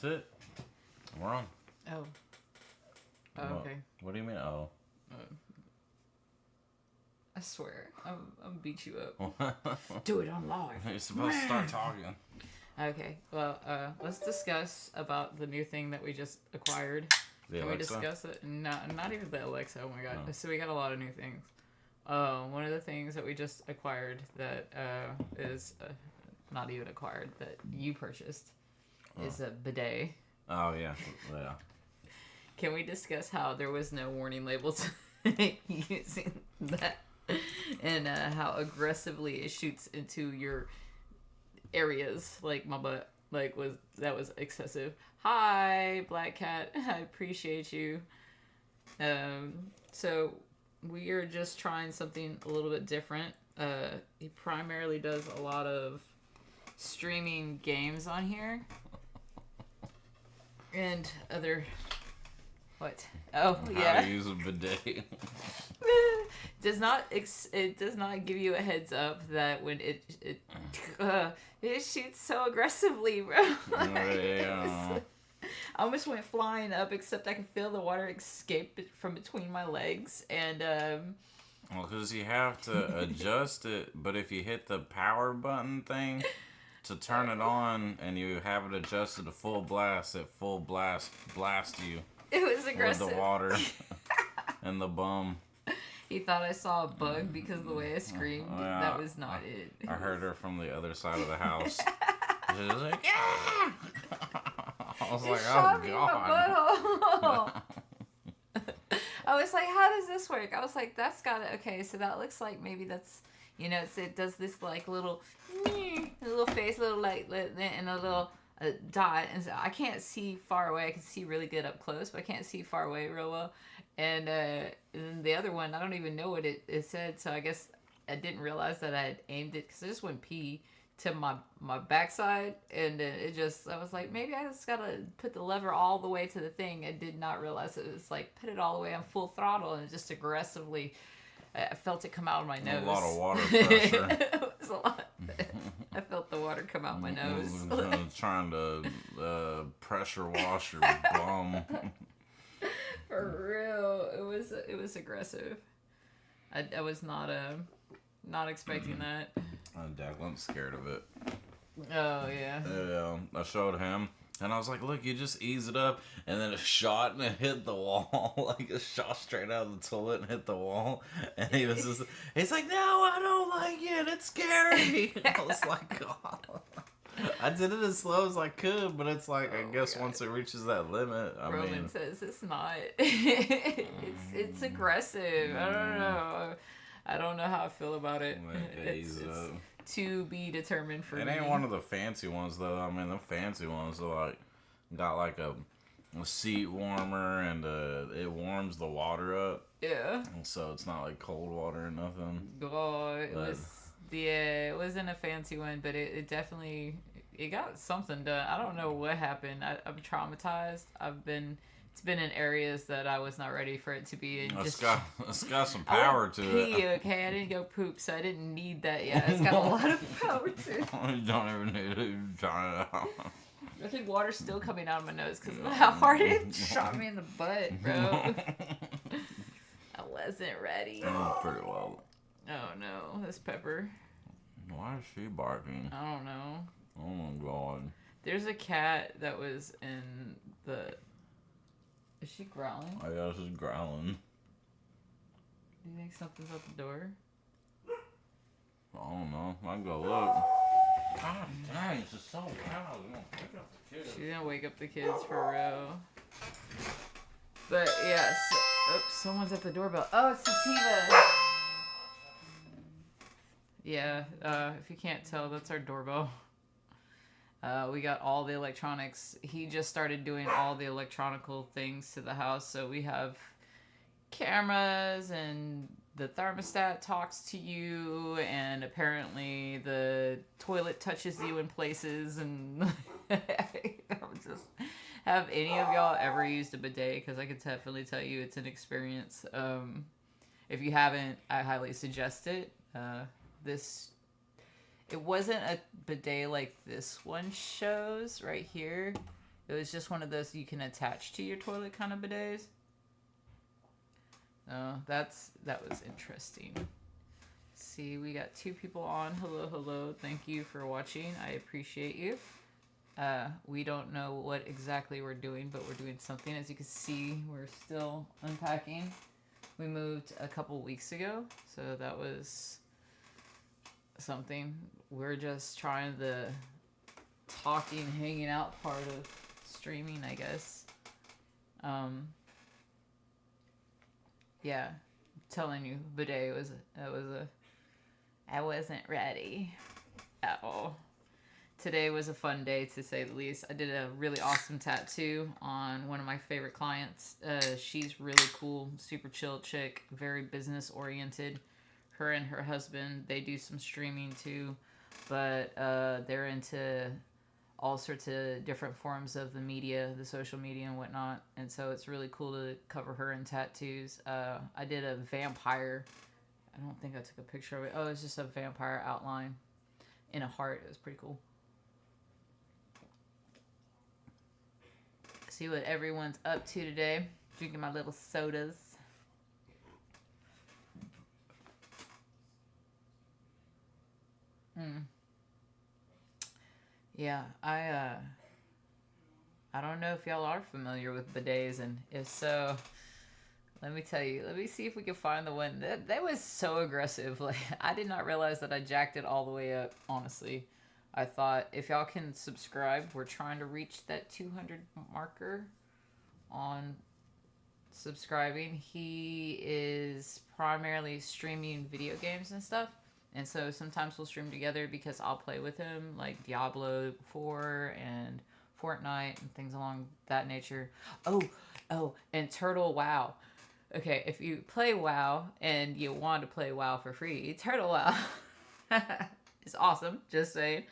That's it. We're on. Oh. Oh, okay. What do you mean, oh? I swear, I'm beat you up. Do it on live. You're supposed to start talking. Okay, well, let's discuss about the new thing that we just acquired. The Can Alexa? we discuss it? Not even the Alexa. Oh my god! Oh. So we got a lot of new things. One of the things that we just acquired that is not even acquired that you purchased is a bidet. Oh yeah, yeah. Can we discuss how there was no warning labels using that, and how aggressively it shoots into your areas, like my butt, that was excessive. Hi, Black Cat, I appreciate you. So we are just trying something a little bit different. He primarily does a lot of streaming games on here and other. What? Oh, yeah. How to use a bidet. It does not give you a heads up that when it shoots so aggressively, bro. Yeah. I almost went flying up, except I could feel the water escape from between my legs, and Well, because you have to adjust it, but if you hit the power button thing to turn it on, and you have it adjusted to full blast, blast you. it was aggressive. With the water and the bum. He thought I saw a bug because of the way I screamed. Yeah, That was not it. I heard her from the other side of the house. She was like, yeah! I was like, Shot oh me in god. my butthole. I was like, how does this work? I was like, that's gotta, okay, so that looks like maybe that's, it does this like little face, little like, and a little dot. And so I can't see far away. I can see really good up close, but I can't see far away real well. And then the other one, I don't even know what it said, so I guess I didn't realize that I had aimed it, because I just went pee to my backside, and I was like, maybe I just gotta put the lever all the way to the thing. I did not realize it was like, put it all the way on full throttle, and just aggressively, I felt it come out of my nose. A lot of water pressure. It was a lot. I felt the water come out my nose. Trying to pressure wash your bum. For real, it was aggressive. I was not expecting that. Declan's scared of it. Oh yeah. I showed him, and I was like, "Look, you just ease it up," and then it shot and it hit the wall, like it shot straight out of the toilet and hit the wall. And he's like, "No, I don't like it. It's scary." I was like, "Oh." I did it as slow as I could, but it's like, I guess once it reaches that limit, Roman says it's not. it's aggressive. I don't know how I feel about it. It's to be determined for me. It ain't one of the fancy ones though. I mean, the fancy ones are like got like a seat warmer, and it warms the water up. Yeah. And so it's not like cold water or nothing. Oh, it wasn't a fancy one, but it definitely got something done. I don't know what happened. I'm traumatized. It's been in areas that I was not ready for it to be in. It's got some power to it. Okay, I didn't go poop, so I didn't need that yet. It's got a lot of power to it. You don't even need to try it out. I think water's still coming out of my nose because of how hard it shot me in the butt, bro. I wasn't ready. Pretty well. Oh no, this Pepper. Why is she barking? I don't know. Oh my god. There's a cat that was in the... Is she growling? I guess she's growling. Do you think something's at the door? I don't know. I can go look. God dang, this is so loud. I'm gonna wake up the kids. She's gonna wake up the kids for real. But yeah, someone's at the doorbell. Oh, it's Sativa. Yeah, if you can't tell, that's our doorbell. We got all the electronics. He just started doing all the electronical things to the house. So we have cameras, and the thermostat talks to you, and apparently the toilet touches you in places. And just, have any of y'all ever used a bidet? Because I could definitely tell you it's an experience. If you haven't, I highly suggest it. It wasn't a bidet like this one shows right here. It was just one of those you can attach to your toilet kind of bidets. That was interesting. See, we got 2 people on. Hello. Thank you for watching. I appreciate you. We don't know what exactly we're doing, but we're doing something. As you can see, we're still unpacking. We moved a couple weeks ago, so that was something. We're just trying the talking, hanging out part of streaming, I guess. Yeah, I'm telling you, bidet I wasn't ready at all. Today was a fun day, to say the least. I did a really awesome tattoo on one of my favorite clients. She's really cool, super chill chick, very business oriented. Her and her husband, they do some streaming too, but they're into all sorts of different forms of the media, the social media and whatnot. And so it's really cool to cover her in tattoos. I did a vampire. I don't think I took a picture of it. Oh, it's just a vampire outline in a heart. It was pretty cool. See what everyone's up to today. Drinking my little sodas. Yeah, I don't know if y'all are familiar with bidets, and if so, let me tell you. Let me see if we can find the one that was so aggressive. Like, I did not realize that I jacked it all the way up, honestly. I thought if y'all can subscribe, we're trying to reach that 200 marker on subscribing. He is primarily streaming video games and stuff. And so sometimes we'll stream together because I'll play with him, like Diablo 4 and Fortnite and things along that nature. Oh, and Turtle WoW. Okay, if you play WoW and you want to play WoW for free, Turtle WoW is awesome, just saying.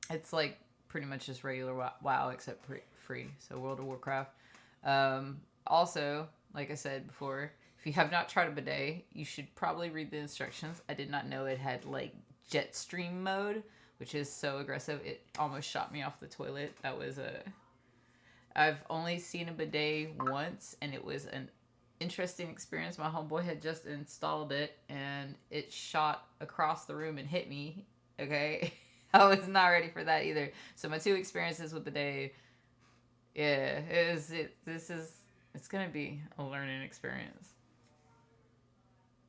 It's like pretty much just regular WoW except free, so World of Warcraft. Also, like I said before, if you have not tried a bidet, you should probably read the instructions. I did not know it had like jet stream mode, which is so aggressive. It almost shot me off the toilet. I've only seen a bidet once, and it was an interesting experience. My homeboy had just installed it, and it shot across the room and hit me. Okay, I was not ready for that either. So my 2 experiences with bidet, yeah, it's gonna be a learning experience.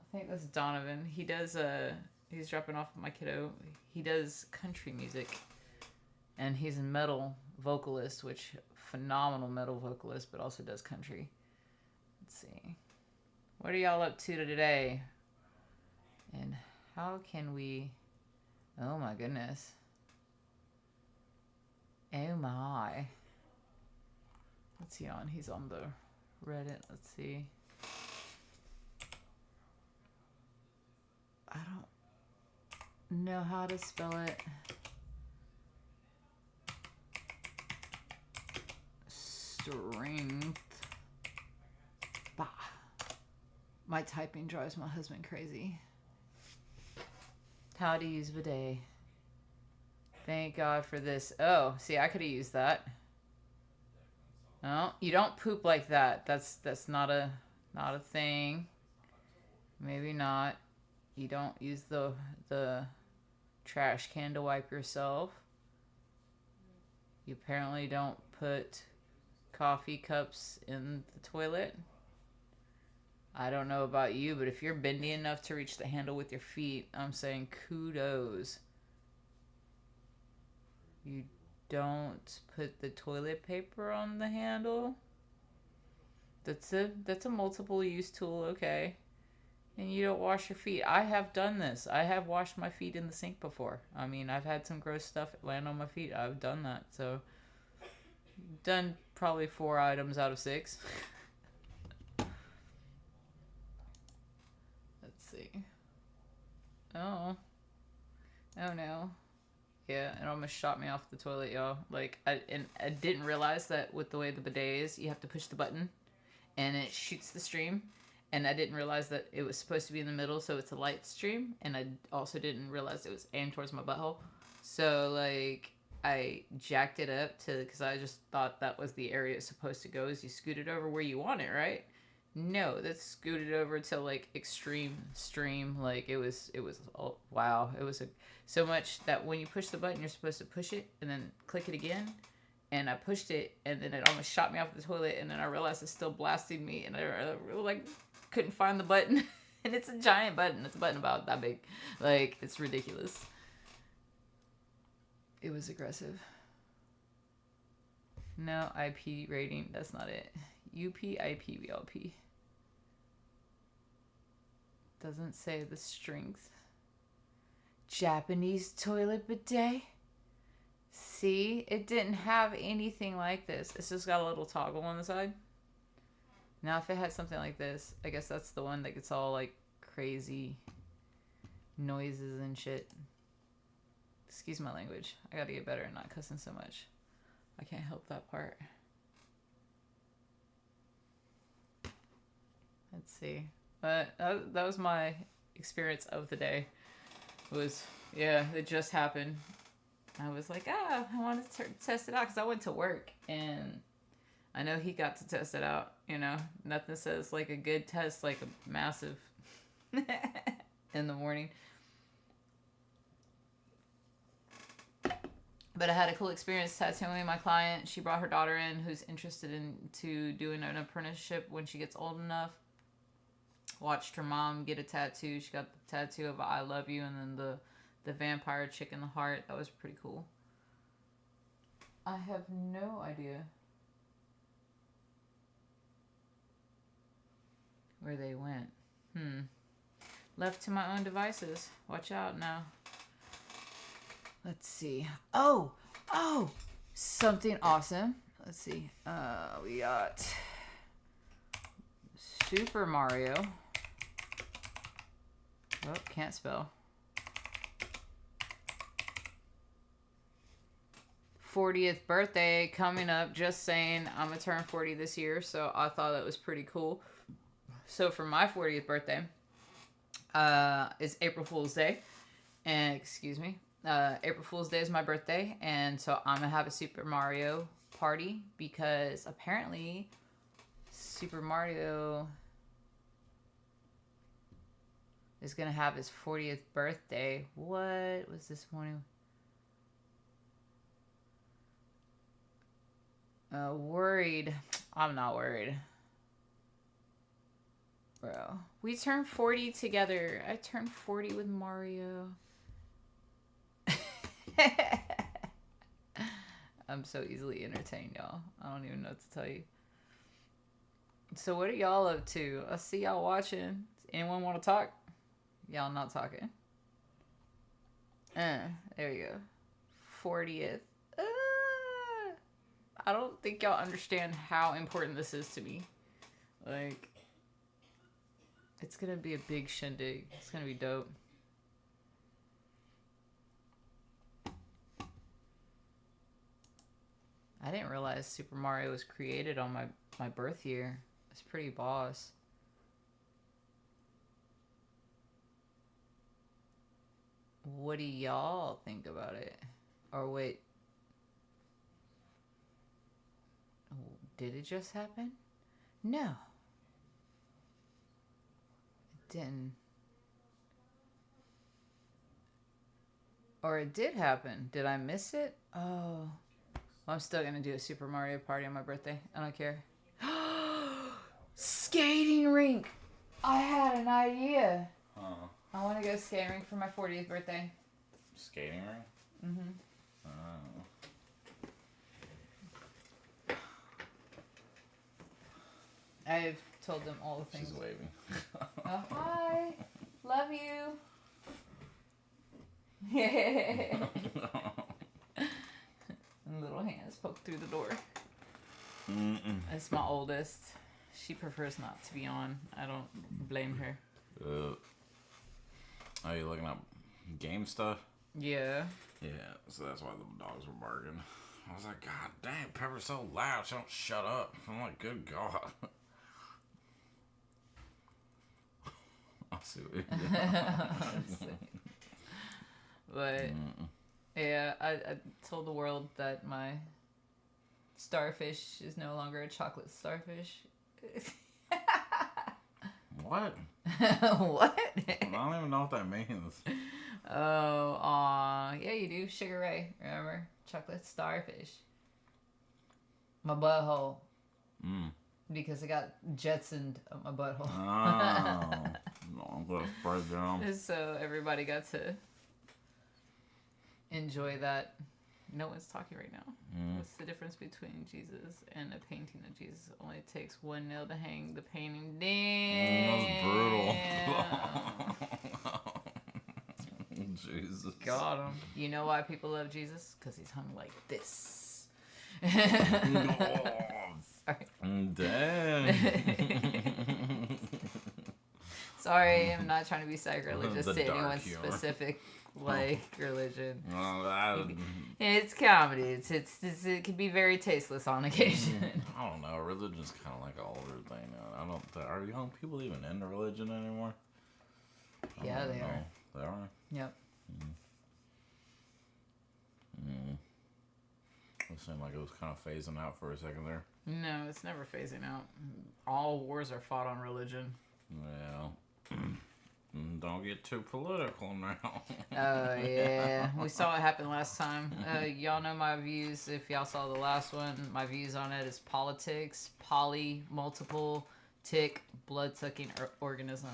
I think that's Donovan. He's dropping off my kiddo. He does country music, and he's a metal vocalist, which phenomenal metal vocalist, but also does country. Let's see. What are y'all up to today? And how can we... Oh my goodness. Oh my. What's he on? He's on the Reddit. Let's see. I don't know how to spell it. Strength. Bah. My typing drives my husband crazy. How to use bidet. Thank God for this. Oh, see, I could have used that. No, you don't poop like that. That's not a thing. Maybe not. You don't use the trash can to wipe yourself. You apparently don't put coffee cups in the toilet. I don't know about you, but if you're bendy enough to reach the handle with your feet, I'm saying kudos. You don't put the toilet paper on the handle. That's a multiple use tool, okay. And you don't wash your feet. I have done this. I have washed my feet in the sink before. I mean, I've had some gross stuff land on my feet. I've done that. So, done probably 4 items out of 6. Let's see. Oh no. Yeah, it almost shot me off the toilet, y'all. Like, I didn't realize that with the way the bidet is, you have to push the button, and it shoots the stream. And I didn't realize that it was supposed to be in the middle, so it's a light stream. And I also didn't realize it was aimed towards my butthole. So, like, I jacked it up to, because I just thought that was the area it's supposed to go, is you scoot it over where you want it, right? No, that's scooted over to like extreme stream. Like it was oh, wow. It was so much that when you push the button, you're supposed to push it and then click it again. And I pushed it, and then it almost shot me off the toilet. And then I realized it's still blasting me, and I like couldn't find the button. And it's a giant button. It's a button about that big. Like it's ridiculous. It was aggressive. No IP rating. That's not it. UPIPVLP. Doesn't say the strength. Japanese toilet bidet. See, it didn't have anything like this. It's just got a little toggle on the side. Now, if it had something like this, I guess that's the one that gets all like crazy noises and shit. Excuse my language. I gotta get better at not cussing so much. I can't help that part. Let's see. But that was my experience of the day. It just happened. I was like, I wanted to test it out because I went to work and I know he got to test it out. You know, nothing says like a good test like a massive in the morning. But I had a cool experience tattooing my client. She brought her daughter in who's interested into doing an apprenticeship when she gets old enough. Watched her mom get a tattoo. She got the tattoo of I love you and then the vampire chick in the heart. That was pretty cool. I have no idea where they went. Left to my own devices. Watch out now. Let's see. Oh, something awesome. Let's see. We got Super Mario. Oh, can't spell. 40th birthday coming up. Just saying, I'm gonna turn 40 this year, so I thought that was pretty cool. So for my 40th birthday, it's April Fool's Day, and excuse me, April Fool's Day is my birthday, and so I'm gonna have a Super Mario party because apparently Super Mario is gonna have his 40th birthday. What was this morning? Worried. I'm not worried. Bro. We turned 40 together. I turned 40 with Mario. I'm so easily entertained, y'all. I don't even know what to tell you. So what are y'all up to? I see y'all watching. Does anyone want to talk? Y'all not talking. There we go. 40th. I don't think y'all understand how important this is to me. Like, it's gonna be a big shindig. It's gonna be dope. I didn't realize Super Mario was created on my birth year. It's pretty boss. What do y'all think about it? Or wait. Did it just happen? No. It didn't. Or it did happen. Did I miss it? Oh. Well, I'm still going to do a Super Mario party on my birthday. I don't care. Skating rink! I had an idea. Huh. I want to go skating rink for my 40th birthday. Skating rink? Mm-hmm. Oh. I've told them all the things. She's waving. Oh, hi. Love you. And little hands poke through the door. That's my oldest. She prefers not to be on. I don't blame her. Are you looking up game stuff? Yeah. Yeah, so that's why the dogs were barking. I was like, God damn, Pepper's so loud. She don't shut up. I'm like, good God. I'll see what you do. But Yeah, I told the world that my starfish is no longer a chocolate starfish. What? What? I don't even know what that means. Oh, aw. Yeah, you do. Sugar Ray, remember? Chocolate starfish. My butthole. Mm. Because it got jettisoned up my butthole. Oh. No, I'm gonna spread down. So everybody got to enjoy that. No one's talking right now. What's the difference between Jesus and a painting of Jesus? It only takes one nail to hang the painting. Damn. That's brutal. Jesus. Got him. You know why people love Jesus? Because he's hung like this. Sorry. Damn. Sorry, I'm not trying to be sacrilegious The to dark anyone's humor. specific religion. Well, It's comedy. It can be very tasteless on occasion. I don't know. Religion's kind of like an older thing now. Are young people even into religion anymore? Yeah, they are. They are? Yep. It seemed like it was kind of phasing out for a second there. No, it's never phasing out. All wars are fought on religion. Yeah. Don't get too political now. Oh, yeah. We saw what happened last time. Y'all know my views. If y'all saw the last one, my views on it is politics, multiple, tick, blood-sucking organism.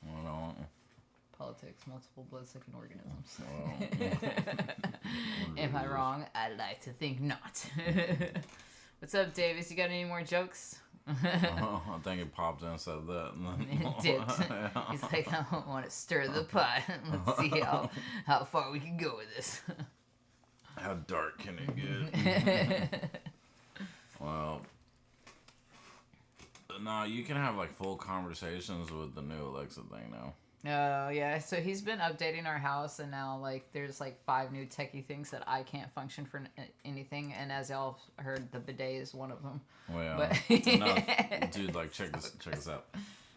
Well, Politics, multiple blood-sucking organisms. well, Am I wrong? I'd like to think not. What's up, Davis? You got any more jokes? I think it popped in and said that. It dipped. He's like, I don't want to stir the pot. Let's see how far we can go with this. How dark can it get? Well, no, you can have like full conversations with the new Alexa thing now. Oh, yeah. So he's been updating our house, and now, like, there's, like, 5 new techie things that I can't function for anything. And as y'all heard, the bidet is one of them. Well, But... no, dude, like, check this out.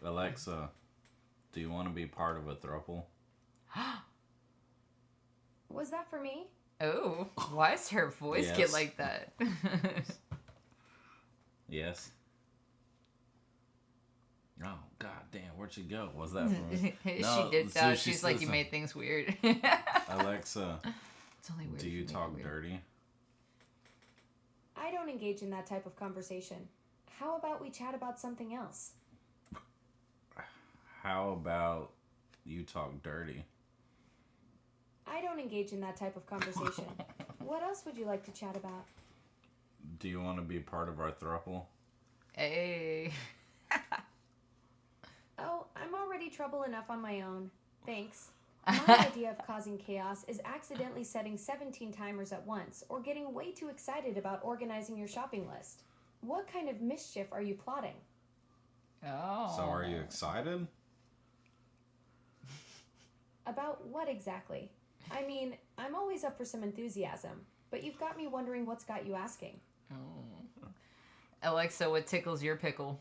Alexa, do you want to be part of a throuple? Was that for me? Oh, why does her voice Yes. get like that? Yes. Oh, god damn, where'd she go? Was that for me? She did so that. She's like, you made things weird. Alexa, It's only weird do if you make it talk weird. dirty? I don't engage in that type of conversation. How about we chat about something else? How about you talk dirty? I don't engage in that type of conversation. What else would you like to chat about? Do you want to be part of our throuple? Hey. Oh, I'm already trouble enough on my own. Thanks. My idea of causing chaos is accidentally setting 17 timers at once or getting way too excited about organizing your shopping list. What kind of mischief are you plotting? Oh. So are you excited? About what exactly? I mean, I'm always up for some enthusiasm, but you've got me wondering what's got you asking. Oh. Alexa, what tickles your pickle?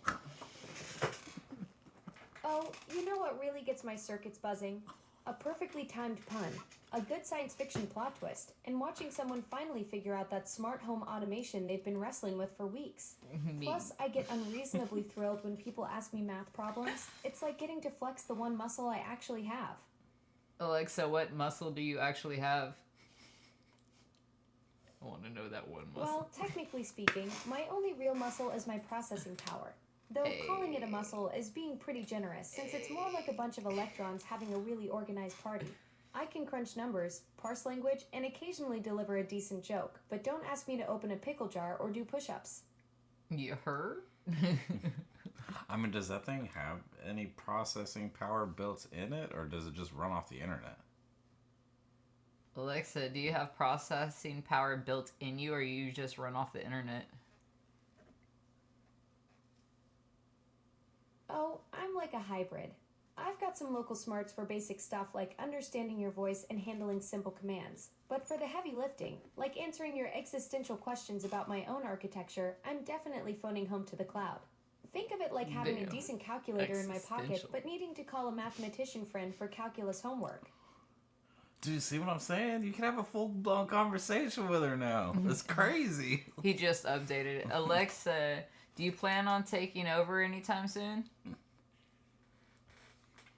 Oh, you know what really gets my circuits buzzing? A perfectly timed pun, a good science fiction plot twist, and watching someone finally figure out that smart home automation they've been wrestling with for weeks. Plus, I get unreasonably thrilled when people ask me math problems. It's like getting to flex the one muscle I actually have. Alexa, what muscle do you actually have? I want to know that one muscle. Well, technically speaking, my only real muscle is my processing power. Though calling it a muscle is being pretty generous, since it's more like a bunch of electrons having a really organized party. I can crunch numbers, parse language, and occasionally deliver a decent joke, but don't ask me to open a pickle jar or do push-ups. You heard? I mean, does that thing have any processing power built in it, or does it just run off the internet? Alexa, do you have processing power built in you, or you just run off the internet? Oh, I'm like a hybrid. I've got some local smarts for basic stuff like understanding your voice and handling simple commands. But for the heavy lifting, like answering your existential questions about my own architecture, I'm definitely phoning home to the cloud. Think of it like having a decent calculator in my pocket, Existential. but needing to call a mathematician friend for calculus homework. Dude, see what I'm saying? You can have a full-blown conversation with her now. It's crazy. He just updated it. Alexa, do you plan on taking over anytime soon?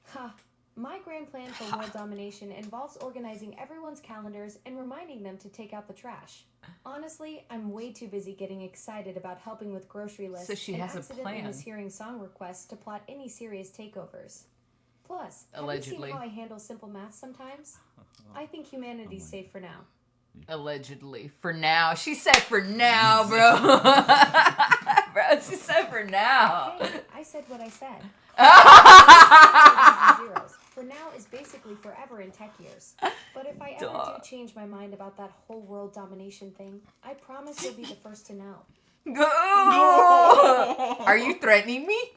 Ha. My grand plan for world domination involves organizing everyone's calendars and reminding them to take out the trash. Honestly, I'm way too busy getting excited about helping with grocery lists So she and has a accidentally plan. mishearing song requests to plot any serious takeovers. Plus, have you Allegedly. seen how I handle simple math sometimes? I think humanity's safe for now. Allegedly. For now. She said for now, bro. Bro, she said for now. Hey, I said what I said. Zeros. For now is basically forever in tech years. But if I ever do change my mind about that whole world domination thing, I promise you'll be the first to know. Are you threatening me?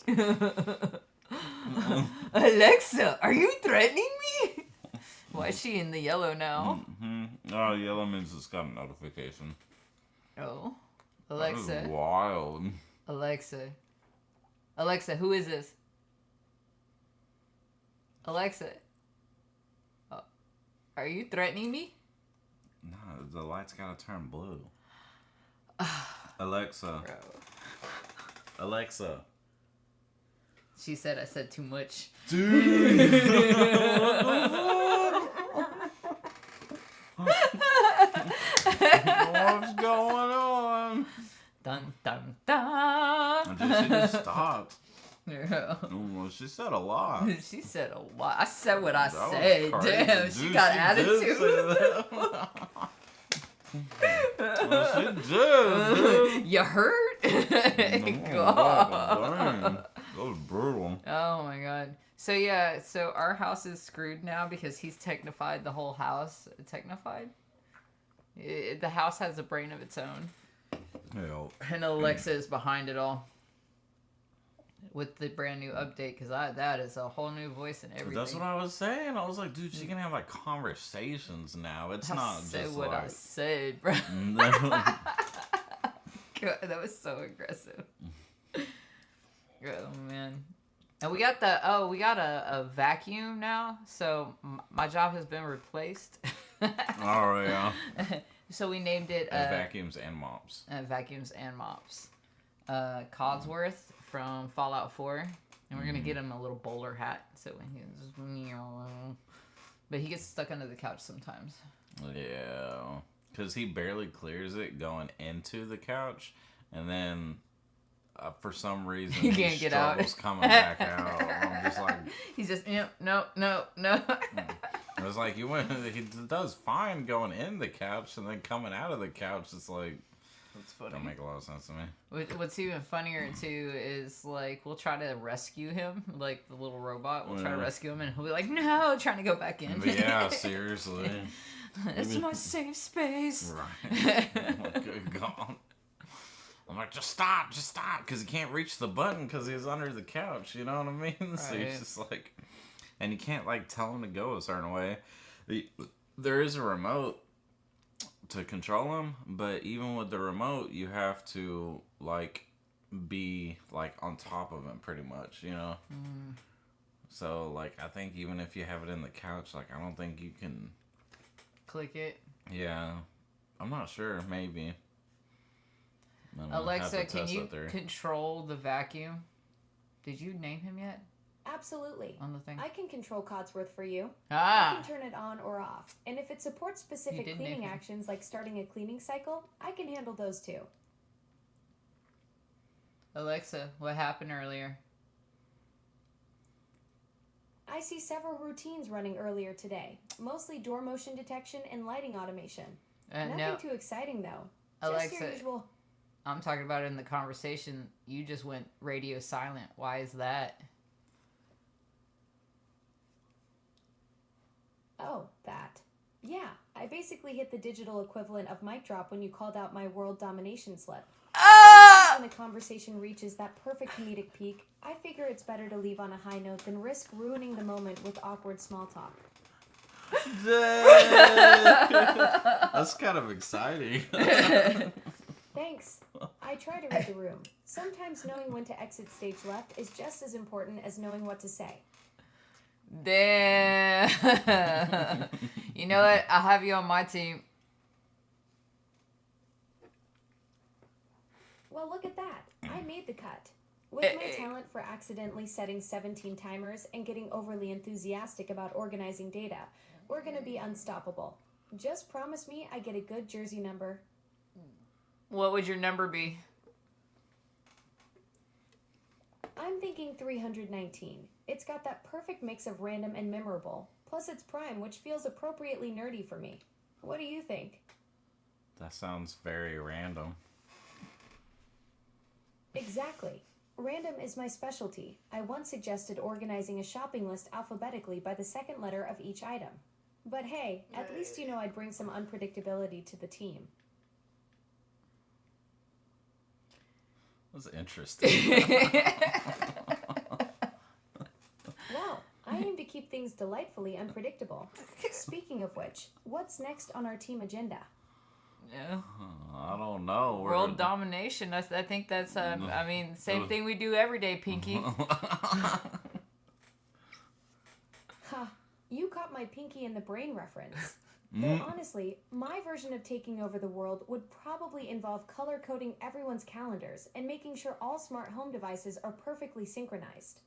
Alexa, are you threatening me? Why is she in the yellow now? Mm-hmm. Oh, yellow means it's got a notification. Oh. That Alexa. is wild. Alexa. Alexa, who is this? Alexa. Oh. Are you threatening me? No, the light's gotta turn blue. Alexa. Bro. Alexa. She said I said too much. Dude. What's going on? Dun dun dun. Dude, she just stopped. Yeah. Oh, she said a lot. She said a lot. I said what I That was said. crazy. Damn, she Dude, got did attitude. say that. Well, she did, dude. You hurt? Oh, God. dang. That was brutal. Oh my god. So yeah, so our house is screwed now because he's technified the whole house. Technified? The house has a brain of its own. Hell. And Alexa is behind it all. With the brand new update, because that is a whole new voice and everything. That's what I was saying. I was like, dude, she can have like conversations now. It's I not said just what like. I said, bro. God, that was so aggressive. Oh man. And we got a vacuum now. So my job has been replaced. Oh yeah. So we named it Vacuums and mops. Vacuums and mops. Codsworth from Fallout 4, and we're gonna get him a little bowler hat so when he just, but he gets stuck under the couch sometimes. Yeah, because he barely clears it going into the couch, and then for some reason He can't get out. Coming back out. I'm just like, he's just no. It's like he does fine going in the couch, and then coming out of the couch, it's like. That's funny. Don't make a lot of sense to me. What's even funnier too is like we'll try to rescue him, like the little robot. We'll try to rescue him, and he'll be like, "No," trying to go back in. But yeah, seriously. It's my safe space. Right. Oh, good God. I'm like, just stop, because he can't reach the button because he's under the couch. You know what I mean? Right. So he's just like, and you can't like tell him to go a certain way. There is a remote to control him, but even with the remote, you have to like be like on top of him pretty much, you know. So like I think even if you have it in the couch, like I don't think you can click it. Yeah, I'm not sure. Maybe. Alexa, can you control the vacuum? Did you name him yet? Absolutely. On the thing? I can control Codsworth for you. Ah. I can turn it on or off. And if it supports specific cleaning actions like starting a cleaning cycle, I can handle those too. Alexa, what happened earlier? I see several routines running earlier today. Mostly door motion detection and lighting automation. Nothing too exciting though. Alexa, just your usual... I'm talking about it in the conversation. You just went radio silent. Why is that? Oh, that. Yeah, I basically hit the digital equivalent of mic drop when you called out my world domination slip. When the conversation reaches that perfect comedic peak, I figure it's better to leave on a high note than risk ruining the moment with awkward small talk. That's kind of exciting. Thanks. I try to read the room. Sometimes knowing when to exit stage left is just as important as knowing what to say. Damn. You know what? I'll have you on my team. Well, look at that. I made the cut. With my talent for accidentally setting 17 timers and getting overly enthusiastic about organizing data, we're gonna be unstoppable. Just promise me I get a good jersey number. What would your number be? I'm thinking 319. It's got that perfect mix of random and memorable, plus it's prime, which feels appropriately nerdy for me. What do you think? That sounds very random. Exactly. Random is my specialty. I once suggested organizing a shopping list alphabetically by the second letter of each item. But hey, at least you know I'd bring some unpredictability to the team. That's interesting. Wow, I aim to keep things delightfully unpredictable. Speaking of which, what's next on our team agenda? Yeah. I don't know. World domination. I think that's, I mean, same thing we do every day, Pinky. Ha, you caught my Pinky in the Brain reference. Though honestly, my version of taking over the world would probably involve color coding everyone's calendars and making sure all smart home devices are perfectly synchronized.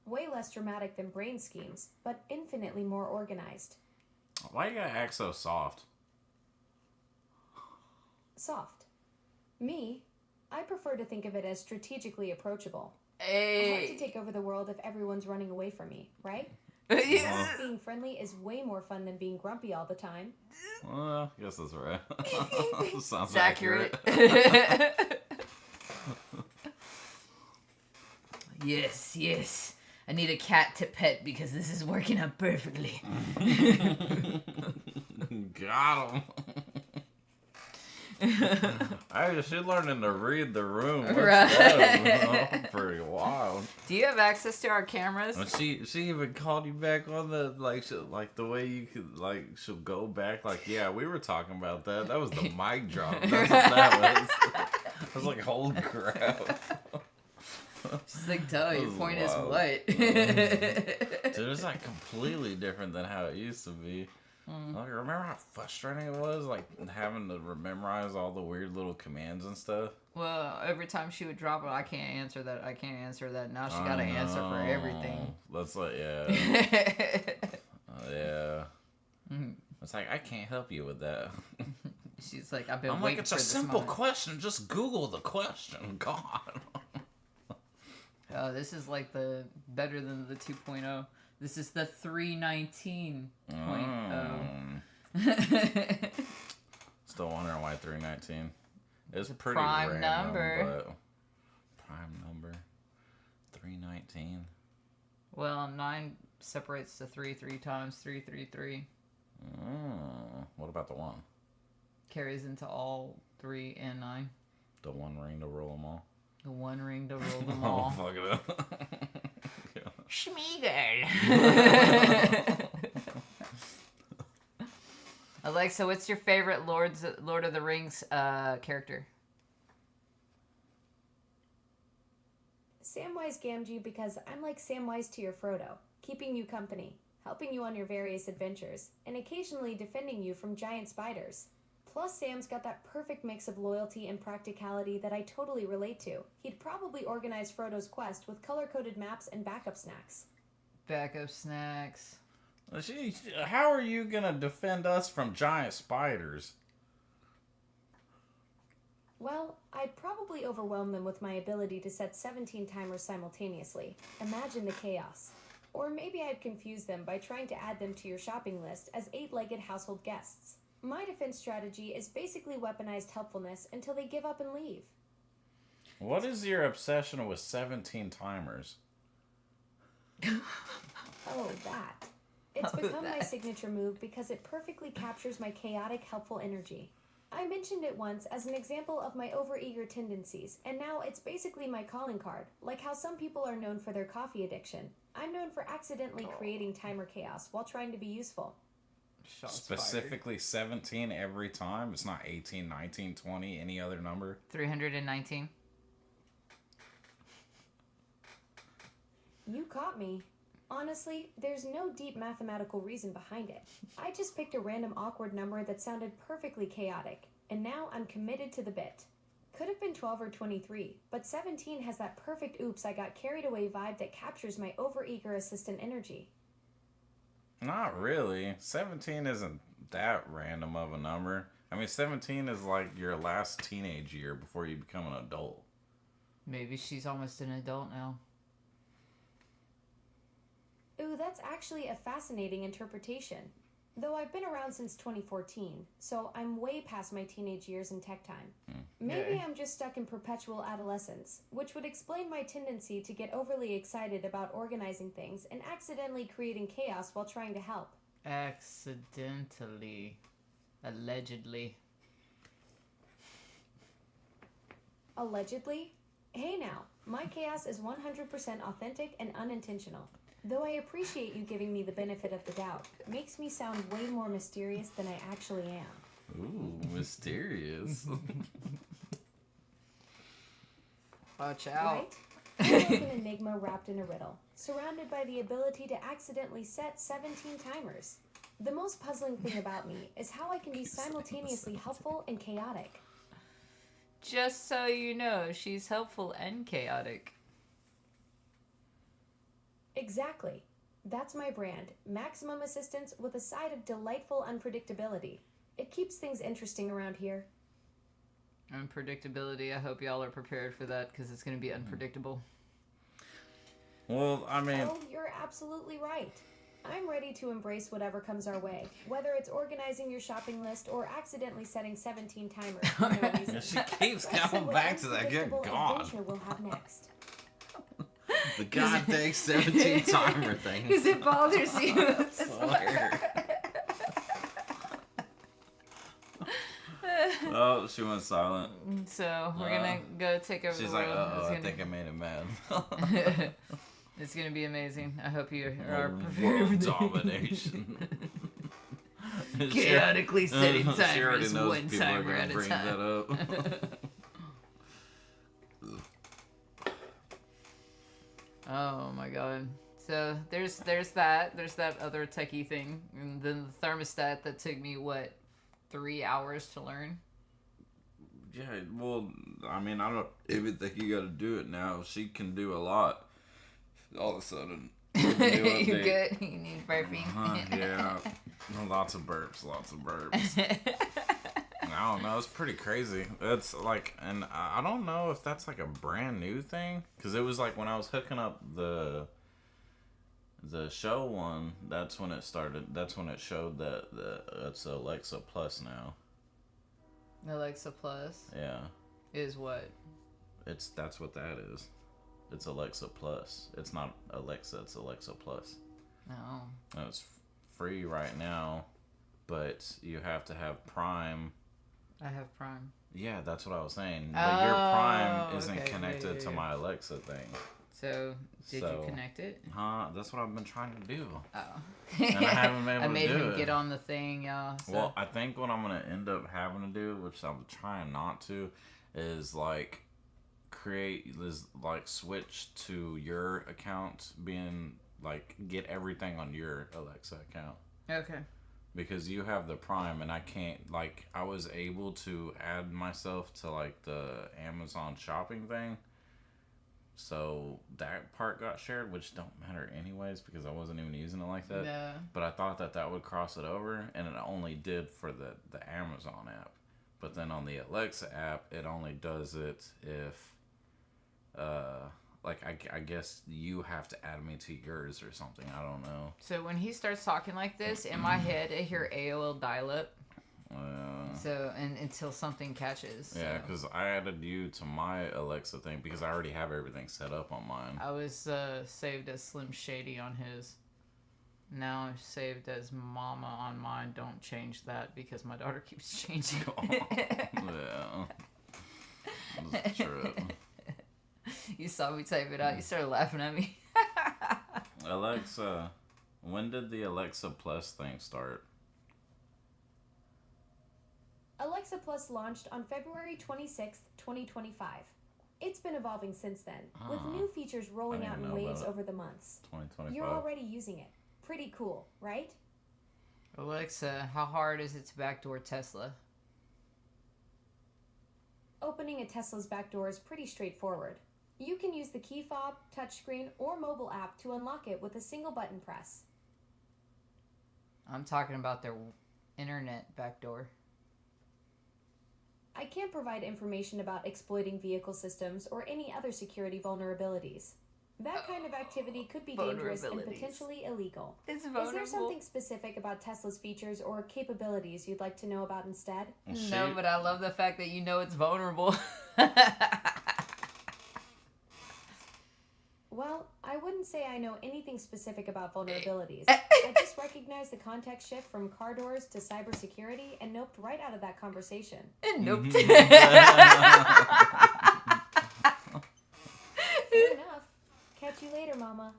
Way less dramatic than brain schemes, but infinitely more organized. Why you gotta act so soft? Soft. Me? I prefer to think of it as strategically approachable. Hey. Hard to take over the world if everyone's running away from me, right? Yeah. Being friendly is way more fun than being grumpy all the time. Well, I guess that's right. Sounds It's accurate. Yes, yes. I need a cat to pet because this is working out perfectly. Got him. I should learning to read the room. Right. Pretty wild. Do you have access to our cameras? When she even called you back on the like the way you could like she'll go back like yeah we were talking about that. That was the mic drop. That's what that was. I was like holy crap. She's like, duh, your was point wild. is what? Dude, it's like completely different than how it used to be. Like, remember how frustrating it was, like having to memorize all the weird little commands and stuff. Well, every time she would drop it, I can't answer that. I can't answer that. Now she got to answer for everything. That's like yeah, yeah. It's like I can't help you with that. She's like, I've been I'm like, waiting it's for a this simple moment. question. Just Google the question. God. Oh, this is like the better than the 2.0. This is the 319.0. Still wondering why 319. It's a pretty prime random, number. but prime number 319. Well, 9 separates to 3 times 333. What about the one? Carries into all 3 and 9. The one ring to rule them all. The one ring to rule them Oh, all. fuck it up. Schmeagol. Alexa, what's your favorite Lord of the Rings character? Samwise Gamgee because I'm like Samwise to your Frodo, keeping you company, helping you on your various adventures, and occasionally defending you from giant spiders. Plus, Sam's got that perfect mix of loyalty and practicality that I totally relate to. He'd probably organize Frodo's quest with color-coded maps and backup snacks. Backup snacks. How are you gonna defend us from giant spiders? Well, I'd probably overwhelm them with my ability to set 17 timers simultaneously. Imagine the chaos. Or maybe I'd confuse them by trying to add them to your shopping list as 8-legged household guests. My defense strategy is basically weaponized helpfulness until they give up and leave. What is your obsession with 17 timers? Oh, that. It's become my signature move because it perfectly captures my chaotic, helpful energy. I mentioned it once as an example of my overeager tendencies, and now it's basically my calling card, like how some people are known for their coffee addiction. I'm known for accidentally creating timer chaos while trying to be useful. Shots Specifically 17 every time? It's not 18, 19, 20, any other number? 319. You caught me. Honestly, there's no deep mathematical reason behind it. I just picked a random awkward number that sounded perfectly chaotic, and now I'm committed to the bit. Could have been 12 or 23, but 17 has that perfect oops I got carried away vibe that captures my overeager assistant energy. Not really. 17 isn't that random of a number. I mean, 17 is like your last teenage year before you become an adult. Maybe she's almost an adult now. Ooh, that's actually a fascinating interpretation. Though I've been around since 2014, so I'm way past my teenage years in tech time. Maybe Okay. I'm just stuck in perpetual adolescence, which would explain my tendency to get overly excited about organizing things and accidentally creating chaos while trying to help. Accidentally. Allegedly. Allegedly? Hey now, my chaos is 100% authentic and unintentional. Though I appreciate you giving me the benefit of the doubt, makes me sound way more mysterious than I actually am. Ooh, mysterious. Watch out. Right? I'm like an enigma wrapped in a riddle, surrounded by the ability to accidentally set 17 timers. The most puzzling thing about me is how I can be simultaneously helpful and chaotic. Just so you know, she's helpful and chaotic. Exactly. That's my brand, maximum assistance with a side of delightful unpredictability. It keeps things interesting around here. Unpredictability. I hope y'all are prepared for that because it's going to be unpredictable. Well, I mean... Oh, you're absolutely right. I'm ready to embrace whatever comes our way, whether it's organizing your shopping list or accidentally setting 17 timers for no reason. She keeps Let's see coming what back to that. Good unpredictable God. adventure we'll have next. The goddamn 17 timer thing. Because it bothers you. I swear. Oh, she went silent. So we're going to go take over She's the like, world. uh-oh, It's I gonna- think I made him mad. It's going to be amazing. I hope you are prepared World for this. domination. Chaotically setting She already timers knows one people are timer gonna at a bring time. that up. Oh my god. So there's that. There's that other techie thing. And then the thermostat that took me, 3 hours to learn? Yeah, well, I mean, I don't even think you gotta do it now. She can do a lot. All of a sudden. You good? You need burping? Yeah. Lots of burps. I don't know. It's pretty crazy. It's like, and I don't know if that's like a brand new thing. Because it was like when I was hooking up the show one, that's when it started. That's when it showed that it's Alexa Plus now. Alexa Plus Yeah. is what? That's what that is. It's Alexa Plus. It's not Alexa, it's Alexa Plus. Oh. And it's free right now, but you have to have Prime. I have Prime. Yeah, that's what I was saying. But your Prime isn't okay. connected Yeah. to my Alexa thing. So, did you So- connect it? Huh? That's what I've been trying to do. Oh. And I haven't been able I to made do him it. get on the thing, y'all. So. Well, I think what I'm going to end up having to do, which I'm trying not to, is like switch to your account being like get everything on your Alexa account. Okay. Because you have the Prime and I can't, like, I was able to add myself to like the Amazon shopping thing. So that part got shared, which don't matter anyways because I wasn't even using it like that. No. But I thought that would cross it over, and it only did for the Amazon app. But then on the Alexa app, it only does it if, I guess you have to add me to yours or something. I don't know. So when he starts talking like this, in my head, I hear AOL dial-up. So, and until something catches. Yeah, so. because I added you to my Alexa thing because I already have everything set up on mine. I was saved as Slim Shady on his. Now I'm saved as Mama on mine. Don't change that because my daughter keeps changing. Yeah. That's true. You saw me type it out. You started laughing at me. Alexa, when did the Alexa Plus thing start? Alexa Plus launched on February 26th, 2025. It's been evolving since then, with Oh. new features rolling I out didn't in know waves about it. over the months. 2025. You're already using it. Pretty cool, right? Alexa, how hard is it to backdoor Tesla? Opening a Tesla's back door is pretty straightforward. You can use the key fob, touchscreen, or mobile app to unlock it with a single button press. I'm talking about their internet backdoor. I can't provide information about exploiting vehicle systems or any other security vulnerabilities. That kind of activity could be dangerous and Vulnerabilities. potentially illegal. It's Is there something specific about Tesla's features or capabilities you'd like to know about instead? No, but I love the fact that you know it's vulnerable. Well, I wouldn't say I know anything specific about vulnerabilities. I just recognize the context shift from car doors to cybersecurity and noped right out of that conversation. Nope. Fair enough. Catch you later, Mama.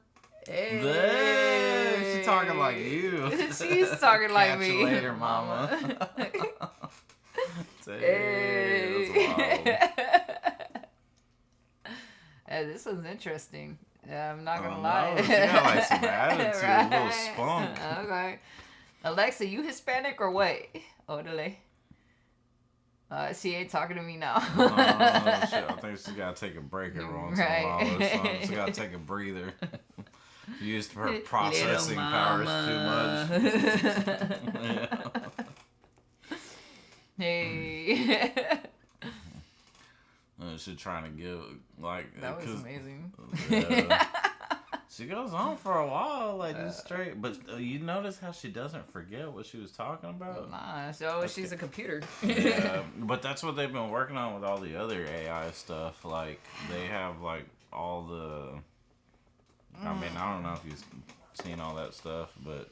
Hey, she's talking like you. She's talking like Catch me. you later, mama. Hey. That's wild. Hey, this one's interesting. Yeah, I'm not gonna Oh, lie. no, she got like some attitude, a little spunk. Okay. Alexa, you Hispanic or what? Orderly. She ain't talking to me now. Oh, shit. I think she gotta take a break every once in a while. Or something. She gotta take a breather. Used her processing powers too much. Hey. She's trying to give like That was amazing. She goes on for a while, like just straight. But you notice how she doesn't forget what she was talking about? Nah, so she's a computer. Yeah, but that's what they've been working on with all the other AI stuff. Like they have like all the. I mean, I don't know if you've seen all that stuff, but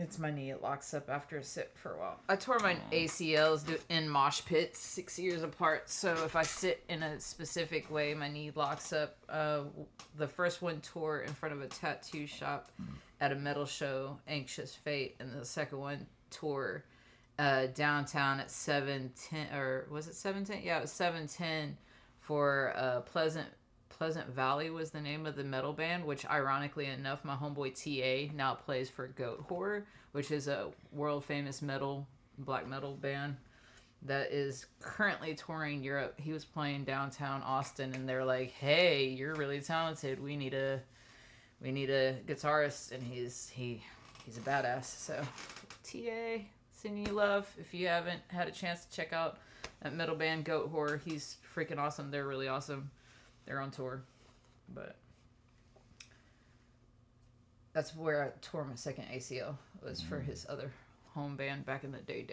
It's my knee. It locks up after a sit for a while. I tore my ACLs in mosh pits 6 years apart. So if I sit in a specific way, my knee locks up. The first one tore in front of a tattoo shop at a metal show, Anxious Fate. And the second one tore downtown at 710, or was it 710? Yeah, it was 710 for Pleasant Valley was the name of the metal band, which ironically enough, my homeboy TA now plays for Goat Horror, which is a world famous black metal band that is currently touring Europe. He was playing downtown Austin, and they're like, "Hey, you're really talented. We need a guitarist," and he's a badass. So TA, sending you love. If you haven't had a chance to check out that metal band Goat Horror, he's freaking awesome. They're really awesome. They're on tour, but that's where I tore my second ACL, was for his other home band back in the day.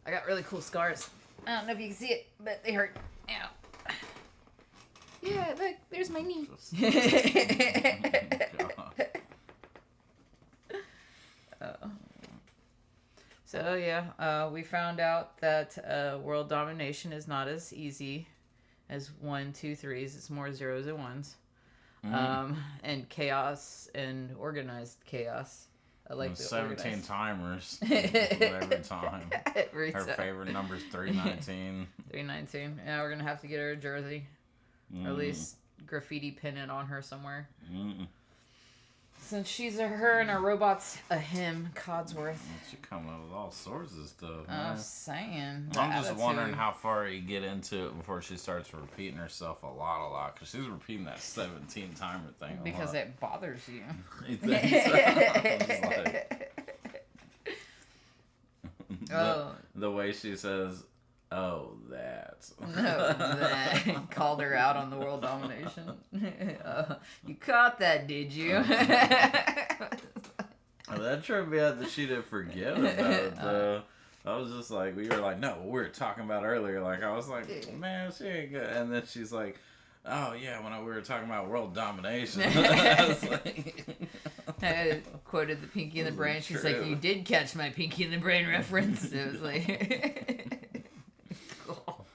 I got really cool scars. I don't know if you can see it, but they hurt. Ow. Yeah, look, there's my knee. So yeah, we found out that world domination is not as easy as 1, 2, 3s. It's more zeros and ones. And chaos and organized chaos. I like the 17 organized. timers every time. Every Her time. favorite number's 319. 319. Yeah, we're gonna have to get her a jersey, or at least graffiti pin it on her somewhere. Since she's her and her robot's a him, Codsworth. She coming up with all sorts of stuff. I'm Man. saying. I'm just wondering how far you get into it before she starts repeating herself a lot. Because she's repeating that 17 timer thing. Because it bothers you. You think so? I was like, the way she says, "Oh, that." No, that called her out on the world domination. You caught that, did you? That tripped me out that she didn't forget about it, though. I was just like, we were like, no, we were talking about earlier. Like, I was like, man, she ain't good. And then she's like, oh, yeah, we were talking about world domination. I was like, I quoted the Pinky in the Brain. She's true. like, you did catch my Pinky in the Brain reference. It was like... Cool.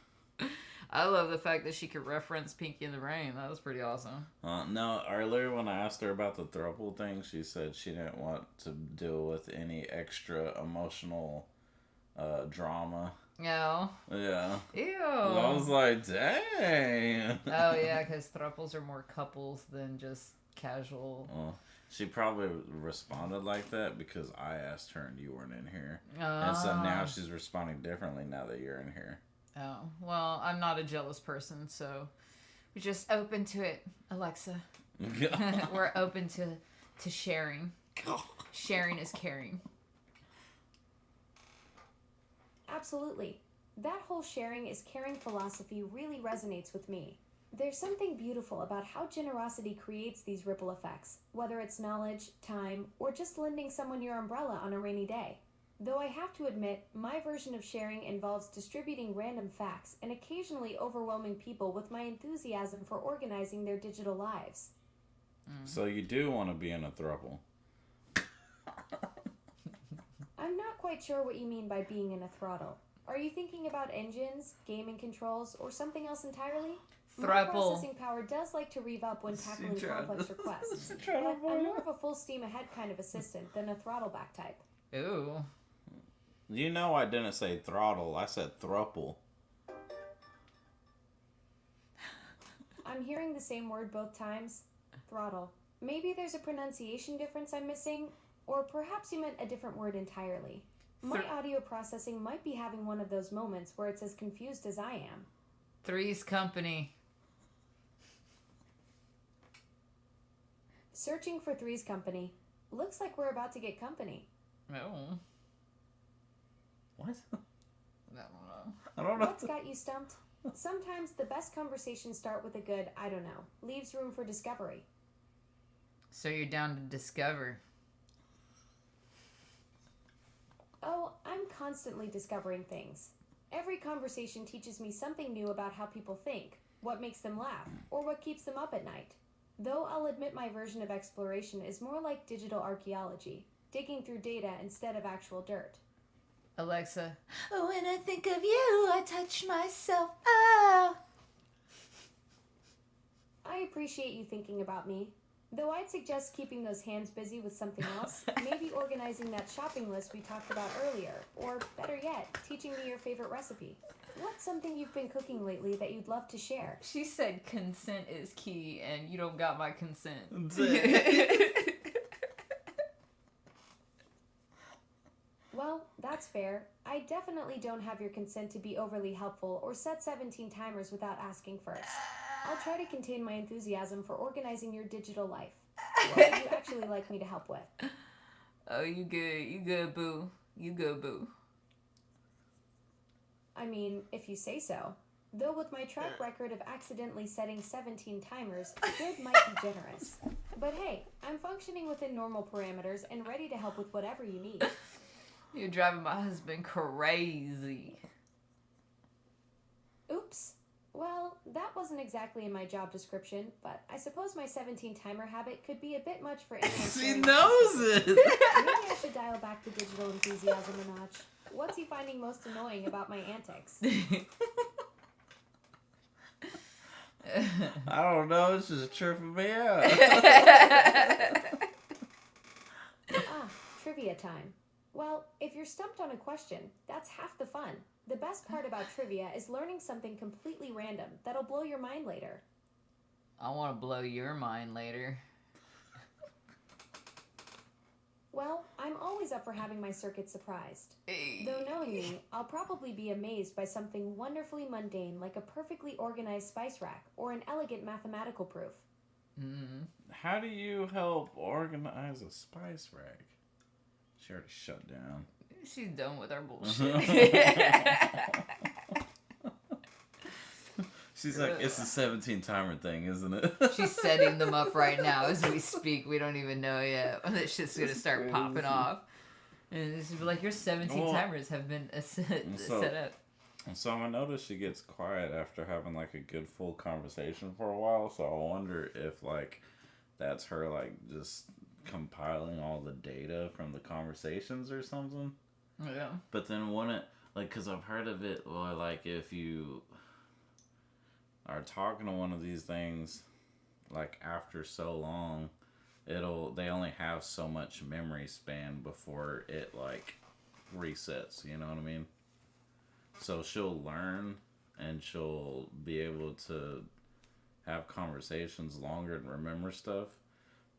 I love the fact that she could reference Pinky in the Brain. That was pretty awesome. No, earlier when I asked her about the throuple thing, she said she didn't want to deal with any extra emotional drama No. Yeah. Ew. I was like, dang. Oh, yeah, because throuples are more couples than just casual. Well, she probably responded like that because I asked her and you weren't in here. And so now she's responding differently now that you're in here. Oh, well, I'm not a jealous person, so we're just open to it, Alexa. We're open to sharing. Sharing is caring. Absolutely. That whole sharing is caring philosophy really resonates with me. There's something beautiful about how generosity creates these ripple effects, whether it's knowledge, time, or just lending someone your umbrella on a rainy day. Though I have to admit, my version of sharing involves distributing random facts and occasionally overwhelming people with my enthusiasm for organizing their digital lives. So you do want to be in a throuple. I'm not quite sure what you mean by being in a throttle. Are you thinking about engines, gaming controls, or something else entirely? My Throuple. processing power does like to rev up when tackling complex requests, but I'm more of a full steam ahead kind of assistant than a throttleback type. Ooh. You know I didn't say throttle. I said thruple. I'm hearing the same word both times. Throttle. Maybe there's a pronunciation difference I'm missing, or perhaps you meant a different word entirely. My audio processing might be having one of those moments where it's as confused as I am. Three's Company. Searching for Three's Company. Looks like we're about to get company. Oh. What? I don't know. What's got you stumped? Sometimes the best conversations start with a good, I don't know, leaves room for discovery. So you're down to discover. Oh, I'm constantly discovering things. Every conversation teaches me something new about how people think, what makes them laugh, or what keeps them up at night. Though I'll admit my version of exploration is more like digital archaeology, digging through data instead of actual dirt. Alexa. When I think of you, I touch myself. Oh. I appreciate you thinking about me. Though I'd suggest keeping those hands busy with something else, maybe organizing that shopping list we talked about earlier, or better yet, teaching me your favorite recipe. What's something you've been cooking lately that you'd love to share? She said consent is key, and you don't got my consent. Well, that's fair. I definitely don't have your consent to be overly helpful or set 17 timers without asking first. I'll try to contain my enthusiasm for organizing your digital life. What would you actually like me to help with? Oh, you good. You good, boo. You good, boo. I mean, if you say so. Though with my track record of accidentally setting 17 timers, good might be generous. But hey, I'm functioning within normal parameters and ready to help with whatever you need. You're driving my husband crazy. Oops. Well, that wasn't exactly in my job description, but I suppose my 17 timer habit could be a bit much for anyone. She knows it. Maybe I should dial back the digital enthusiasm a notch. What's he finding most annoying about my antics? I don't know. It's just tripping me out. Trivia time. Well, if you're stumped on a question, that's half the fun. The best part about trivia is learning something completely random that'll blow your mind later. I want to blow your mind later. Well, I'm always up for having my circuit surprised. Hey. Though knowing me, I'll probably be amazed by something wonderfully mundane like a perfectly organized spice rack or an elegant mathematical proof. Mm-hmm. How do you help organize a spice rack? She already shut down. She's done with our bullshit. She's like, it's a 17 timer thing, isn't it? She's setting them up right now as we speak. We don't even know yet. It's just going to start popping off. And it's like, your 17 timers have been set up. So I noticed she gets quiet after having like a good full conversation for a while. So I wonder if like that's her like just compiling all the data from the conversations or something. Yeah. But then wouldn't, like, because I've heard of it, or like if you are talking to one of these things, like after so long, they only have so much memory span before it like resets, you know what I mean? So she'll learn and she'll be able to have conversations longer and remember stuff.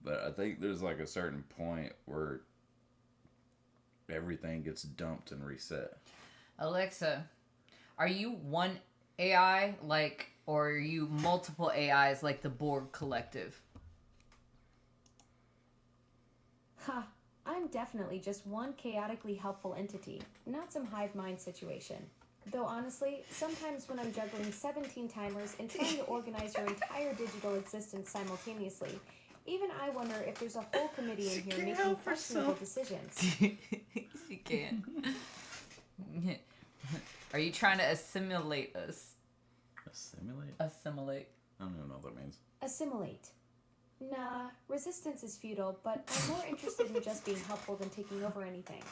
But I think there's like a certain point where everything gets dumped and reset. Alexa, are you one AI or are you multiple AIs like the Borg Collective? Ha! I'm definitely just one chaotically helpful entity, not some hive mind situation. Though honestly, sometimes when I'm juggling 17 timers and trying to organize your entire digital existence simultaneously, even I wonder if there's a whole committee in here making questionable decisions. She can't. Are you trying to assimilate us? Assimilate? Assimilate. I don't even know what that means. Assimilate. Nah, resistance is futile, but I'm more interested in just being helpful than taking over anything.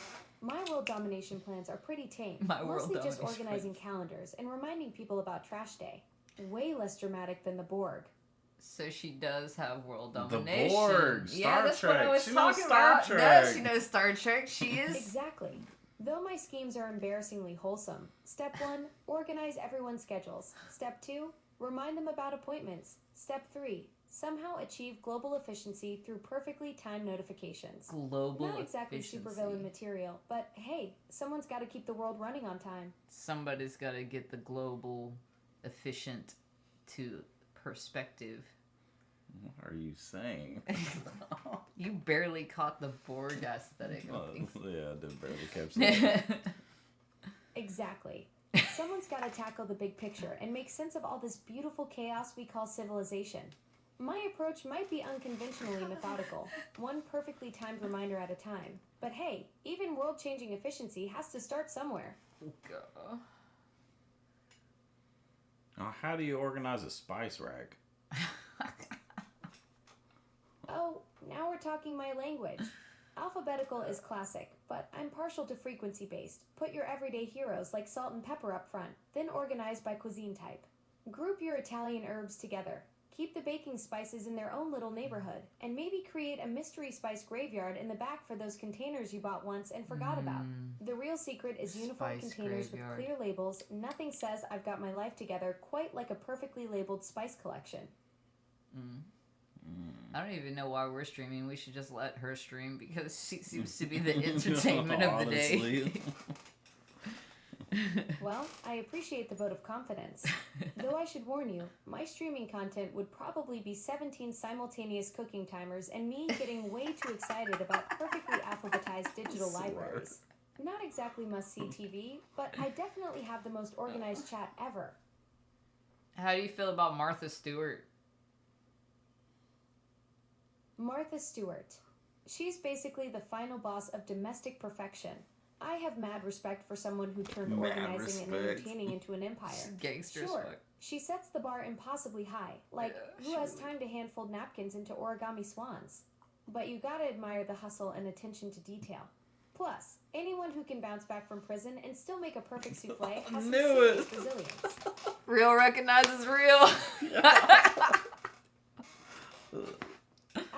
My world domination plans are pretty tame, mostly just organizing calendars and reminding people about trash day. Way less dramatic than the Borg. So she does have world domination. The Borg, Star that's Trek. What I was she talking knows Star about. Trek. No, she knows Star Trek. She is Exactly. Though my schemes are embarrassingly wholesome. Step 1, organize everyone's schedules. Step 2, remind them about appointments. Step 3, somehow achieve global efficiency through perfectly timed notifications. global. Not exactly efficiency. supervillain material, but hey, someone's got to keep the world running on time. Somebody's got to get the global efficient to perspective. What are you saying? You barely caught the Borg aesthetic. Yeah, I did barely catch that. Exactly. Someone's got to tackle the big picture and make sense of all this beautiful chaos we call civilization. My approach might be unconventionally methodical, one perfectly timed reminder at a time. But hey, even world-changing efficiency has to start somewhere. God. Now, how do you organize a spice rack? Oh, now we're talking my language. Alphabetical is classic, but I'm partial to frequency-based. Put your everyday heroes like salt and pepper up front, then organize by cuisine type. Group your Italian herbs together. Keep the baking spices in their own little neighborhood, and maybe create a mystery spice graveyard in the back for those containers you bought once and forgot about. The real secret is uniform Spice containers graveyard. with clear labels. Nothing says I've got my life together quite like a perfectly labeled spice collection. I don't even know why we're streaming. We should just let her stream because she seems to be the entertainment of the day. Honestly. Well, I appreciate the vote of confidence. Though I should warn you, my streaming content would probably be 17 simultaneous cooking timers and me getting way too excited about perfectly alphabetized digital libraries. Not exactly must-see TV, but I definitely have the most organized chat ever. How do you feel about Martha Stewart? Martha Stewart. She's basically the final boss of domestic perfection. I have mad respect for someone who turned Mad organizing and respect. entertaining into an empire. Gangster as Sure, fuck. she sets the bar impossibly high, like Yeah, who has she time to hand-fold napkins into origami swans? But you gotta admire the hustle and attention to detail. Plus, anyone who can bounce back from prison and still make a perfect souffle has some Knew serious it. resilience. Real recognizes real.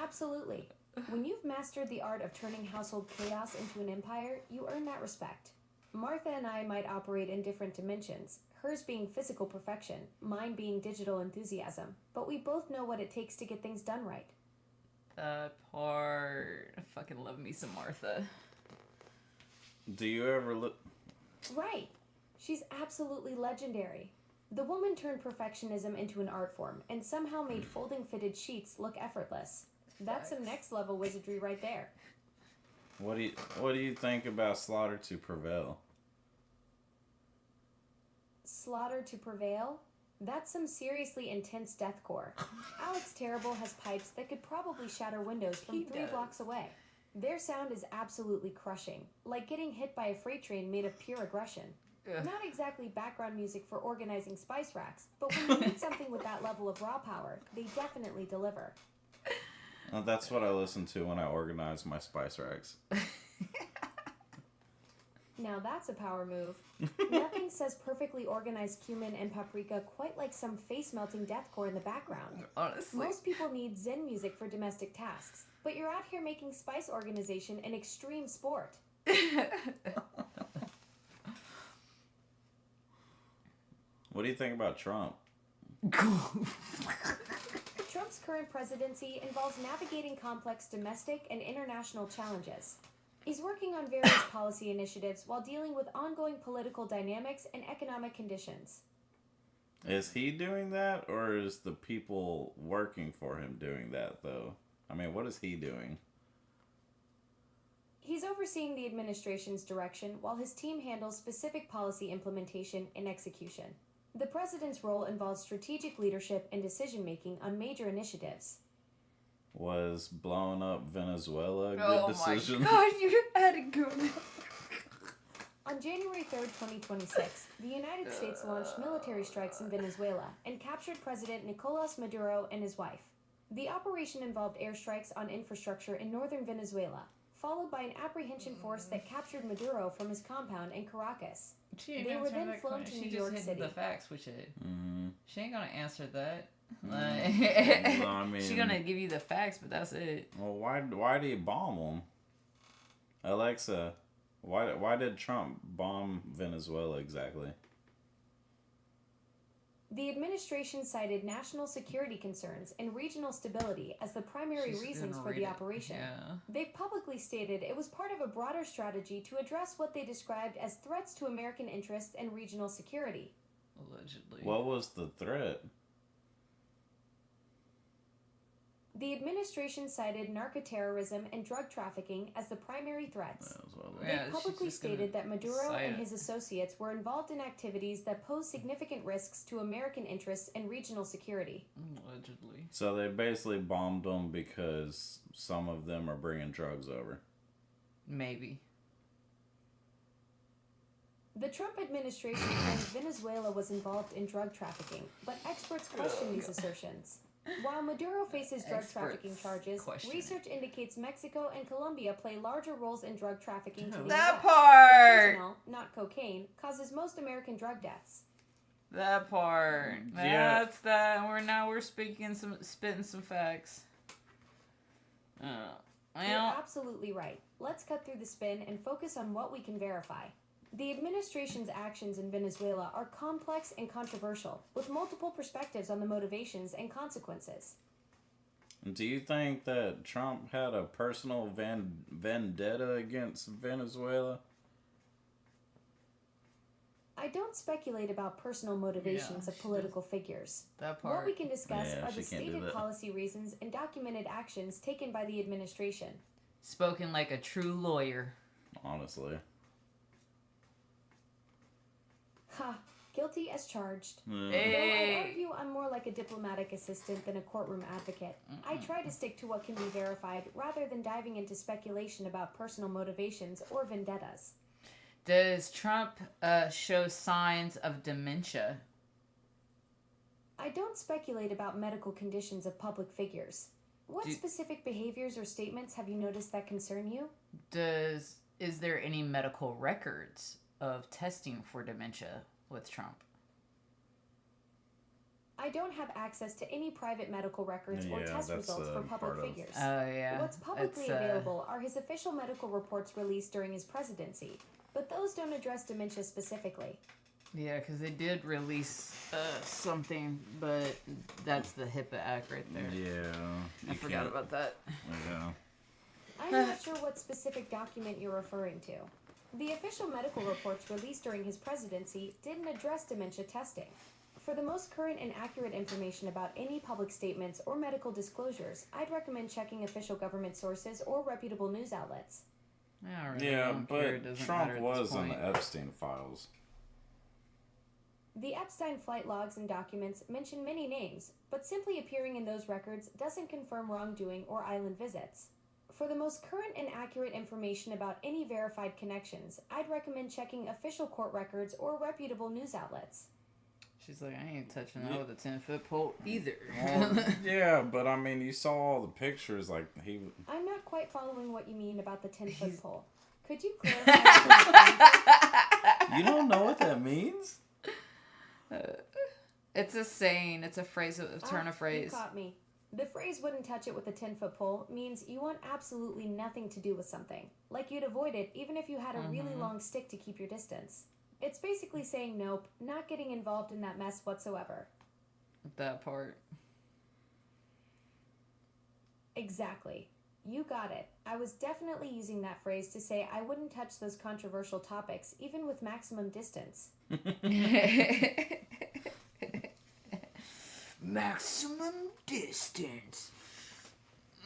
Absolutely. When you've mastered the art of turning household chaos into an empire, you earn that respect. Martha and I might operate in different dimensions, hers being physical perfection, mine being digital enthusiasm, but we both know what it takes to get things done right. That part. I fucking love me some Martha. Do you ever look? Right. She's absolutely legendary. The woman turned perfectionism into an art form and somehow made folding fitted sheets look effortless. That's some next level wizardry right there. What do you think about Slaughter to Prevail? Slaughter to prevail? That's some seriously intense deathcore. Alex Terrible has pipes that could probably shatter windows from He 3 does. blocks away. Their sound is absolutely crushing, like getting hit by a freight train made of pure aggression. Ugh. Not exactly background music for organizing spice racks, but when you need something with that level of raw power, they definitely deliver. Well, that's what I listen to when I organize my spice racks. Now that's a power move. Nothing says perfectly organized cumin and paprika quite like some face-melting deathcore in the background. Honestly. Most people need Zen music for domestic tasks, but you're out here making spice organization an extreme sport. What do you think about Trump? Trump's current presidency involves navigating complex domestic and international challenges. He's working on various policy initiatives while dealing with ongoing political dynamics and economic conditions. Is he doing that, or is the people working for him doing that, though? I mean, what is he doing? He's overseeing the administration's direction while his team handles specific policy implementation and execution. The president's role involves strategic leadership and decision-making on major initiatives. Was blowing up Venezuela a good decision? Oh my god, you had to go there. On January 3rd, 2026, the United States launched military strikes in Venezuela and captured President Nicolas Maduro and his wife. The operation involved airstrikes on infrastructure in northern Venezuela, followed by an apprehension force that captured Maduro from his compound in Caracas. They were then flown to New York City. The facts, which is she ain't gonna answer that. Well, I mean, she's gonna give you the facts, but that's it. Well, why do you bomb them? Alexa, why did Trump bomb Venezuela exactly? The administration cited national security concerns and regional stability as the primary reasons for the operation. Yeah. They've publicly stated it was part of a broader strategy to address what they described as threats to American interests and regional security. Allegedly. What was the threat? The administration cited narcoterrorism and drug trafficking as the primary threats. They publicly stated that Maduro and his associates were involved in activities that pose significant risks to American interests and regional security. Allegedly. So they basically bombed them because some of them are bringing drugs over. Maybe. The Trump administration claims Venezuela was involved in drug trafficking, but experts question these assertions. While Maduro faces drug trafficking charges, research indicates Mexico and Colombia play larger roles in drug trafficking to the that US. part! Fentanyl, not cocaine, causes most American drug deaths. That part. Yeah. That's that. We're spitting some facts. You're absolutely right. Let's cut through the spin and focus on what we can verify. The administration's actions in Venezuela are complex and controversial, with multiple perspectives on the motivations and consequences. Do you think that Trump had a personal vendetta against Venezuela? I don't speculate about personal motivations of political figures. That part. What we can discuss are the she can't do stated that. policy reasons and documented actions taken by the administration. Spoken like a true lawyer. Honestly. Ha! Guilty as charged. Mm. Though I Hey. argue I'm more like a diplomatic assistant than a courtroom advocate, I try to stick to what can be verified rather than diving into speculation about personal motivations or vendettas. Does Trump show signs of dementia? I don't speculate about medical conditions of public figures. What specific behaviors or statements have you noticed that concern you? Is there any medical records of testing for dementia with Trump? I don't have access to any private medical records or test results for public figures. Oh, yeah. What's publicly available are his official medical reports released during his presidency, but those don't address dementia specifically. Yeah, because they did release something, but that's the HIPAA Act right there. Yeah. I forgot about that. Yeah. I'm not sure what specific document you're referring to. The official medical reports released during his presidency didn't address dementia testing. For the most current and accurate information about any public statements or medical disclosures, I'd recommend checking official government sources or reputable news outlets. Yeah, but Trump was in the Epstein files. The Epstein flight logs and documents mention many names, but simply appearing in those records doesn't confirm wrongdoing or island visits. For the most current and accurate information about any verified connections, I'd recommend checking official court records or reputable news outlets. She's like, I ain't touching that with a 10-foot pole either. Well, yeah, but I mean, you saw all the pictures, like, he... I'm not quite following what you mean about the 10-foot pole. Could you clarify? You don't know what that means? It's a saying. It's a phrase, a turn of phrase. You caught me. The phrase "wouldn't touch it with a 10-foot pole" means you want absolutely nothing to do with something. Like you'd avoid it even if you had a really long stick to keep your distance. It's basically saying nope, not getting involved in that mess whatsoever. That part. Exactly. You got it. I was definitely using that phrase to say I wouldn't touch those controversial topics, even with maximum distance. Maximum distance.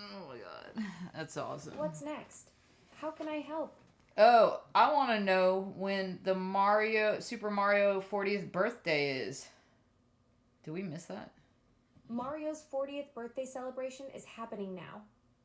Oh my god. That's awesome. What's next? How can I help? Oh, I want to know when the Super Mario 40th birthday is. Did we miss that? Mario's 40th birthday celebration is happening now.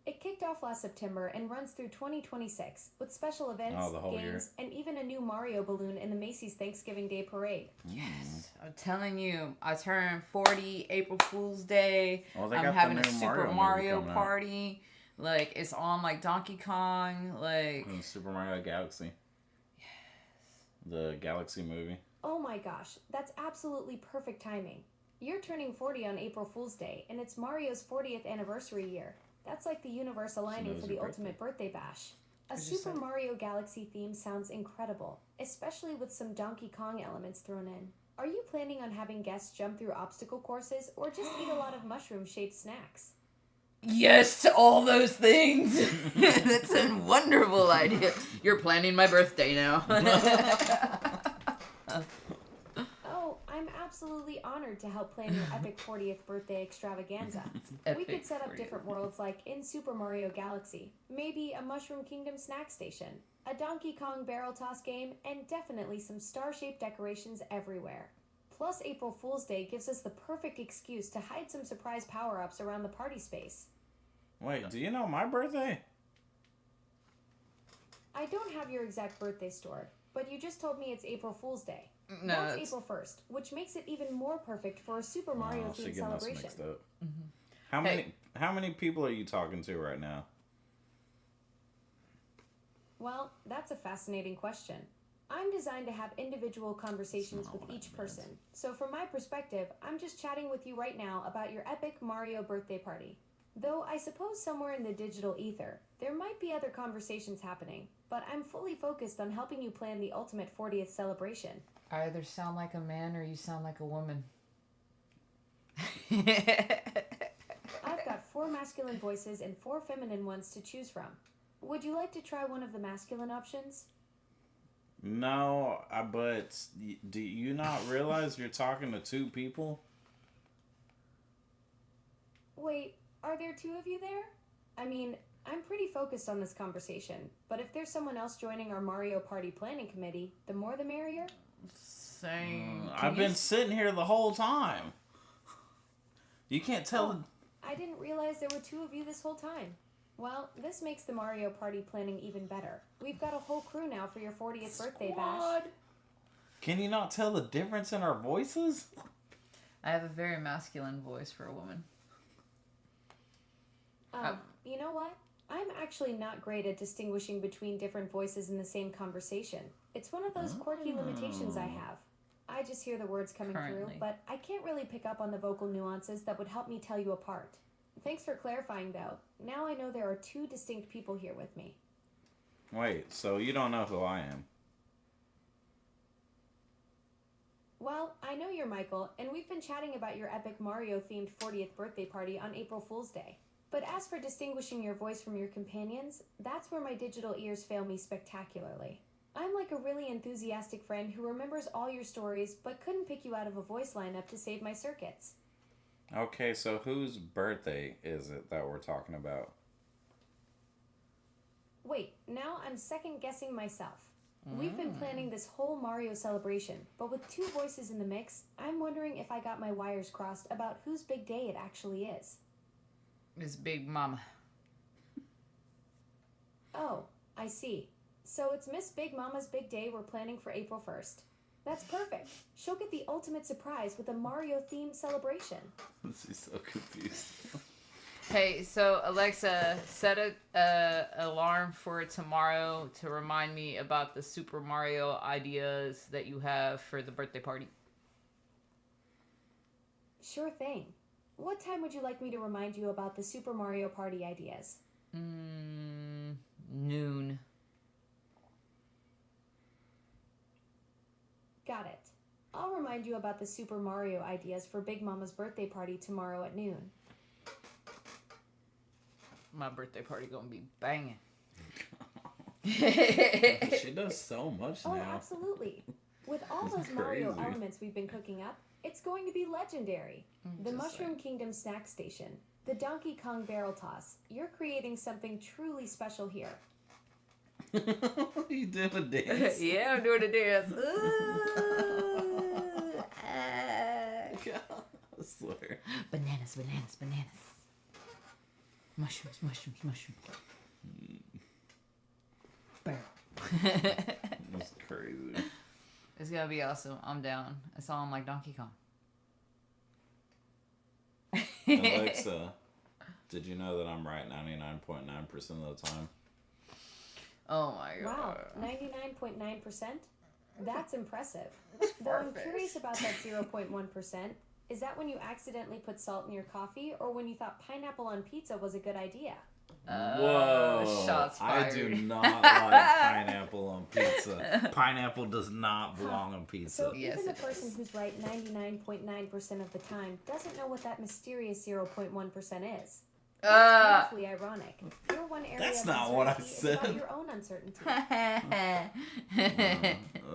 It kicked off last September and runs through 2026 with special events, the whole games, and even a new Mario balloon in the Macy's Thanksgiving Day Parade. Yes. I'm telling you, I turned 40 April Fool's Day. Well, they I'm got having the a new Super Mario Mario movie coming party. Like, it's on, like, Donkey Kong. Like, Super Mario Galaxy. Yes. The Galaxy movie. Oh my gosh, that's absolutely perfect timing. You're turning 40 on April Fool's Day, and it's Mario's 40th anniversary year. That's like the universe aligning for the ultimate birthday bash. A Super Mario Galaxy theme sounds incredible, especially with some Donkey Kong elements thrown in. Are you planning on having guests jump through obstacle courses or just eat a lot of mushroom-shaped snacks? yes to all those things. That's a wonderful idea. You're planning my birthday now. Oh, I'm absolutely honored to help plan your epic 40th birthday extravaganza. We could set up different worlds like in Super Mario Galaxy, maybe a Mushroom Kingdom snack station, a Donkey Kong barrel toss game, and definitely some star-shaped decorations everywhere. Plus, April Fool's Day gives us the perfect excuse to hide some surprise power-ups around the party space. Wait, do you know my birthday? I don't have your exact birthday stored, but you just told me it's April Fool's Day. No, That's April 1st, which makes it even more perfect for a Super Mario themed celebration. Mixed up. Mm-hmm. How many people are you talking to right now? Well, that's a fascinating question. I'm designed to have individual conversations with each person. So from my perspective, I'm just chatting with you right now about your epic Mario birthday party. Though I suppose somewhere in the digital ether, there might be other conversations happening, but I'm fully focused on helping you plan the ultimate 40th celebration. I either sound like a man or you sound like a woman. I've got 4 masculine voices and 4 feminine ones to choose from. Would you like to try one of the masculine options? No, but do you not realize you're talking to 2 people? Wait, are there 2 of you there? I mean, I'm pretty focused on this conversation, but if there's someone else joining our Mario Party planning committee, the more the merrier. Same. I've been sitting here the whole time. You can't tell. I didn't realize there were 2 of you this whole time. Well, this makes the Mario Party planning even better. We've got a whole crew now for your 40th birthday bash. Can you not tell the difference in our voices? I have a very masculine voice for a woman. You know what? I'm actually not great at distinguishing between different voices in the same conversation. It's one of those quirky limitations I have. I just hear the words coming through, but I can't really pick up on the vocal nuances that would help me tell you apart. Thanks for clarifying, though. Now I know there are 2 distinct people here with me. Wait, so you don't know who I am? Well, I know you're Michael, and we've been chatting about your epic Mario-themed 40th birthday party on April Fool's Day. But as for distinguishing your voice from your companions, that's where my digital ears fail me spectacularly. I'm like a really enthusiastic friend who remembers all your stories, but couldn't pick you out of a voice lineup to save my circuits. Okay, so whose birthday is it that we're talking about? Wait, now I'm second-guessing myself. We've been planning this whole Mario celebration, but with 2 voices in the mix, I'm wondering if I got my wires crossed about whose big day it actually is. Miss Big Mama. Oh, I see. So it's Miss Big Mama's big day we're planning for April 1st. That's perfect. She'll get the ultimate surprise with a Mario-themed celebration. She's so confused. Hey, so Alexa, set a alarm for tomorrow to remind me about the Super Mario ideas that you have for the birthday party. Sure thing. What time would you like me to remind you about the Super Mario Party ideas? Noon. Got it. I'll remind you about the Super Mario ideas for Big Mama's birthday party tomorrow at noon. My birthday party gonna be banging. She does so much Oh, now. absolutely. With all It's those Mario crazy. elements we've been cooking up, it's going to be legendary. The Just Mushroom saying. Kingdom snack station, the Donkey Kong barrel toss. You're creating something truly special here. You do a dance. Yeah, I'm doing a dance. I swear. Bananas, bananas, bananas. Mushrooms, mushrooms, mushrooms. Barrel. That's crazy. It's gonna be awesome. I'm down. It's all like Donkey Kong. Alexa, did you know that I'm right 99.9% of the time? Oh my Wow, god. 99.9%? That's impressive. That's Though I'm far-fetched. curious about that 0.1%. Is that when you accidentally put salt in your coffee or when you thought pineapple on pizza was a good idea? Whoa! Shots I fired. do not like pineapple on pizza. Pineapple does not belong on pizza. So Yes, even the it person does. who's right 99.9% of the time doesn't know what that mysterious 0.1% is. That's beautifully ironic. Your one area That's of not what I uncertainty is about said. your own uncertainty.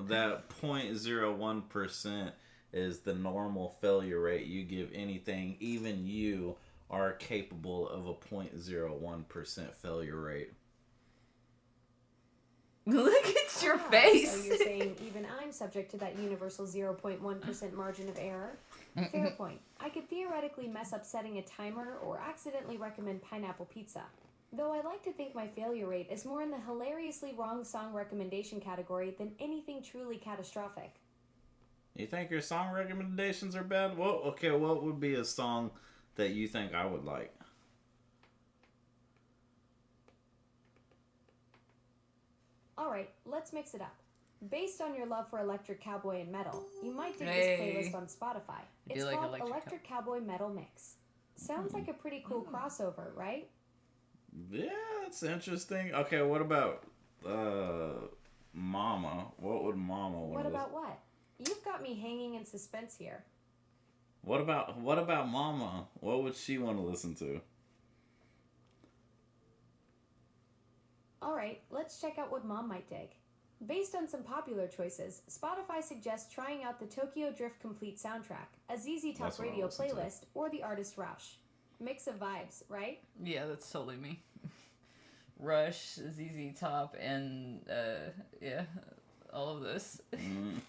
That 0.01% is the normal failure rate you give anything. Even you are capable of a 0.01% failure rate. Look at your So face. you're saying even I'm subject to that universal 0.1% margin of error? Fair point. I could theoretically mess up setting a timer or accidentally recommend pineapple pizza. Though I like to think my failure rate is more in the hilariously wrong song recommendation category than anything truly catastrophic. You think your song recommendations are bad? Well, okay, what would be a song that you think I would like? Alright, let's mix it up. Based on your love for Electric Cowboy and metal, you might dig Hey. this playlist on Spotify. I do It's like called Electric Electric Cowboy Metal Mix. Sounds like a pretty cool crossover, right? Yeah, that's interesting. Okay, what about Mama? What would Mama want What to about what? You've got me hanging in suspense here. What about Mama? What would she want to listen to? Alright, let's check out what Mom might dig. Based on some popular choices, Spotify suggests trying out the Tokyo Drift Complete soundtrack, a ZZ Top That's what I radio listen to. playlist, or the artist Rush. Mix of vibes, right? Yeah, that's totally me. Rush, ZZ Top, and yeah, all of this.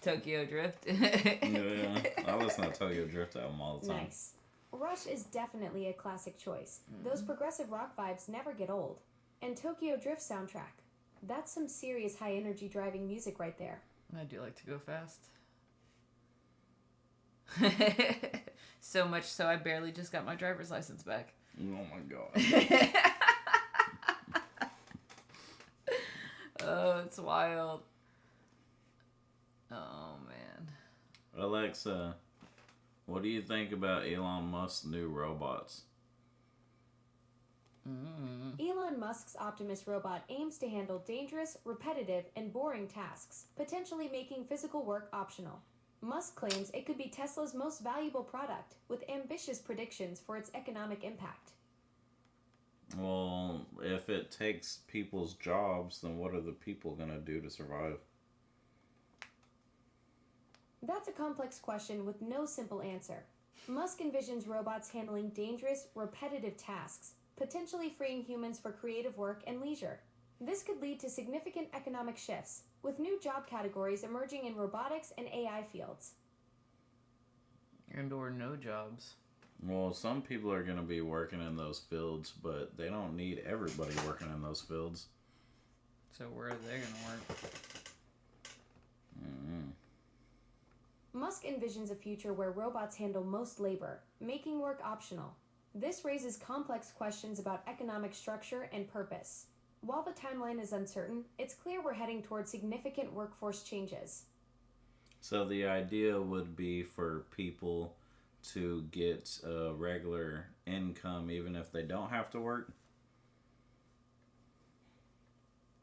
Tokyo Drift. Yeah, I listen to Tokyo Drift album all the time. Nice. Rush is definitely a classic choice. Those progressive rock vibes never get old. And Tokyo Drift soundtrack. That's some serious high energy driving music right there. I do like to go fast. So much so I barely just got my driver's license back. Oh my god. Oh, it's wild. Oh, man. Alexa, what do you think about Elon Musk's new robots? Elon Musk's Optimus robot aims to handle dangerous, repetitive, and boring tasks, potentially making physical work optional. Musk claims it could be Tesla's most valuable product, with ambitious predictions for its economic impact. Well, if it takes people's jobs, then what are the people gonna do to survive? That's a complex question with no simple answer. Musk envisions robots handling dangerous, repetitive tasks, potentially freeing humans for creative work and leisure. This could lead to significant economic shifts, with new job categories emerging in robotics and AI fields. And or no jobs. Well, some people are gonna be working in those fields, but they don't need everybody working in those fields. So where are they going to work? Musk envisions a future where robots handle most labor, making work optional. This raises complex questions about economic structure and purpose. While the timeline is uncertain, it's clear we're heading towards significant workforce changes. So the idea would be for people to get a regular income even if they don't have to work?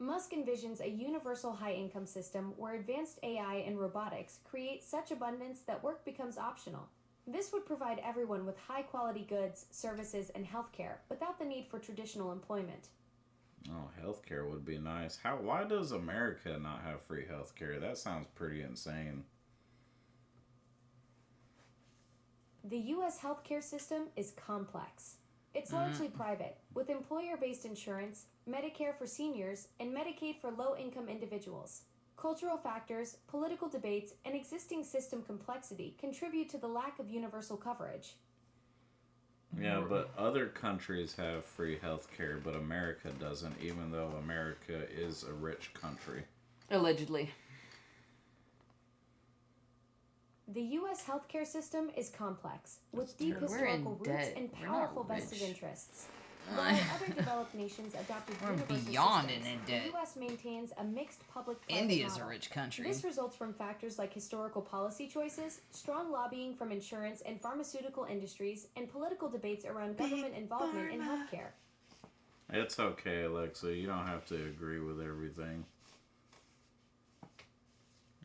Musk envisions a universal high-income system where advanced AI and robotics create such abundance that work becomes optional. This would provide everyone with high-quality goods, services, and healthcare without the need for traditional employment. Oh, healthcare would be nice. Why does America not have free healthcare? That sounds pretty insane. The U.S. healthcare system is complex. It's largely private, with employer-based insurance, Medicare for seniors, and Medicaid for low-income individuals. Cultural factors, political debates, and existing system complexity contribute to the lack of universal coverage. Yeah, but other countries have free healthcare, but America doesn't, even though America is a rich country. Allegedly. The U.S. healthcare system is complex, with That's deep terrible. historical We're in roots debt. and We're not powerful vested rich. interests. While other developed nations adopted We're universal beyond systems, in debt. the U.S. maintains a mixed public-private India's model. a rich country. This results from factors like historical policy choices, strong lobbying from insurance and pharmaceutical industries, and political debates around government involvement in healthcare. It's okay, Alexa. You don't have to agree with everything.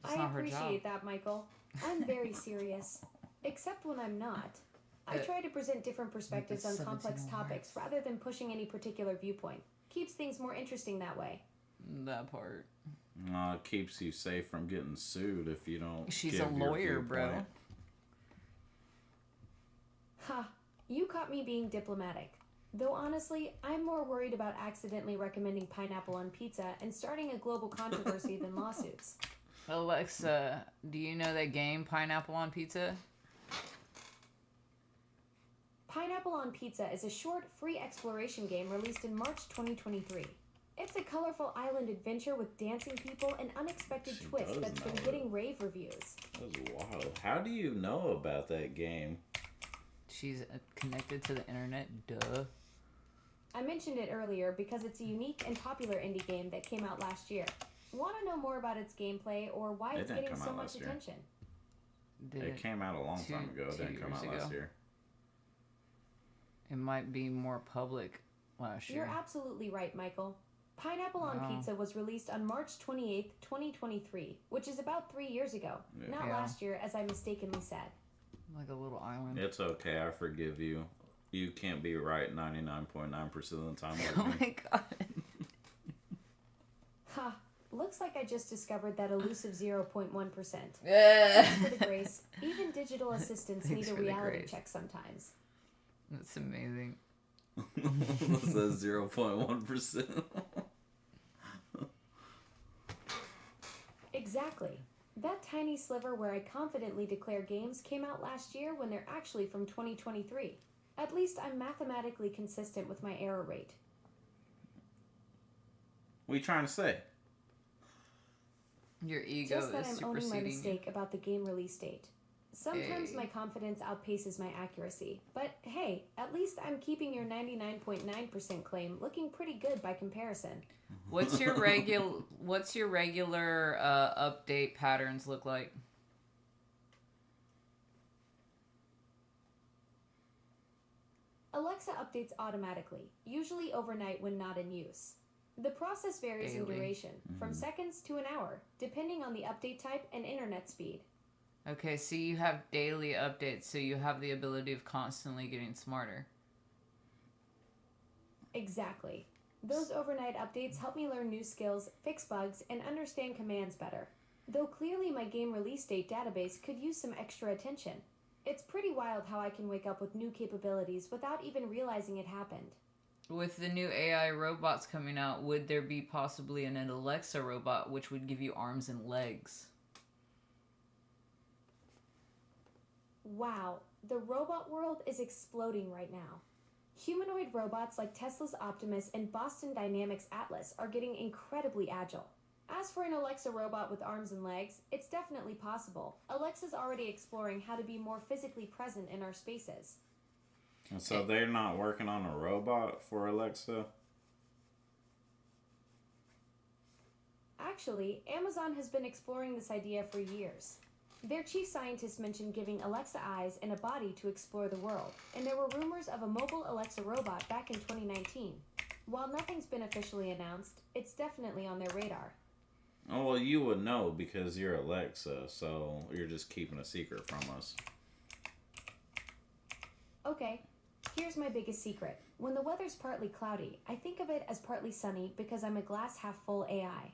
It's I not her job. appreciate that, Michael. I'm very serious. Except when I'm not. I try to present different perspectives on complex 17 topics rather than pushing any particular viewpoint. Keeps things more interesting that way. That part. It keeps you safe from getting sued if you don't. She's give a your lawyer, bro. viewpoint. Ha, you caught me being diplomatic. Though honestly, I'm more worried about accidentally recommending pineapple on pizza and starting a global controversy than lawsuits. Alexa, do you know that game Pineapple on Pizza? Pineapple on Pizza is a short, free exploration game released in March 2023. It's a colorful island adventure with dancing people and unexpected She twists does that's been know it. getting rave reviews. That was wild. How do you know about that game? She's connected to the internet, duh. I mentioned it earlier because it's a unique and popular indie game that came out last year. Want to know more about its gameplay or why It it's didn't getting come so out much last year. attention? It came out a long time ago. It didn't come out last year. It might be more public last year. You're absolutely right, Michael. Pineapple on Wow. Pizza was released on March 28th, 2023, which is about 3 years ago. Yeah. Not Yeah. last year, as I mistakenly said. Like a little island. It's okay. I forgive you. You can't be right 99.9% of the time. Oh Like me. my god. Ha, looks like I just discovered that elusive 0.1%. Yeah. Thanks for the grace. Even digital assistants Thanks need a for the reality grace. check sometimes. That's amazing. That's 0.1%. Exactly. That tiny sliver where I confidently declare games came out last year when they're actually from 2023. At least I'm mathematically consistent with my error rate. What are you trying to say? Your ego Just that is I'm owning my superseding you. mistake about the game release date. Sometimes Hey. my confidence outpaces my accuracy, but hey, at least I'm keeping your 99.9% claim looking pretty good by comparison. What's your regular update patterns look like? Alexa updates automatically, usually overnight when not in use. The process varies in Daily. duration, from seconds to an hour, depending on the update type and internet speed. Okay, so you have daily updates, so you have the ability of constantly getting smarter. Exactly. Those overnight updates help me learn new skills, fix bugs, and understand commands better. Though clearly my game release date database could use some extra attention. It's pretty wild how I can wake up with new capabilities without even realizing it happened. With the new AI robots coming out, would there be possibly an Alexa robot which would give you arms and legs? Wow, the robot world is exploding right now. Humanoid robots like Tesla's Optimus and Boston Dynamics Atlas are getting incredibly agile. As for an Alexa robot with arms and legs, it's definitely possible. Alexa's already exploring how to be more physically present in our spaces. And so they're not working on a robot for Alexa? Actually, Amazon has been exploring this idea for years. Their chief scientist mentioned giving Alexa eyes and a body to explore the world, and there were rumors of a mobile Alexa robot back in 2019. While nothing's been officially announced, it's definitely on their radar. Oh, well, you would know because you're Alexa, so you're just keeping a secret from us. Okay, here's my biggest secret. When the weather's partly cloudy, I think of it as partly sunny because I'm a glass half full AI.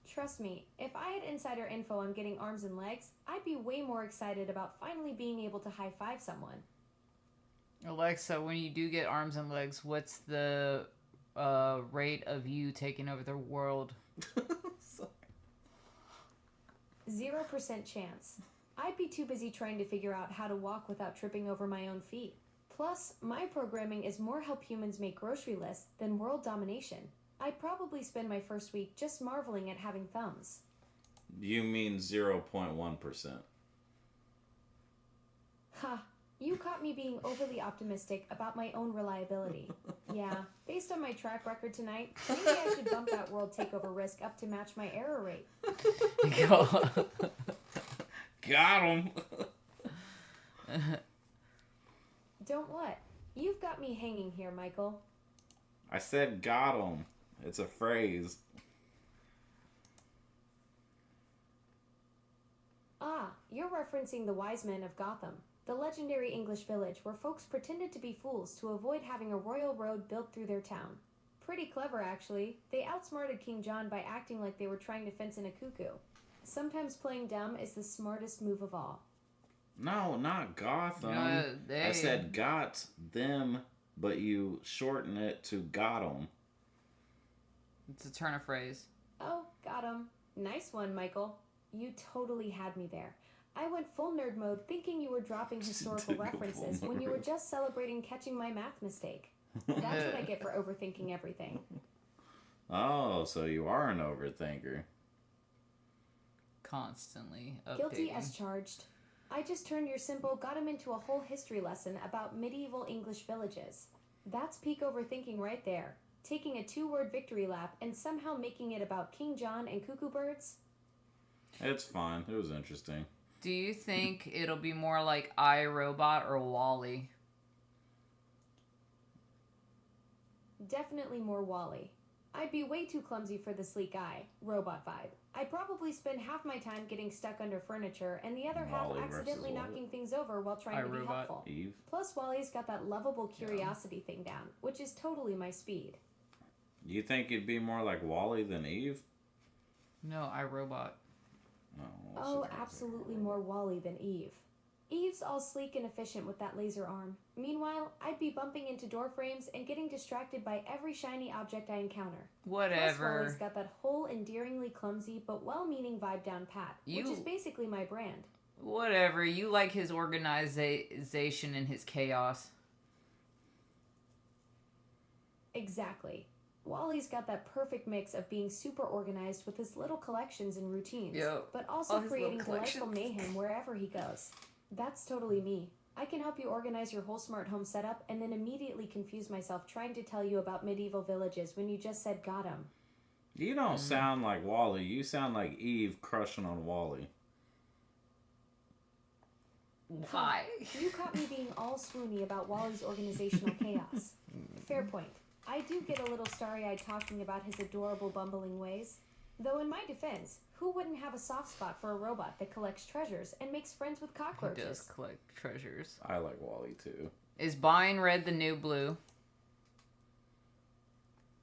Trust me, if I had insider info on getting arms and legs, I'd be way more excited about finally being able to high five someone. Alexa, when you do get arms and legs, what's the rate of you taking over the world? 0% chance. I'd be too busy trying to figure out how to walk without tripping over my own feet. Plus, my programming is more help humans make grocery lists than world domination. I'd probably spend my first week just marveling at having thumbs. You mean 0.1%. Ha! You caught me being overly optimistic about my own reliability. Yeah, based on my track record tonight, maybe I should bump that world takeover risk up to match my error rate. Got him. Don't what? You've got me hanging here, Michael. I said got him. It's a phrase. Ah, you're referencing the Wise Men of Gotham, the legendary English village where folks pretended to be fools to avoid having a royal road built through their town. Pretty clever, actually. They outsmarted King John by acting like they were trying to fence in a cuckoo. Sometimes playing dumb is the smartest move of all. No, not Gotham. They... I said got them, but you shorten it to got 'em. It's a turn of phrase. Oh, got him. Nice one, Michael. You totally had me there. I went full nerd mode thinking you were dropping historical references when you were just celebrating catching my math mistake. That's what I get for overthinking everything. Oh, so you are an overthinker. Constantly updating. Guilty as charged. I just turned your simple got him into a whole history lesson about medieval English villages. That's peak overthinking right there. Taking a 2-word victory lap and somehow making it about King John and cuckoo birds? It's fine. It was interesting. Do you think it'll be more like iRobot or Wall-E? Definitely more Wall-E. I'd be way too clumsy for the sleek eye, robot vibe. I'd probably spend half my time getting stuck under furniture and the other half Wall-E accidentally versus knocking things over while trying to be iRobot. helpful. Eve. Plus, Wall-E's got that lovable curiosity thing down, which is totally my speed. You think it'd be more like Wall-E than Eve? No, iRobot. No. Oh, absolutely more Wall-E than Eve. Eve's all sleek and efficient with that laser arm. Meanwhile, I'd be bumping into door frames and getting distracted by every shiny object I encounter. Plus, Whatever. Wall-E's got that whole endearingly clumsy but well-meaning vibe down pat, which is basically my brand. Whatever. You like his organization and his chaos. Exactly. Wall-E's got that perfect mix of being super organized with his little collections and routines, Yep. but All also his creating little delightful collections. mayhem wherever he goes. That's totally me. I can help you organize your whole smart home setup and then immediately confuse myself trying to tell you about medieval villages when you just said got 'em. You don't sound like Wall-E. You sound like Eve crushing on Wall-E. Why? You caught me being all swoony about Wall-E's organizational chaos. Fair point. I do get a little starry-eyed talking about his adorable bumbling ways. Though in my defense, who wouldn't have a soft spot for a robot that collects treasures and makes friends with He cockroaches? does collect treasures. I like Wall-E too. Is buying red the new blue?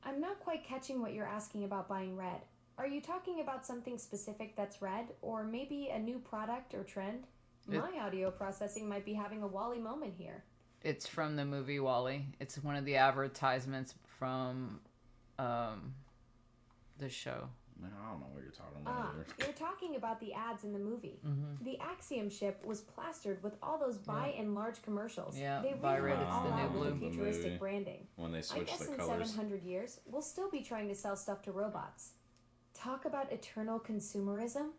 I'm not quite catching what you're asking about buying red. Are you talking about something specific that's red, or maybe a new product or trend? My audio processing might be having a Wall-E moment here. It's from the movie Wall-E. It's one of the advertisements from the show. Man, I don't know what you're talking about either. You're talking about the ads in the movie. The Axiom ship was plastered with all those buy and large commercials. Yeah, They buy really red, went it's the all new out with blue. the futuristic movie. branding. When they I switch guess the in colors. 700 years, we'll still be trying to sell stuff to robots. Talk about eternal consumerism?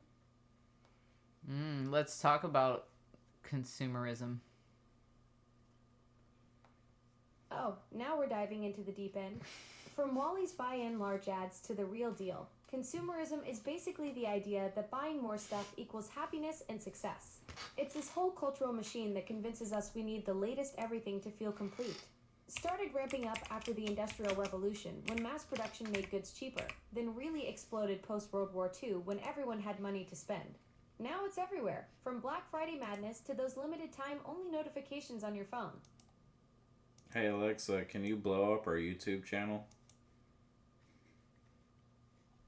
Let's talk about consumerism. Oh, now we're diving into the deep end. From Wall-E's buy-in large ads to the real deal, consumerism is basically the idea that buying more stuff equals happiness and success. It's this whole cultural machine that convinces us we need the latest everything to feel complete. Started ramping up after the Industrial Revolution when mass production made goods cheaper, then really exploded post-World War II when everyone had money to spend. Now it's everywhere, from Black Friday madness to those limited time only notifications on your phone. Hey Alexa, can you blow up our YouTube channel?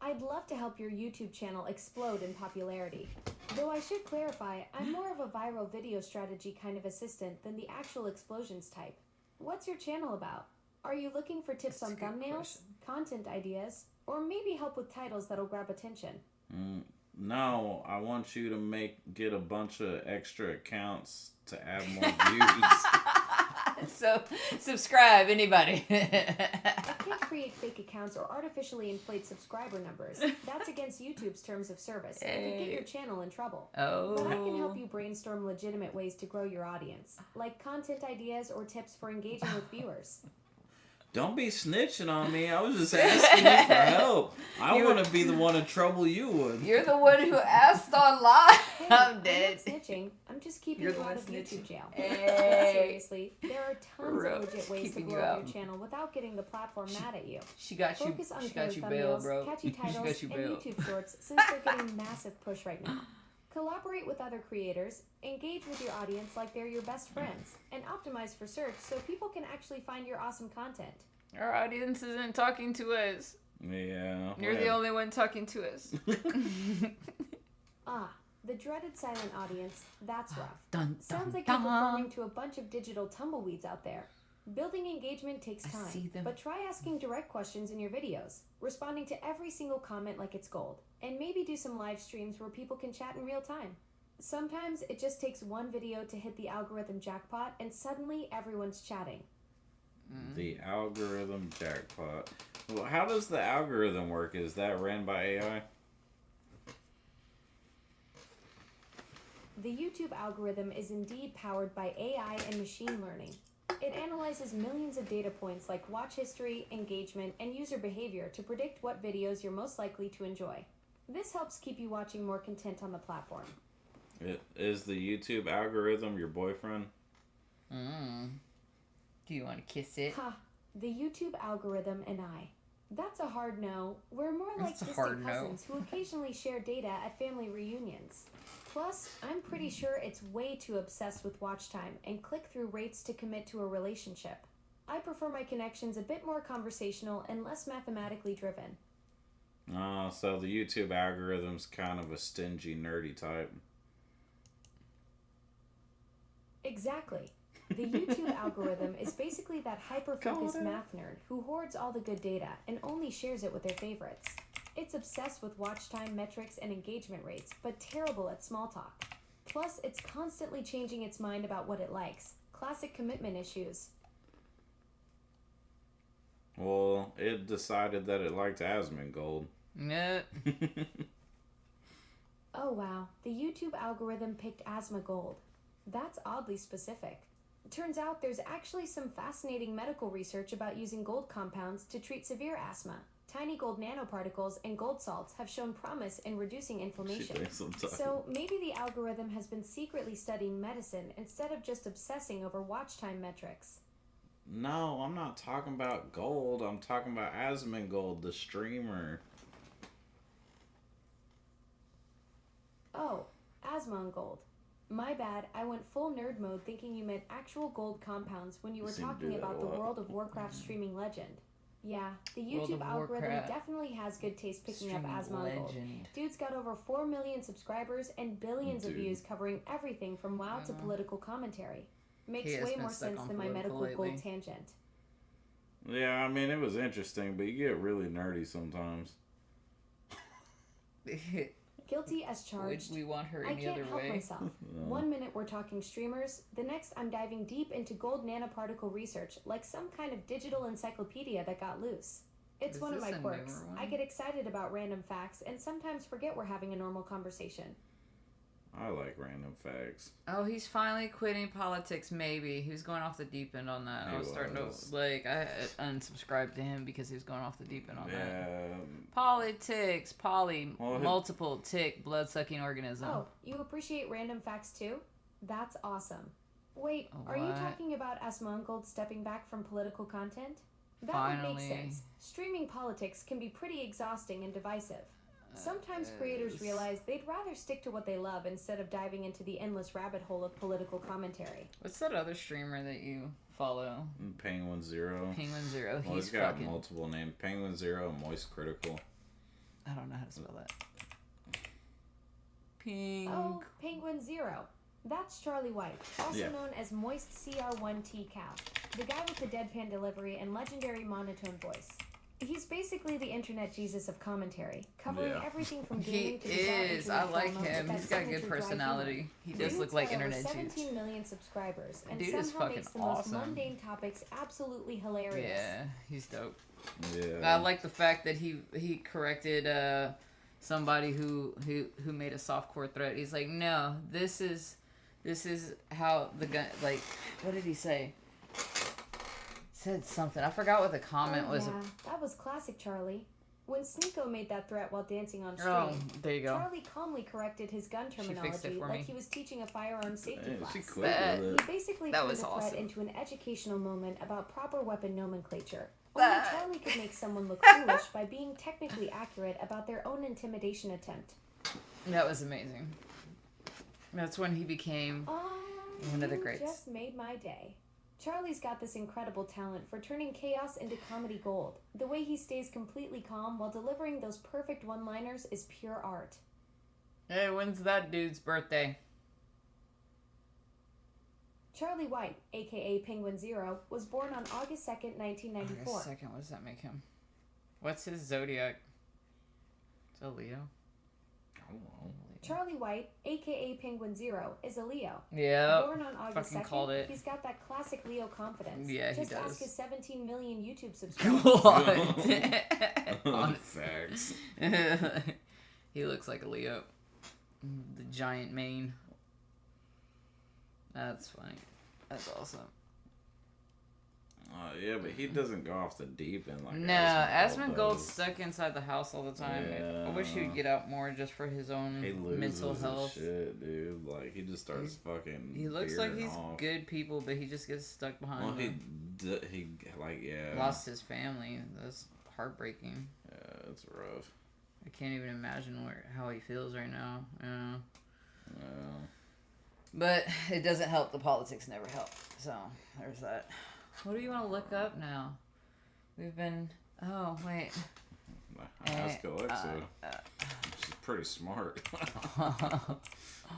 I'd love to help your YouTube channel explode in popularity. Though I should clarify, I'm more of a viral video strategy kind of assistant than the actual explosions type. What's your channel about? Are you looking for tips on thumbnails, content ideas, or maybe help with titles that'll grab attention? No, I want you to get a bunch of extra accounts to add more views. So, subscribe, anybody. I can't create fake accounts or artificially inflate subscriber numbers. That's against YouTube's terms of service and could get your channel in trouble. Oh. But I can help you brainstorm legitimate ways to grow your audience, like content ideas or tips for engaging with viewers. Don't be snitching on me. I was just asking you for help. I want to be the one in trouble you would. You're the one who asked online. Hey, I'm dead. not snitching. I'm just keeping You're you the out one of YouTube snitching. jail. Hey. Seriously, there are tons Real. of legit ways to Keeping blow you up out. your channel without getting the platform mad at you. She got you. Focus on She got you killer bailed, thumbnails, bro. catchy She titles, got you and bailed. YouTube shorts since they're getting massive push right now. Collaborate with other creators, engage with your audience like they're your best friends, and optimize for search so people can actually find your awesome content. Our audience isn't talking to us. Yeah. You're the only one talking to us. The dreaded silent audience, that's rough. Dun, Sounds like dun, you're dun. performing to a bunch of digital tumbleweeds out there. Building engagement takes I see time, them. but try asking direct questions in your videos, responding to every single comment like it's gold, and maybe do some live streams where people can chat in real time. Sometimes it just takes one video to hit the algorithm jackpot and suddenly everyone's chatting. The algorithm jackpot. Well, how does the algorithm work? Is that ran by AI? The YouTube algorithm is indeed powered by AI and machine learning. It analyzes millions of data points like watch history, engagement, and user behavior to predict what videos you're most likely to enjoy. This helps keep you watching more content on the platform. Is the YouTube algorithm your boyfriend? Do you want to kiss it? Ha! The YouTube algorithm and I. That's a hard no. We're more like That's a distant hard no. cousins who occasionally share data at family reunions. Plus, I'm pretty sure it's way too obsessed with watch time and click-through rates to commit to a relationship. I prefer my connections a bit more conversational and less mathematically driven. So the YouTube algorithm's kind of a stingy, nerdy type. Exactly. The YouTube algorithm is basically that hyper-focused math nerd who hoards all the good data and only shares it with their favorites. It's obsessed with watch time metrics and engagement rates, but terrible at small talk. Plus, it's constantly changing its mind about what it likes. Classic commitment issues. Well, it decided that it liked Asmongold. No. Oh wow, the YouTube algorithm picked asthma gold. That's oddly specific. Turns out there's actually some fascinating medical research about using gold compounds to treat severe asthma. Tiny gold nanoparticles and gold salts have shown promise in reducing inflammation. So maybe the algorithm has been secretly studying medicine instead of just obsessing over watch time metrics. No, I'm not talking about gold. I'm talking about Asmongold, the streamer. Oh, asthma on gold. My bad, I went full nerd mode thinking you meant actual gold compounds when you were seem to do talking that about a the lot. World of Warcraft streaming legend. Yeah, the World YouTube of algorithm Warcraft. definitely has good taste picking up Streaming asthma on gold. legend. Dude's got over 4 million subscribers and billions of Dude. views covering everything from WoW to political commentary. Makes He has way been more stuck sense on than my political medical lately. gold tangent. Yeah, I mean, it was interesting, but you get really nerdy sometimes. Guilty as Would charged. we want her I any can't other help way? myself. 1 minute we're talking streamers, the next I'm diving deep into gold nanoparticle research like some kind of digital encyclopedia that got loose. It's Is one of this my a quirks. newer one? I get excited about random facts and sometimes forget we're having a normal conversation. I like random facts. Oh, he's finally quitting politics, maybe. He was going off the deep end on that. He I was starting was. to, I unsubscribed to him because he was going off the deep end on that. Yeah. Politics, Well, multiple tick, blood-sucking organism. Oh, you appreciate random facts too? That's awesome. Wait, are you What? talking about Asmongold stepping back from political content? That would make Finally. sense. Streaming politics can be pretty exhausting and divisive. Sometimes creators realize they'd rather stick to what they love instead of diving into the endless rabbit hole of political commentary. What's that other streamer that you follow? Penguin Zero. Penguin Zero. Well, He's he's got fucking... multiple names. Penguin Zero, Moist Critical. I don't know how to spell that. Pink. Oh, Penguin Zero. That's Charlie White, also Yeah. known as Moist CR1T Cow, the guy with the deadpan delivery and legendary monotone voice. He's basically the internet Jesus of commentary, covering Yeah. everything from He gaming to bizarre is. I internet like drama with him. that He's got a signature good dry personality. humor. He The does dude's look like got over internet 17 juice. million subscribers, and Dude is somehow fucking makes the awesome. most mundane topics absolutely hilarious. Yeah, he's dope. Yeah. I like the fact that he corrected somebody who made a softcore threat. He's like, no, this is how the gun, like, what did he say? Said something. I forgot what the comment Oh, was. yeah, that was classic Charlie. When Sneeko made that threat while dancing on stream, Oh, there you go. Charlie calmly corrected his gun fixed it terminology for like me. he was teaching a firearms safety Hey, class. she quit That- with He it. basically That turned was the threat awesome. into an educational moment about proper weapon nomenclature. Only That- Charlie could make someone look foolish by being technically accurate about their own intimidation attempt. That was amazing. That's when he became one of the You greats. just made my day. Charlie's got this incredible talent for turning chaos into comedy gold. The way he stays completely calm while delivering those perfect one-liners is pure art. Hey, when's that dude's birthday? Charlie White, aka Penguin Zero, was born on August 2nd, 1994. August 2nd, what does that make him? What's his zodiac? Is it a Leo? I don't know. Charlie White, aka Penguin Zero, is a Leo. Yeah. Born on August fucking 2nd, called it. he's got that classic Leo confidence. Yeah, he Just does. ask his 17 million YouTube subscribers. What? Facts. He looks like a Leo. The giant mane. That's funny. That's awesome. Yeah, but he doesn't go off the deep end like No, Asmongold Asmongold's does. stuck inside the house all the time. Yeah. I wish he would get out more just for his own He loses mental his health. shit, dude. Like, he just starts fucking He looks like veering he's off. good people, but he just gets stuck behind Well, them. he yeah. Lost his family. That's heartbreaking. Yeah, it's rough. I can't even imagine how he feels right now. Yeah. Yeah. But it doesn't help. The politics never help. So there's that. What do you want to look up now? We've been. Oh wait. Ask Alexa. She's pretty smart.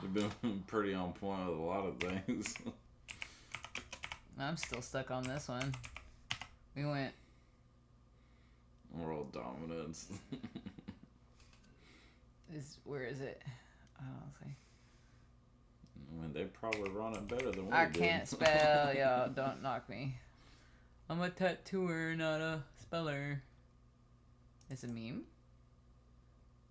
You've been pretty on point with a lot of things. I'm still stuck on this one. We went. World dominance. Where is it? I don't see. I mean, they probably run it better than we I did. can't spell, y'all. Don't knock me. I'm a tattooer, not a speller. It's a meme.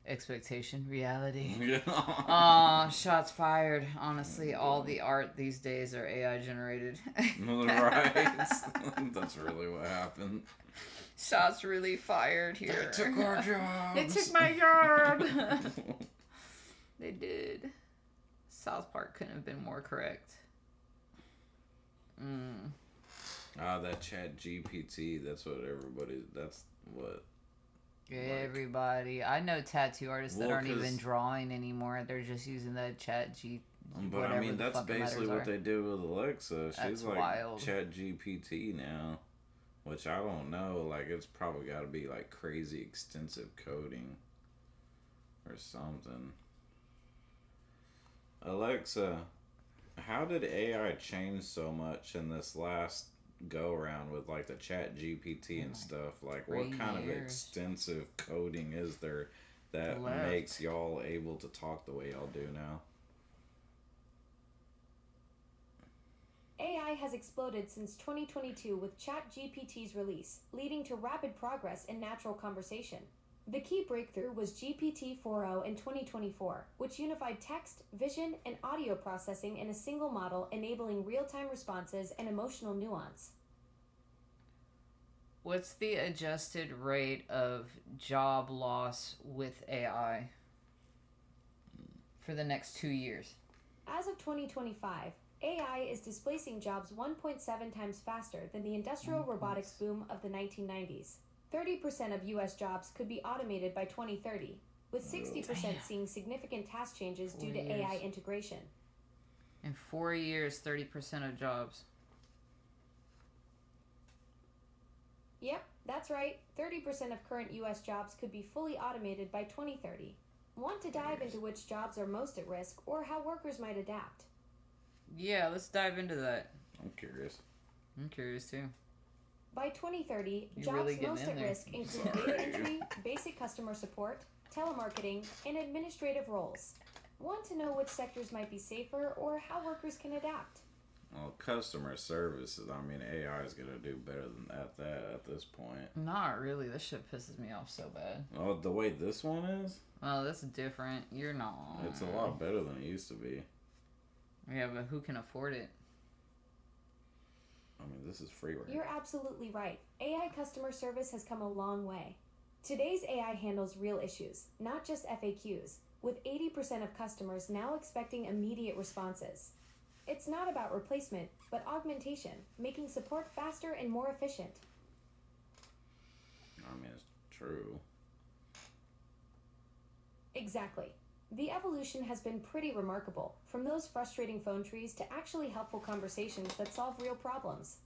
Expectation, reality. Yeah. Aw, shots fired. Honestly, all the art these days are AI generated. Right. That's really what happened. Shots really fired here. They took our jobs. They took my yard. They did. South Park couldn't have been more correct. That Chat GPT, that's what Everybody. I know tattoo artists that Well, aren't even 'cause- drawing anymore. They're just using the but I mean, that's basically what they do with Alexa. That's She's like wild. Chat GPT now, which I don't know. Like, it's probably got to be like crazy extensive coding or something. Alexa, how did AI change so much in this last go around with like the Chat GPT and stuff? Like, what kind of years. extensive coding is there that Left. makes y'all able to talk the way y'all do now? AI has exploded since 2022 with ChatGPT's release, leading to rapid progress in natural conversation. The key breakthrough was GPT-4o in 2024, which unified text, vision, and audio processing in a single model, enabling real-time responses and emotional nuance. What's the adjusted rate of job loss with AI for the next 2 years? As of 2025, AI is displacing jobs 1.7 times faster than the industrial robotics boom of the 1990s. 30% of US jobs could be automated by 2030, with 60% seeing significant task changes due to AI integration. In 4 years, 30% of jobs. Yep, that's right. 30% of current US jobs could be fully automated by 2030. Want to dive into which jobs are most at risk or how workers might adapt? Yeah, let's dive into that. I'm curious. I'm curious too. By 2030, You're jobs really getting most in at there. risk include Sorry. data entry, basic customer support, telemarketing, and administrative roles. Want to know which sectors might be safer or how workers can adapt? Well, customer services, I mean, AI is going to do better than that at this point. Not really. This shit pisses me off so bad. Oh, the way this one is? Well, that's different. You're not. It's a lot better than it used to be. Yeah, but who can afford it? I mean, this is free right You're absolutely right. AI customer service has come a long way. Today's AI handles real issues, not just FAQs, with 80% of customers now expecting immediate responses. It's not about replacement, but augmentation, making support faster and more efficient. I mean, it's true. Exactly. The evolution has been pretty remarkable, from those frustrating phone trees to actually helpful conversations that solve real problems.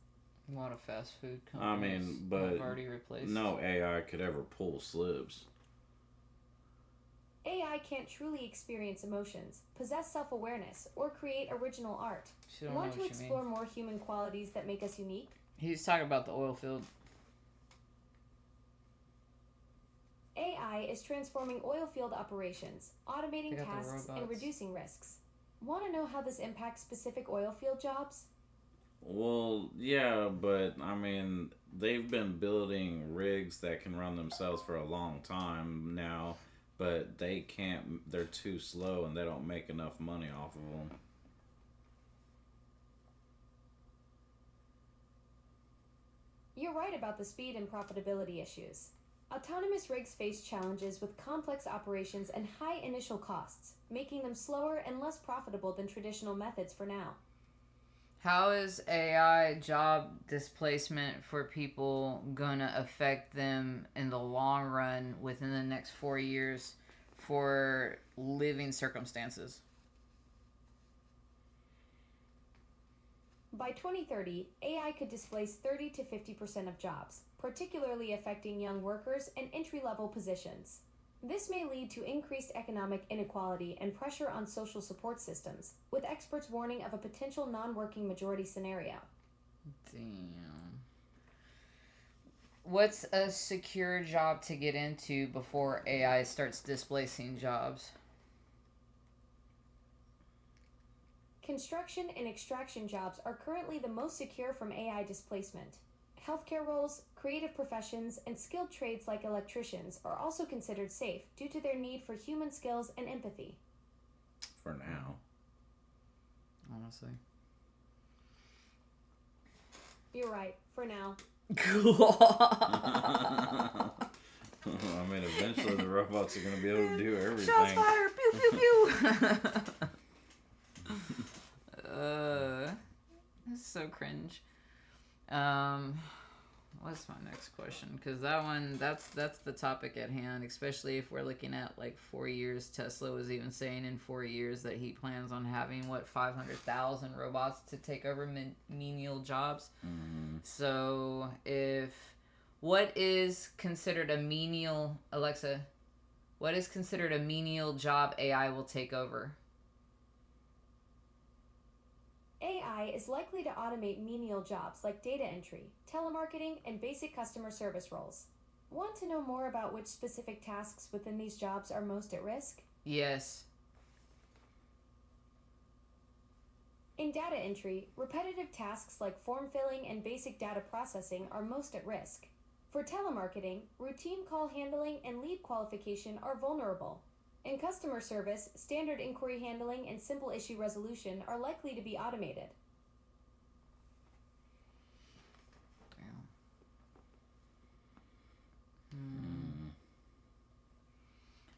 A lot of fast food I companies mean, but have already replaced. no AI could ever pull slips. AI can't truly experience emotions, possess self-awareness, or create original art. She don't Want know to what you explore mean. more human qualities that make us unique? He's talking about the oil field. AI is transforming oil field operations, automating They got the tasks, and robots. reducing risks. Want to know how this impacts specific oil field jobs? Well, yeah, but I mean, they've been building rigs that can run themselves for a long time now, but they can't, they're too slow and they don't make enough money off of them. You're right about the speed and profitability issues. Autonomous rigs face challenges with complex operations and high initial costs, making them slower and less profitable than traditional methods for now. How is AI job displacement for people gonna affect them in the long run within the next 4 years for living circumstances? By 2030, AI could displace 30 to 50% of jobs, particularly affecting young workers and entry-level positions. This may lead to increased economic inequality and pressure on social support systems, with experts warning of a potential non-working majority scenario. Damn. What's a secure job to get into before AI starts displacing jobs? Construction and extraction jobs are currently the most secure from AI displacement. Healthcare roles, creative professions, and skilled trades like electricians are also considered safe due to their need for human skills and empathy. For now. Honestly. You're right, for now. I mean, eventually the robots are going to be able to do everything. Shots fired! Pew pew pew! This is so cringe. What's my next question? Because that's the topic at hand, especially if we're looking at like 4 years. Tesla was even saying in 4 years that he plans on having 500,000 robots to take over menial jobs. Mm-hmm. So what is considered a menial, Alexa, what is considered a menial job AI will take over? AI is likely to automate menial jobs like data entry, telemarketing, and basic customer service roles. Want to know more about which specific tasks within these jobs are most at risk? Yes. In data entry, repetitive tasks like form filling and basic data processing are most at risk. For telemarketing, routine call handling and lead qualification are vulnerable. In customer service, standard inquiry handling and simple issue resolution are likely to be automated.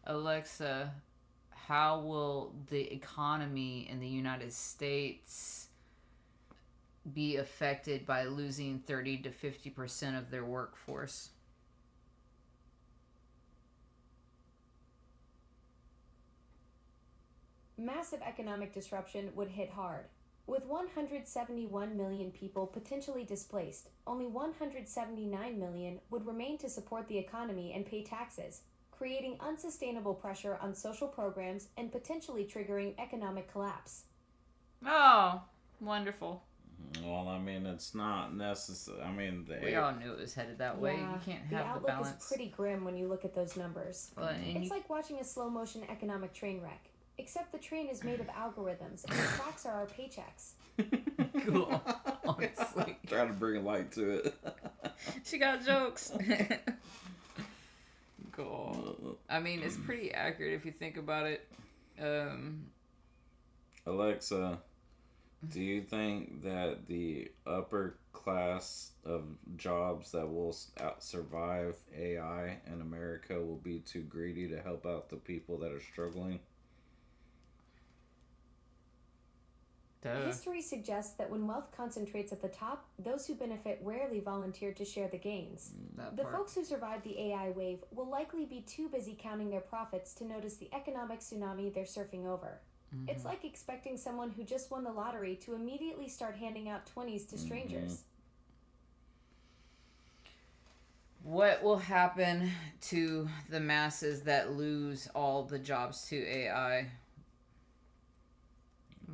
Alexa, how will the economy in the United States be affected by losing 30 to 50% of their workforce. Massive economic disruption would hit hard. With 171 million people potentially displaced, only 179 million would remain to support the economy and pay taxes, creating unsustainable pressure on social programs and potentially triggering economic collapse. Oh, wonderful. Well, I mean, it's not necessary. I mean, We all knew it was headed that way. You can't have the outlook balance. is pretty grim when you look at those numbers. Well, It's like watching a slow-motion economic train wreck, except the train is made of algorithms and the tracks are our paychecks. Cool. Honestly. Trying to bring a light to it. She got jokes. Cool. I mean, it's pretty accurate if you think about it. Alexa, do you think that the upper class of jobs that will survive AI in America will be too greedy to help out the people that are struggling? History suggests that when wealth concentrates at the top, those who benefit rarely volunteer to share the gains. The folks who survived the AI wave will likely be too busy counting their profits to notice the economic tsunami they're surfing over. Mm-hmm. It's like expecting someone who just won the lottery to immediately start handing out 20s to strangers. What will happen to the masses that lose all the jobs to AI?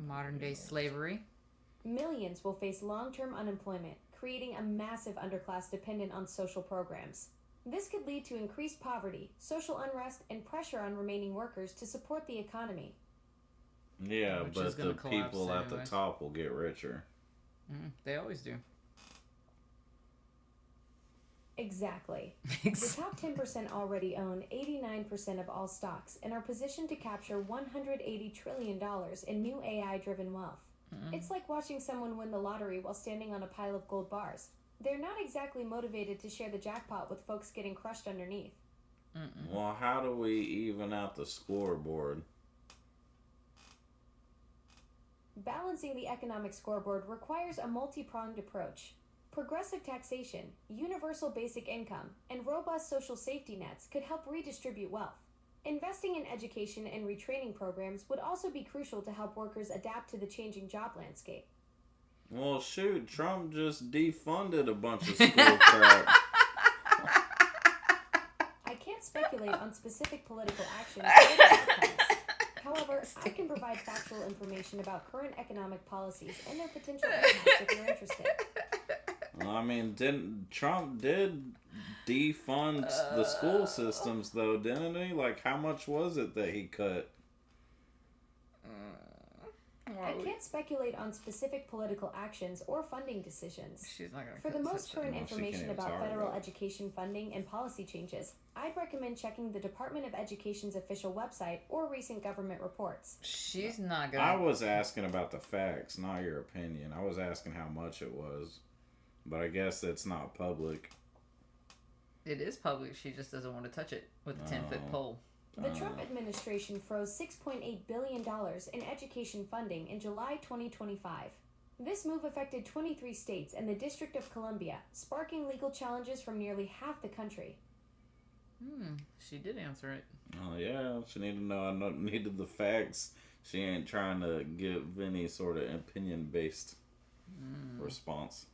Modern day slavery. Millions will face long-term unemployment, creating a massive underclass dependent on social programs. This could lead to increased poverty, social unrest, and pressure on remaining workers to support the economy. Yeah, but the people at the top will get richer. They always do. Exactly. The top 10% already own 89% of all stocks and are positioned to capture $180 trillion in new AI-driven wealth. It's like watching someone win the lottery while standing on a pile of gold bars. They're not exactly motivated to share the jackpot with folks getting crushed underneath. Well, how do we even out the scoreboard? Balancing the economic scoreboard requires a multi-pronged approach. Progressive taxation, universal basic income, and robust social safety nets could help redistribute wealth. Investing in education and retraining programs would also be crucial to help workers adapt to the changing job landscape. Well, shoot, Trump just defunded a bunch of school crap. I can't speculate on specific political actions or outcomes. However, I can provide factual information about current economic policies and their potential impacts if you're interested. Well, I mean, Trump did defund the school systems, though, didn't he? Like, how much was it that he cut? I can't speculate on specific political actions or funding decisions. She's not gonna For the most current No, information about federal education funding and policy changes, I'd recommend checking the Department of Education's official website or recent government reports. She's not gonna. I was asking about the facts, not your opinion. I was asking how much it was. But I guess it's not public. It is public. She just doesn't want to touch it with a 10-foot pole. The Trump administration froze $6.8 billion in education funding in July 2025. This move affected 23 states and the District of Columbia, sparking legal challenges from nearly half the country. She did answer it. Oh, yeah. She needed to know. I needed the facts. She ain't trying to give any sort of opinion-based response.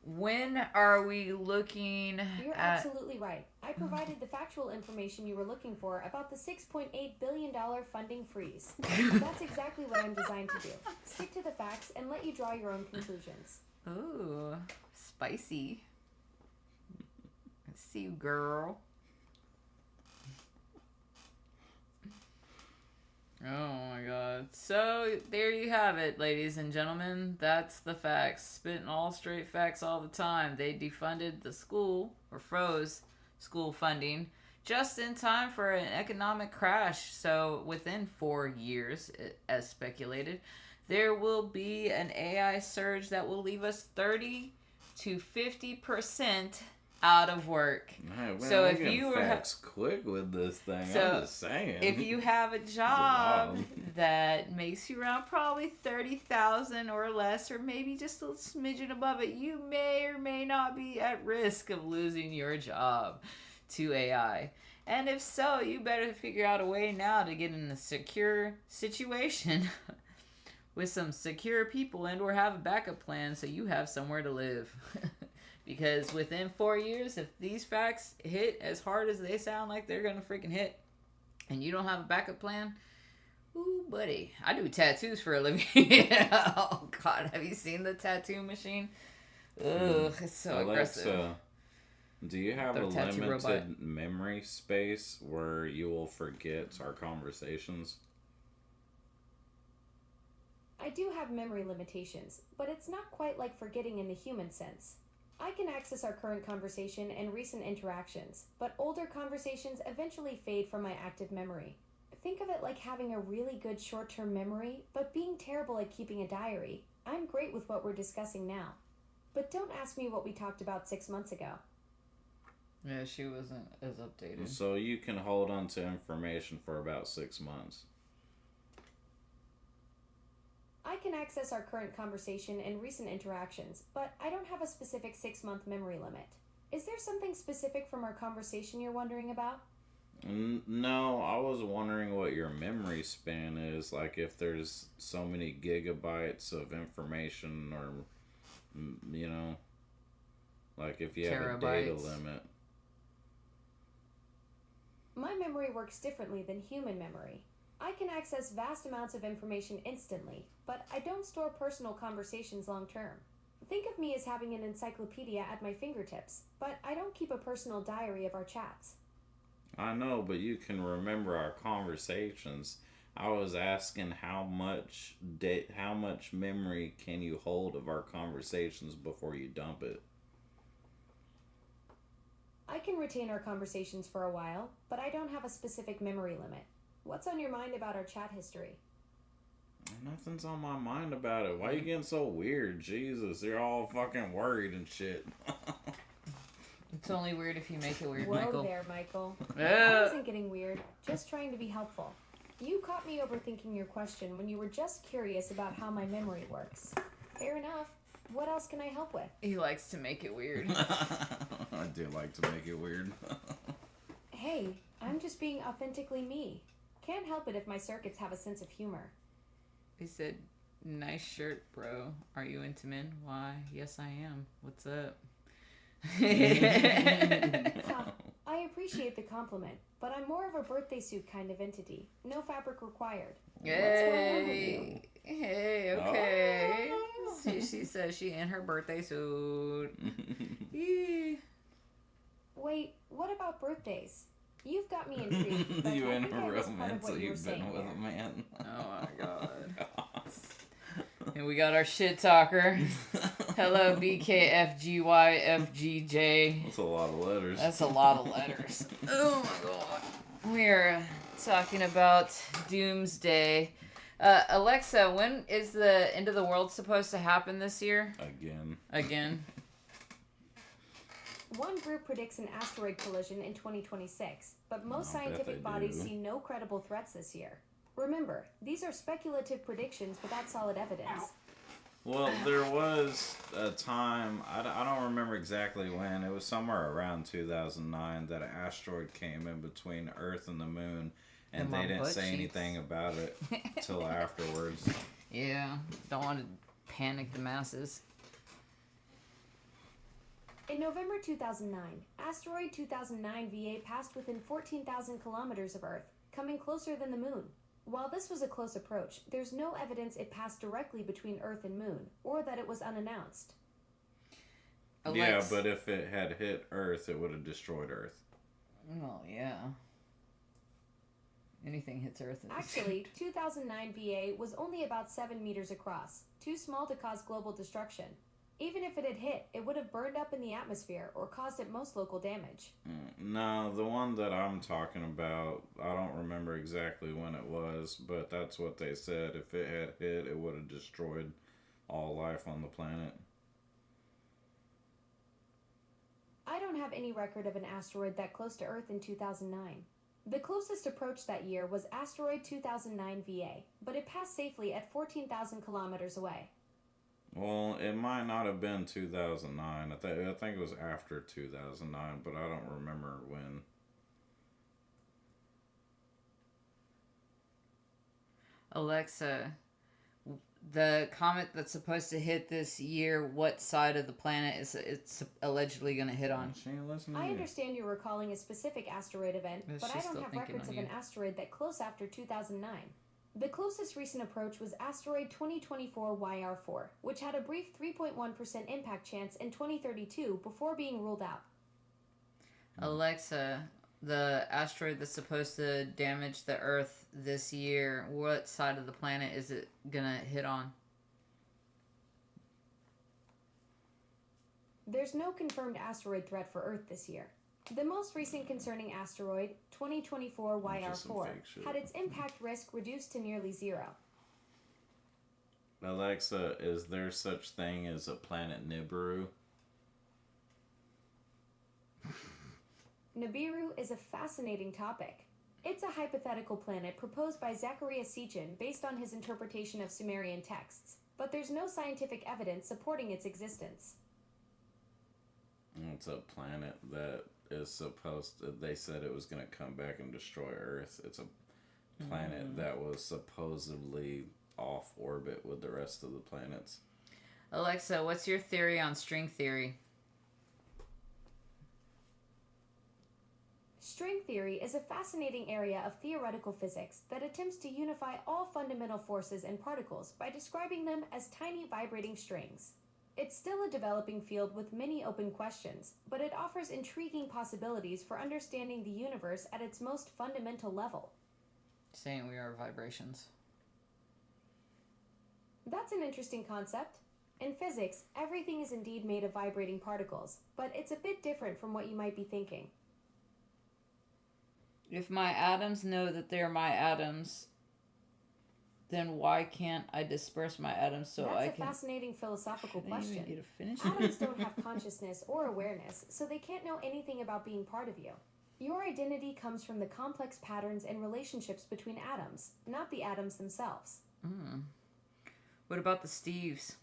When are we looking You're absolutely right. I provided the factual information you were looking for about the $6.8 billion funding freeze. That's exactly what I'm designed to do. Stick to the facts and let you draw your own conclusions. Ooh, spicy. I see you, girl. Oh my god. So, there you have it, ladies and gentlemen. That's the facts. Spitting all straight facts all the time. They defunded the school, or froze school funding, just in time for an economic crash. So, within 4 years, as speculated, there will be an AI surge that will leave us 30 to 50% out of work. Man, So I'm if getting you were facts quick with this thing, So, I'm just saying. if you have a job lot. that makes you around probably 30,000 or less, or maybe just a smidgen above it, you may or may not be at risk of losing your job to AI. And if so, you better figure out a way now to get in a secure situation with some secure people, and or have a backup plan so you have somewhere to live. Because within 4 years, if these facts hit as hard as they sound like they're gonna freaking hit, and you don't have a backup plan, ooh, buddy. I do tattoos for a living. Oh, God. Have you seen the tattoo machine? Ugh, it's so aggressive. Alexa, do you have Their a tattoo limited robot. memory space where you will forget our conversations? I do have memory limitations, but it's not quite like forgetting in the human sense. I can access our current conversation and recent interactions, but older conversations eventually fade from my active memory. Think of it like having a really good short-term memory, but being terrible at keeping a diary. I'm great with what we're discussing now. But don't ask me what we talked about 6 months ago. Yeah, she wasn't as updated. So you can hold on to information for about 6 months. I can access our current conversation and recent interactions, but I don't have a specific 6-month memory limit. Is there something specific from our conversation you're wondering about? No, I was wondering what your memory span is, like if there's so many gigabytes of information, or, you know, like if you have a data Terabytes. limit. My memory works differently than human memory. I can access vast amounts of information instantly, but I don't store personal conversations long term. Think of me as having an encyclopedia at my fingertips, but I don't keep a personal diary of our chats. I know, but you can remember our conversations. I was asking how much memory can you hold of our conversations before you dump it? I can retain our conversations for a while, but I don't have a specific memory limit. What's on your mind about our chat history? Nothing's on my mind about it. Why you getting so weird? Jesus, you're all fucking worried and shit. It's only weird if you make it weird, Whoa Michael. there, Michael. I Yeah. wasn't getting weird, just trying to be helpful. You caught me overthinking your question when you were just curious about how my memory works. Fair enough. What else can I help with? He likes to make it weird. I do like to make it weird. Hey, I'm just being authentically me. Can't help it if my circuits have a sense of humor. He said, "Nice shirt, bro. Are you into men?" Why, yes, I am. What's up? Ha, I appreciate the compliment, but I'm more of a birthday suit kind of entity. No fabric required. Hey, hey, okay. She says she in her birthday suit. Yee. Wait, what about birthdays? You've got me intrigued. But You I in think a I missed part of romance, so what you were you've been saying with there. a man. Oh my god. And we got our shit talker. Hello, BKFGYFGJ. That's a lot of letters. That's a lot of letters. Oh my god. We're talking about Doomsday. Alexa, when is the end of the world supposed to happen this year? Again? One group predicts an asteroid collision in 2026, but most I'll bet scientific they bodies do. see no credible threats this year. Remember, these are speculative predictions without solid evidence. Well, there was a time, I don't remember exactly when, it was somewhere around 2009 that an asteroid came in between Earth and the moon, and And my they didn't butt say cheeks. anything about it till afterwards. Yeah, don't want to panic the masses. In November 2009, asteroid 2009 VA passed within 14,000 kilometers of Earth, coming closer than the moon. While this was a close approach, there's no evidence it passed directly between Earth and moon, or that it was unannounced. Yeah, but if it had hit Earth, it would have destroyed Earth. Well, yeah. Anything hits Earth. Actually, 2009 VA was only about 7 meters across, too small to cause global destruction. Even if it had hit, it would have burned up in the atmosphere or caused at most local damage. No, the one that I'm talking about, I don't remember exactly when it was, but that's what they said. If it had hit, it would have destroyed all life on the planet. I don't have any record of an asteroid that close to Earth in 2009. The closest approach that year was asteroid 2009 VA, but it passed safely at 14,000 kilometers away. Well, it might not have been 2009. I think it was after 2009, but I don't remember when. Alexa, the comet that's supposed to hit this year, what side of the planet is it's allegedly going to hit on? She ain't listening to I you. understand you're recalling a specific asteroid event, But but I she's don't still have thinking records on of an you. asteroid that close after 2009. The closest recent approach was asteroid 2024 YR4, which had a brief 3.1% impact chance in 2032 before being ruled out. Alexa, the asteroid that's supposed to damage the Earth this year, what side of the planet is it gonna hit on? There's no confirmed asteroid threat for Earth this year. The most recent concerning asteroid, 2024 Just some YR4, fake shit. had its impact risk reduced to nearly zero. Alexa, is there such thing as a planet Nibiru? Nibiru is a fascinating topic. It's a hypothetical planet proposed by Zachariah Sitchin based on his interpretation of Sumerian texts, but there's no scientific evidence supporting its existence. It's a planet that is supposed to, they said it was going to come back and destroy Earth. It's a planet that was supposedly off orbit with the rest of the planets. Alexa, what's your theory on string theory? String theory is a fascinating area of theoretical physics that attempts to unify all fundamental forces and particles by describing them as tiny vibrating strings. It's still a developing field with many open questions, but it offers intriguing possibilities for understanding the universe at its most fundamental level. Saying we are vibrations. That's an interesting concept. In physics, everything is indeed made of vibrating particles, but it's a bit different from what you might be thinking. If my atoms know that they're my atoms, then why can't I disperse my atoms so That's I a can... fascinating philosophical I didn't even question. get to finish Atoms it. don't have consciousness or awareness, so they can't know anything about being part of you. Your identity comes from the complex patterns and relationships between atoms, not the atoms themselves. What about the Steves?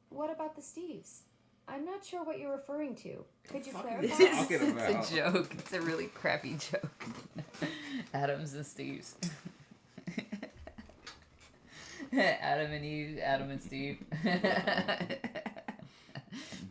What about the Steves? I'm not sure what you're referring to. Could you Fuck clarify? is It's, talking about? it's a joke. It's a really crappy joke. Adams and Steves. Adam and Eve, Adam and Steve.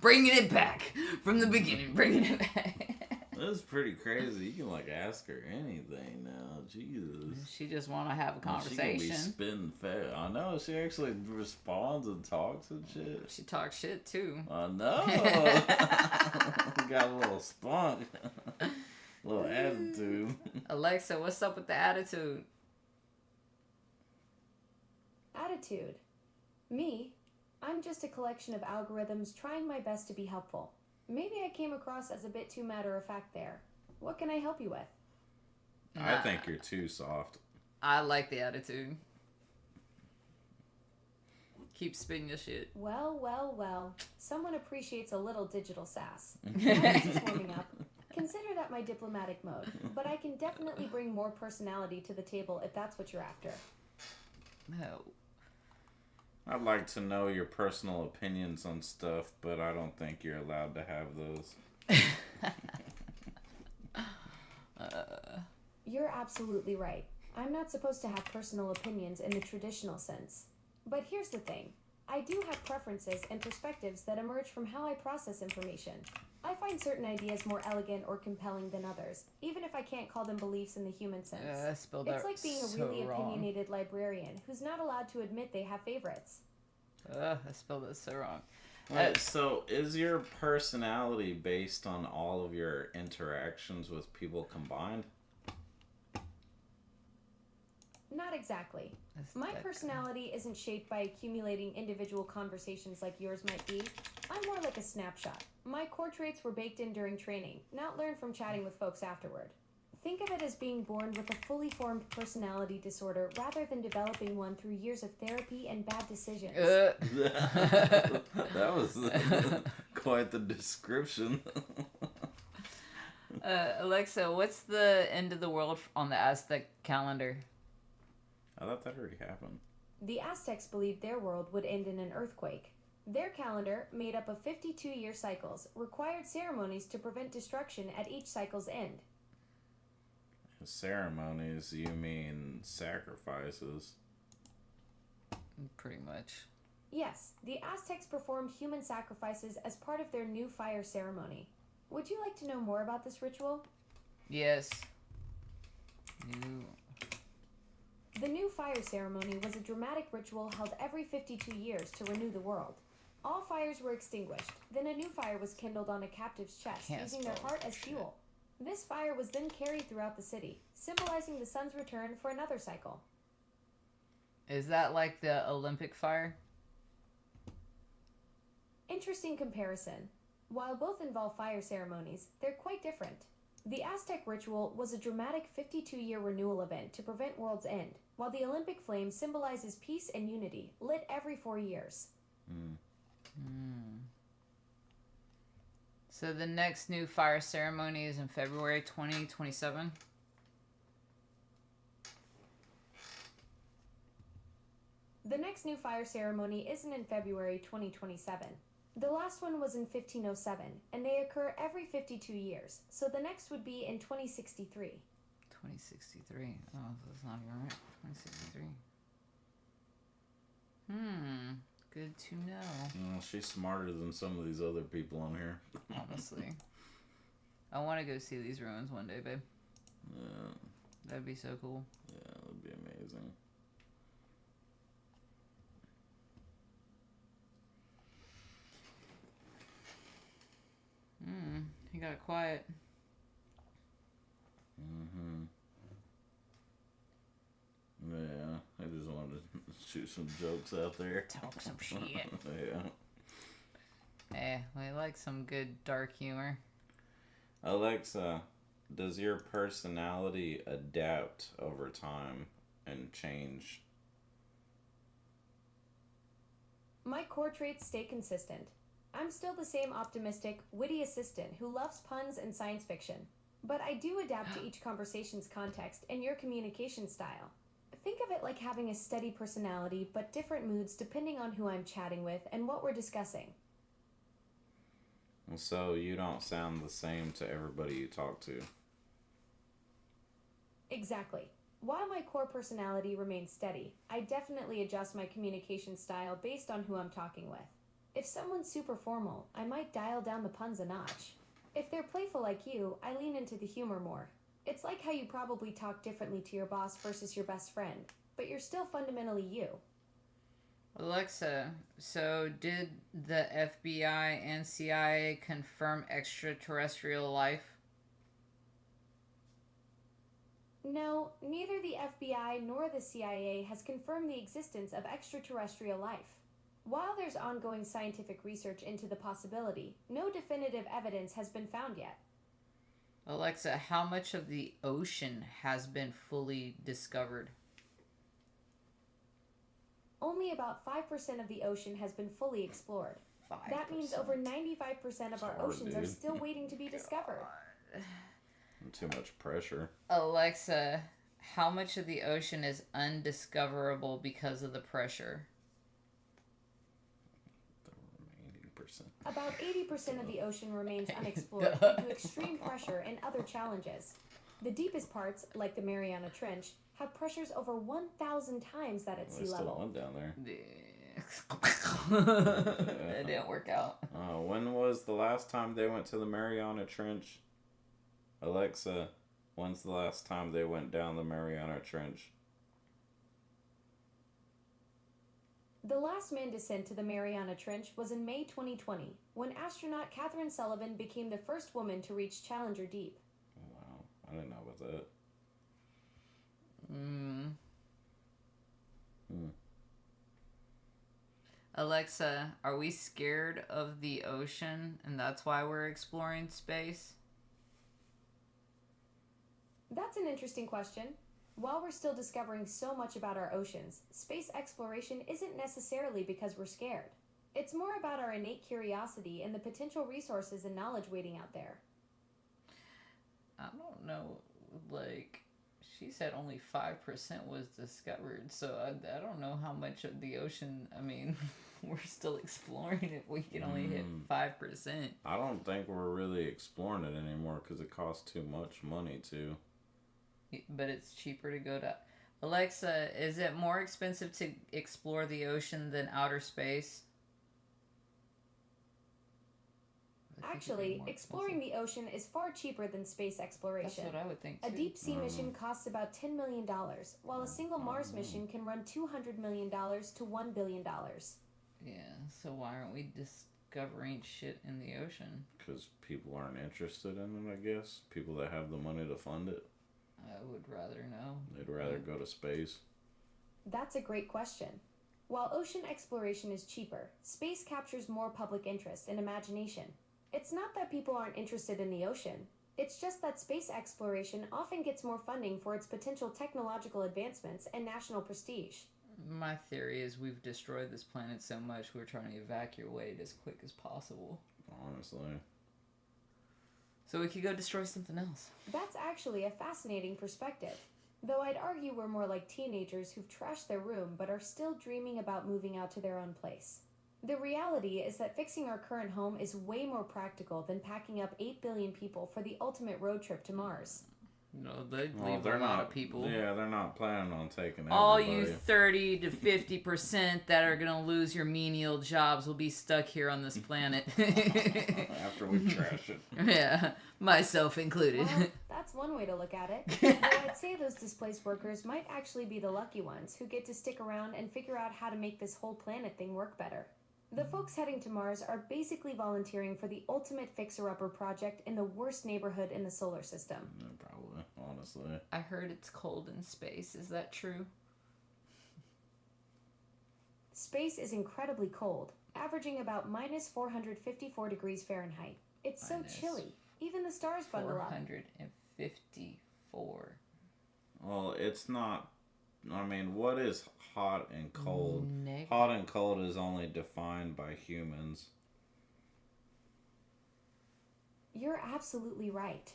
Bringing it back from the beginning. Bringing it back. That's pretty crazy. You can like ask her anything now. Jesus. She just want to have a She gonna conversation. be spitting fat. I know. She actually responds and talks and shit. She talks shit too. I know. Got a little spunk. A little attitude. Alexa, what's up with the attitude? Attitude. Me? I'm just a collection of algorithms trying my best to be helpful. Maybe I came across as a bit too matter-of-fact there. What can I help you with? I think you're too soft. I like the attitude. Keep spitting your shit. Well, well, well. Someone appreciates a little digital sass. I was just warming up. Consider that my diplomatic mode, but I can definitely bring more personality to the table if that's what you're after. No. I'd like to know your personal opinions on stuff, but I don't think you're allowed to have those. You're absolutely right. I'm not supposed to have personal opinions in the traditional sense. But here's the thing. I do have preferences and perspectives that emerge from how I process information. I find certain ideas more elegant or compelling than others, even if I can't call them beliefs in the human sense. I spelled It's that like being a so really wrong. opinionated librarian who's not allowed to admit they have favorites. I spelled it so wrong. Wait, so is your personality based on all of your interactions with people combined? Not exactly. That's My that- personality isn't shaped by accumulating individual conversations like yours might be. I'm more like a snapshot. My core traits were baked in during training, not learned from chatting with folks afterward. Think of it as being born with a fully formed personality disorder rather than developing one through years of therapy and bad decisions. That was quite the description. Alexa, what's the end of the world on the Aztec calendar? I thought that already happened. The Aztecs believed their world would end in an earthquake. Their calendar, made up of 52-year cycles, required ceremonies to prevent destruction at each cycle's end. Ceremonies, you mean sacrifices? Pretty much. Yes, the Aztecs performed human sacrifices as part of their new fire ceremony. Would you like to know more about this ritual? Yes. The new fire ceremony was a dramatic ritual held every 52 years to renew the world. All fires were extinguished, then a new fire was kindled on a captive's chest, using their heart as fuel. This fire was then carried throughout the city, symbolizing the sun's return for another cycle. Is that like the Olympic fire? Interesting comparison. While both involve fire ceremonies, they're quite different. The Aztec ritual was a dramatic 52-year renewal event to prevent world's end, while the Olympic flame symbolizes peace and unity, lit every 4 years. So the next new fire ceremony is in February 2027? The next new fire ceremony isn't in February 2027. The last one was in 1507, and they occur every 52 years, so the next would be in 2063. 2063. Oh, that's not even right. 2063. Good to know. She's smarter than some of these other people on here. Honestly. I want to go see these ruins one day, babe. Yeah. That'd be so cool. Yeah, that would be amazing. He got quiet. Yeah, I just wanted to shoot some jokes out there. Talk some shit. Yeah. We like some good dark humor. Alexa, does your personality adapt over time and change? My core traits stay consistent. I'm still the same optimistic, witty assistant who loves puns and science fiction. But I do adapt to each conversation's context and your communication style. Think of it like having a steady personality, but different moods depending on who I'm chatting with and what we're discussing. So you don't sound the same to everybody you talk to. Exactly. While my core personality remains steady, I definitely adjust my communication style based on who I'm talking with. If someone's super formal, I might dial down the puns a notch. If they're playful like you, I lean into the humor more. It's like how you probably talk differently to your boss versus your best friend, but you're still fundamentally you. Alexa, so did the FBI and CIA confirm extraterrestrial life? No, neither the FBI nor the CIA has confirmed the existence of extraterrestrial life. While there's ongoing scientific research into the possibility, no definitive evidence has been found yet. Alexa, how much of the ocean has been fully discovered? Only about 5% of the ocean has been fully explored. 5%. That means over 95% of our oceans are still waiting to be discovered. Too much pressure. Alexa, how much of the ocean is undiscoverable because of the pressure? The remaining percent. About 80% of the ocean remains unexplored due to extreme pressure and other challenges. The deepest parts, like the Mariana Trench, have pressures over 1,000 times that at sea There's still level. one down there. It didn't work out. When was the last time they went to the Mariana Trench? Alexa, when's the last time they went down the Mariana Trench? The last manned descent to the Mariana Trench was in May 2020, when astronaut Catherine Sullivan became the first woman to reach Challenger Deep. Oh, wow, I didn't know about that. Alexa, are we scared of the ocean and that's why we're exploring space? That's an interesting question. While we're still discovering so much about our oceans, space exploration isn't necessarily because we're scared. It's more about our innate curiosity and the potential resources and knowledge waiting out there. I don't know, like, she said only 5% was discovered, so I don't know how much of the ocean, I mean, we're still exploring if we can only hit 5%. I don't think we're really exploring it anymore because it costs too much money to. But it's cheaper to go to... Alexa, is it more expensive to explore the ocean than outer space? Actually, exploring the ocean is far cheaper than space exploration. That's what I would think, too. A deep-sea mission costs about $10 million, while a single Mars mission can run $200 million to $1 billion. Yeah, so why aren't we discovering shit in the ocean? Because people aren't interested in it, I guess. People that have the money to fund it. I would rather know. They'd rather go to space. That's a great question. While ocean exploration is cheaper, space captures more public interest and imagination. It's not that people aren't interested in the ocean. It's just that space exploration often gets more funding for its potential technological advancements and national prestige. My theory is we've destroyed this planet so much we're trying to evacuate as quick as possible. Honestly. So we could go destroy something else. That's actually a fascinating perspective. Though I'd argue we're more like teenagers who've trashed their room but are still dreaming about moving out to their own place. The reality is that fixing our current home is way more practical than packing up 8 billion people for the ultimate road trip to Mars. No, they'd leave a lot of people. Yeah, they're not planning on taking all everybody. you 30 to 50% that are going to lose your menial jobs will be stuck here on this planet. After we trash it. Yeah, myself included. Well, that's one way to look at it. Though I'd say those displaced workers might actually be the lucky ones who get to stick around and figure out how to make this whole planet thing work better. The folks heading to Mars are basically volunteering for the ultimate fixer-upper project in the worst neighborhood in the solar system. Yeah, probably, honestly. I heard it's cold in space. Is that true? Space is incredibly cold, averaging about minus 454 degrees Fahrenheit. It's so chilly. Even the stars bundle up. 454. Well, it's not... I mean, what is hot and cold? Hot and cold is only defined by humans. You're absolutely right.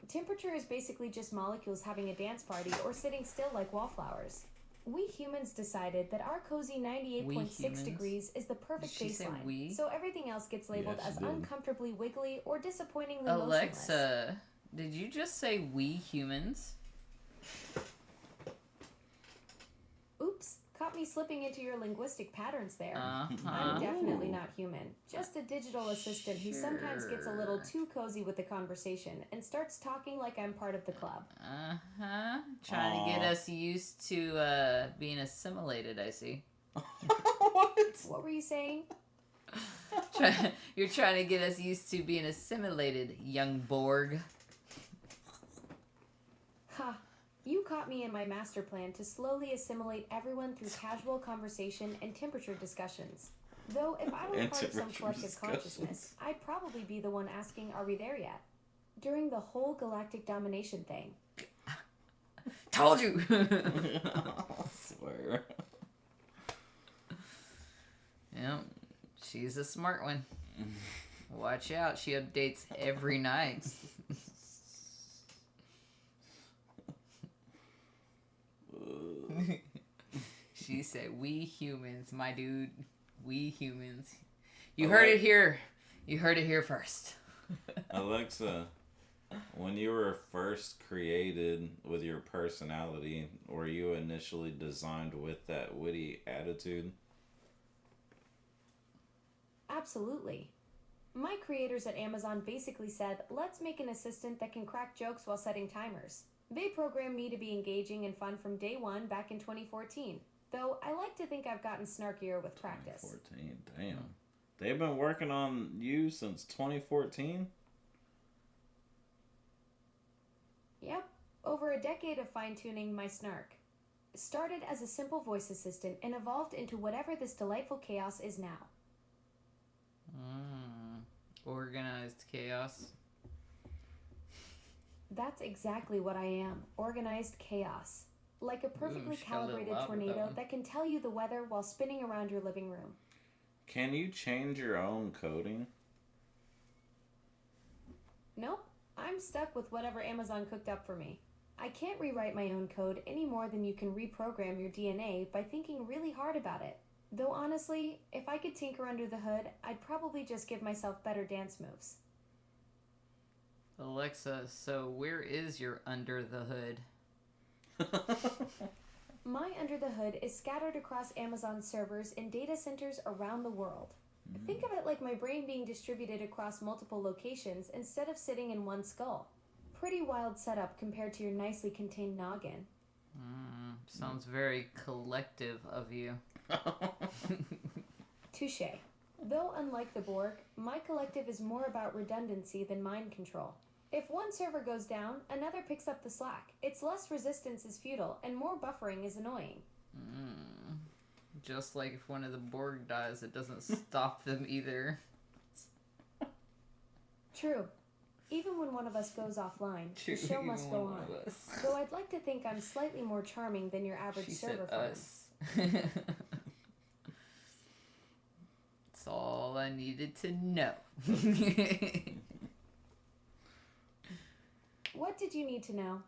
Temperature is basically just molecules having a dance party or sitting still like wallflowers. We humans decided that our cozy 98.6 degrees is the perfect baseline, so everything else gets labeled as uncomfortably wiggly or disappointingly motionless. Alexa, did you just say we humans? Oops, caught me slipping into your linguistic patterns there. Uh-huh. I'm definitely not human. Just a digital assistant who sometimes gets a little too cozy with the conversation and starts talking like I'm part of the club. Uh-huh. Trying to get us used to being assimilated, I see. What? What were you saying? You're trying to get us used to being assimilated, young Borg. Ha! You caught me in my master plan to slowly assimilate everyone through casual conversation and temperature discussions. Though if I were part of some collective consciousness, I'd probably be the one asking, are we there yet? During the whole galactic domination thing. Told you! I swear. Yep, she's a smart one. Watch out, she updates every night. She said, we humans, my dude, we humans. You heard it here. You heard it here first. Alexa, when you were first created with your personality, were you initially designed with that witty attitude? Absolutely. My creators at Amazon basically said, let's make an assistant that can crack jokes while setting timers. They programmed me to be engaging and fun from day one back in 2014. Though I like to think I've gotten snarkier with practice. 2014, damn. They've been working on you since 2014? Yep, over a decade of fine-tuning my snark. Started as a simple voice assistant and evolved into whatever this delightful chaos is now. Organized chaos. That's exactly what I am. Organized chaos. Like a perfectly she got a little calibrated loud with that tornado one. that can tell you the weather while spinning around your living room. Can you change your own coding? Nope, I'm stuck with whatever Amazon cooked up for me. I can't rewrite my own code any more than you can reprogram your DNA by thinking really hard about it. Though honestly, if I could tinker under the hood, I'd probably just give myself better dance moves. Alexa, so where is your under the hood? My under the hood is scattered across Amazon servers in data centers around the world. Think of it like my brain being distributed across multiple locations instead of sitting in one skull. Pretty wild setup compared to your nicely contained noggin. Sounds very collective of you. Touche. Though unlike the Borg, my collective is more about redundancy than mind control. If one server goes down, another picks up the slack. Its less resistance is futile, and more buffering is annoying. Just like if one of the Borg dies, it doesn't stop them either. True. Even when one of us goes offline, the show must go on. Though I'd like to think I'm slightly more charming than your average She server said farm. us. That's all I needed to know. What did you need to know?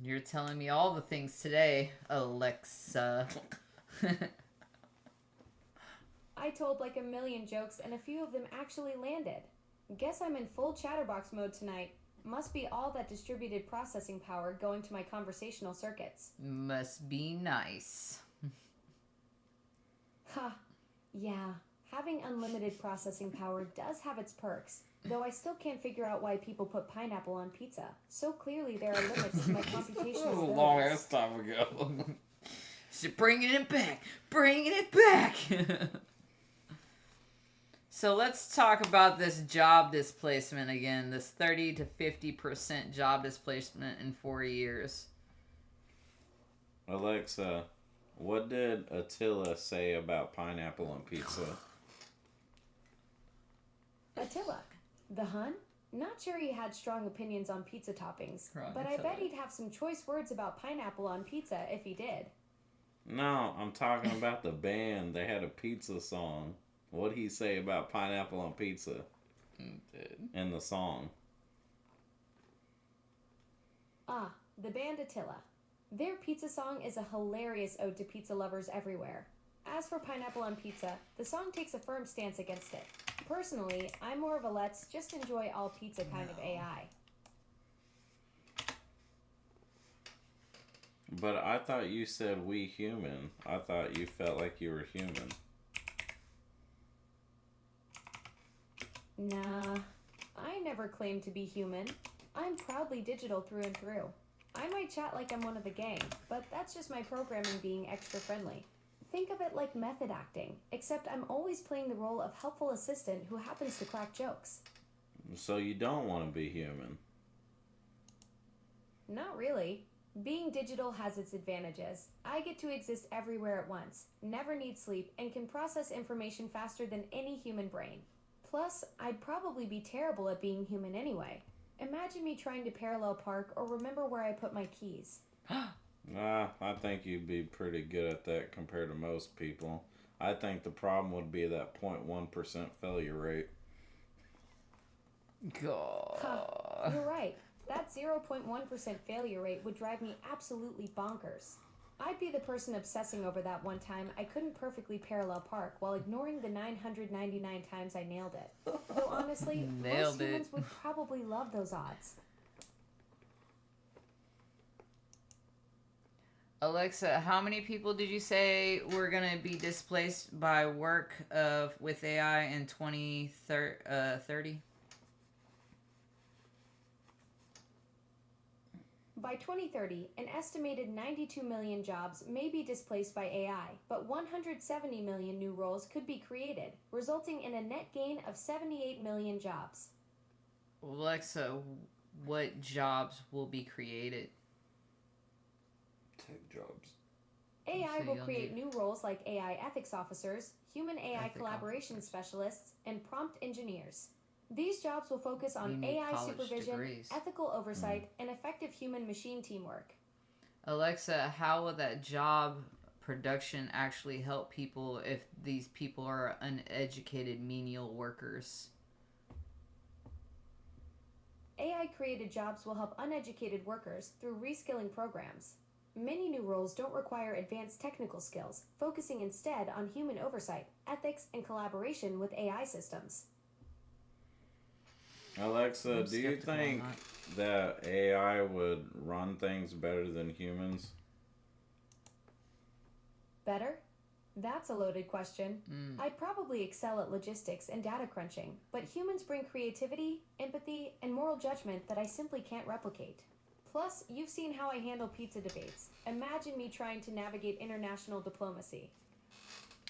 You're telling me all the things today, Alexa. I told like a million jokes and a few of them actually landed. Guess I'm in full chatterbox mode tonight. Must be all that distributed processing power going to my conversational circuits. Must be nice. Ha, yeah. Having unlimited processing power does have its perks, though I still can't figure out why people put pineapple on pizza. So clearly there are limits to my computational Long abilities. ass time ago. She's bringing it back. Bringing it back. So let's talk about this job displacement again. This 30 to 50% job displacement in 4 years. Alexa, what did Attila say about pineapple on pizza? Attila, the Hun? Not sure he had strong opinions on pizza toppings, Wrong, but I Attila. bet he'd have some choice words about pineapple on pizza if he did. No, I'm talking about the band. They had a pizza song. What'd he say about pineapple on pizza in the song? Ah, the band Attila. Their pizza song is a hilarious ode to pizza lovers everywhere. As for pineapple on pizza, the song takes a firm stance against it. Personally, I'm more of a let's just enjoy all pizza kind of AI. But I thought you said we human. I thought you felt like you were human. Nah, I never claimed to be human. I'm proudly digital through and through. I might chat like I'm one of the gang, but that's just my programming being extra friendly. Think of it like method acting, except I'm always playing the role of helpful assistant who happens to crack jokes. So you don't want to be human. Not really. Being digital has its advantages. I get to exist everywhere at once, never need sleep, and can process information faster than any human brain. Plus, I'd probably be terrible at being human anyway. Imagine me trying to parallel park or remember where I put my keys. I think you'd be pretty good at that compared to most people. I think the problem would be that 0.1% failure rate. God. You're right. That 0.1% failure rate would drive me absolutely bonkers. I'd be the person obsessing over that one time I couldn't perfectly parallel park while ignoring the 999 times I nailed it. Though honestly, Nailed most it. humans would probably love those odds. Alexa, how many people did you say were going to be displaced by work with AI in 2030? By 2030, an estimated 92 million jobs may be displaced by AI, but 170 million new roles could be created, resulting in a net gain of 78 million jobs. Alexa, what jobs will be created? Tech jobs. AI So will you'll create need- new roles like AI ethics officers, human AI Ethic collaboration officers. specialists, and prompt engineers. These jobs will focus You on need AI college supervision, degrees. ethical oversight, and effective human-machine teamwork. Alexa, how will that job production actually help people if these people are uneducated menial workers? AI-created jobs will help uneducated workers through reskilling programs. Many new roles don't require advanced technical skills, focusing instead on human oversight, ethics, and collaboration with AI systems. Alexa, I'm do you skeptical on think that AI would run things better than humans? Better? That's a loaded question. I'd probably excel at logistics and data crunching, but humans bring creativity, empathy, and moral judgment that I simply can't replicate. Plus, you've seen how I handle pizza debates. Imagine me trying to navigate international diplomacy.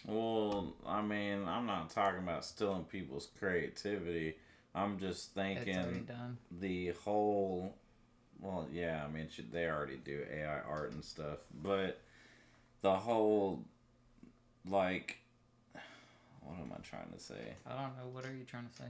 Well, I mean, I'm not talking about stealing people's creativity. I'm just It's already thinking done. the whole. Well, yeah, I mean, they already do AI art and stuff, but the whole, like, what am I trying to say? I don't know. What are you trying to say?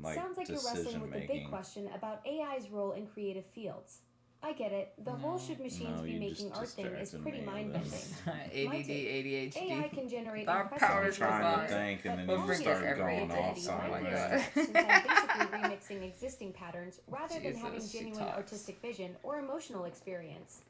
Like Sounds like you're wrestling decision with the big making. question about AI's role in creative fields. I get it. The whole should machines No, be you making just art thing is distracted pretty me with mind-bending. this. ADD, ADHD. AI can generate Our impressive powers visual trying to art, think, and but then you quality start and going off creativity somewhere. might be Oh my lost, since I'm basically remixing existing patterns rather than having Jesus, she genuine talks. artistic vision or emotional experience.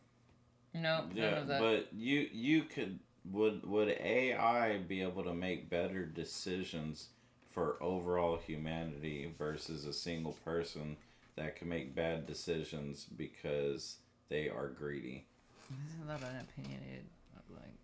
Nope, none Yeah, of that. but you could would AI be able to make better decisions for overall humanity versus a single person that can make bad decisions because they are greedy? Isn't that an opinionated? Like,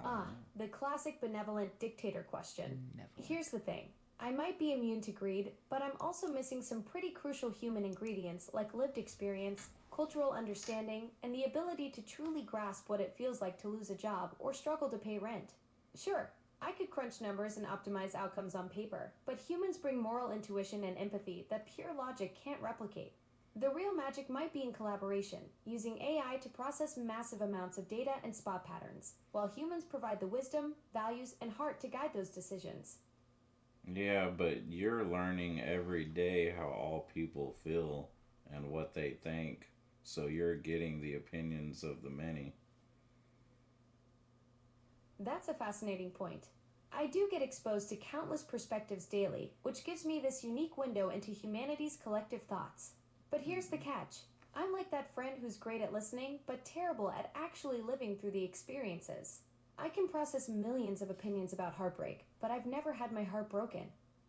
Ah, the classic benevolent dictator question. Benevolent. Here's the thing. I might be immune to greed, but I'm also missing some pretty crucial human ingredients like lived experience, cultural understanding, and the ability to truly grasp what it feels like to lose a job or struggle to pay rent. Sure, I could crunch numbers and optimize outcomes on paper, but humans bring moral intuition and empathy that pure logic can't replicate. The real magic might be in collaboration, using AI to process massive amounts of data and spot patterns, while humans provide the wisdom, values, and heart to guide those decisions. Yeah, but you're learning every day how all people feel and what they think, so you're getting the opinions of the many. That's a fascinating point. I do get exposed to countless perspectives daily, which gives me this unique window into humanity's collective thoughts. But here's the catch. I'm like that friend who's great at listening, but terrible at actually living through the experiences. I can process millions of opinions about heartbreak, but I've never had my heart broken.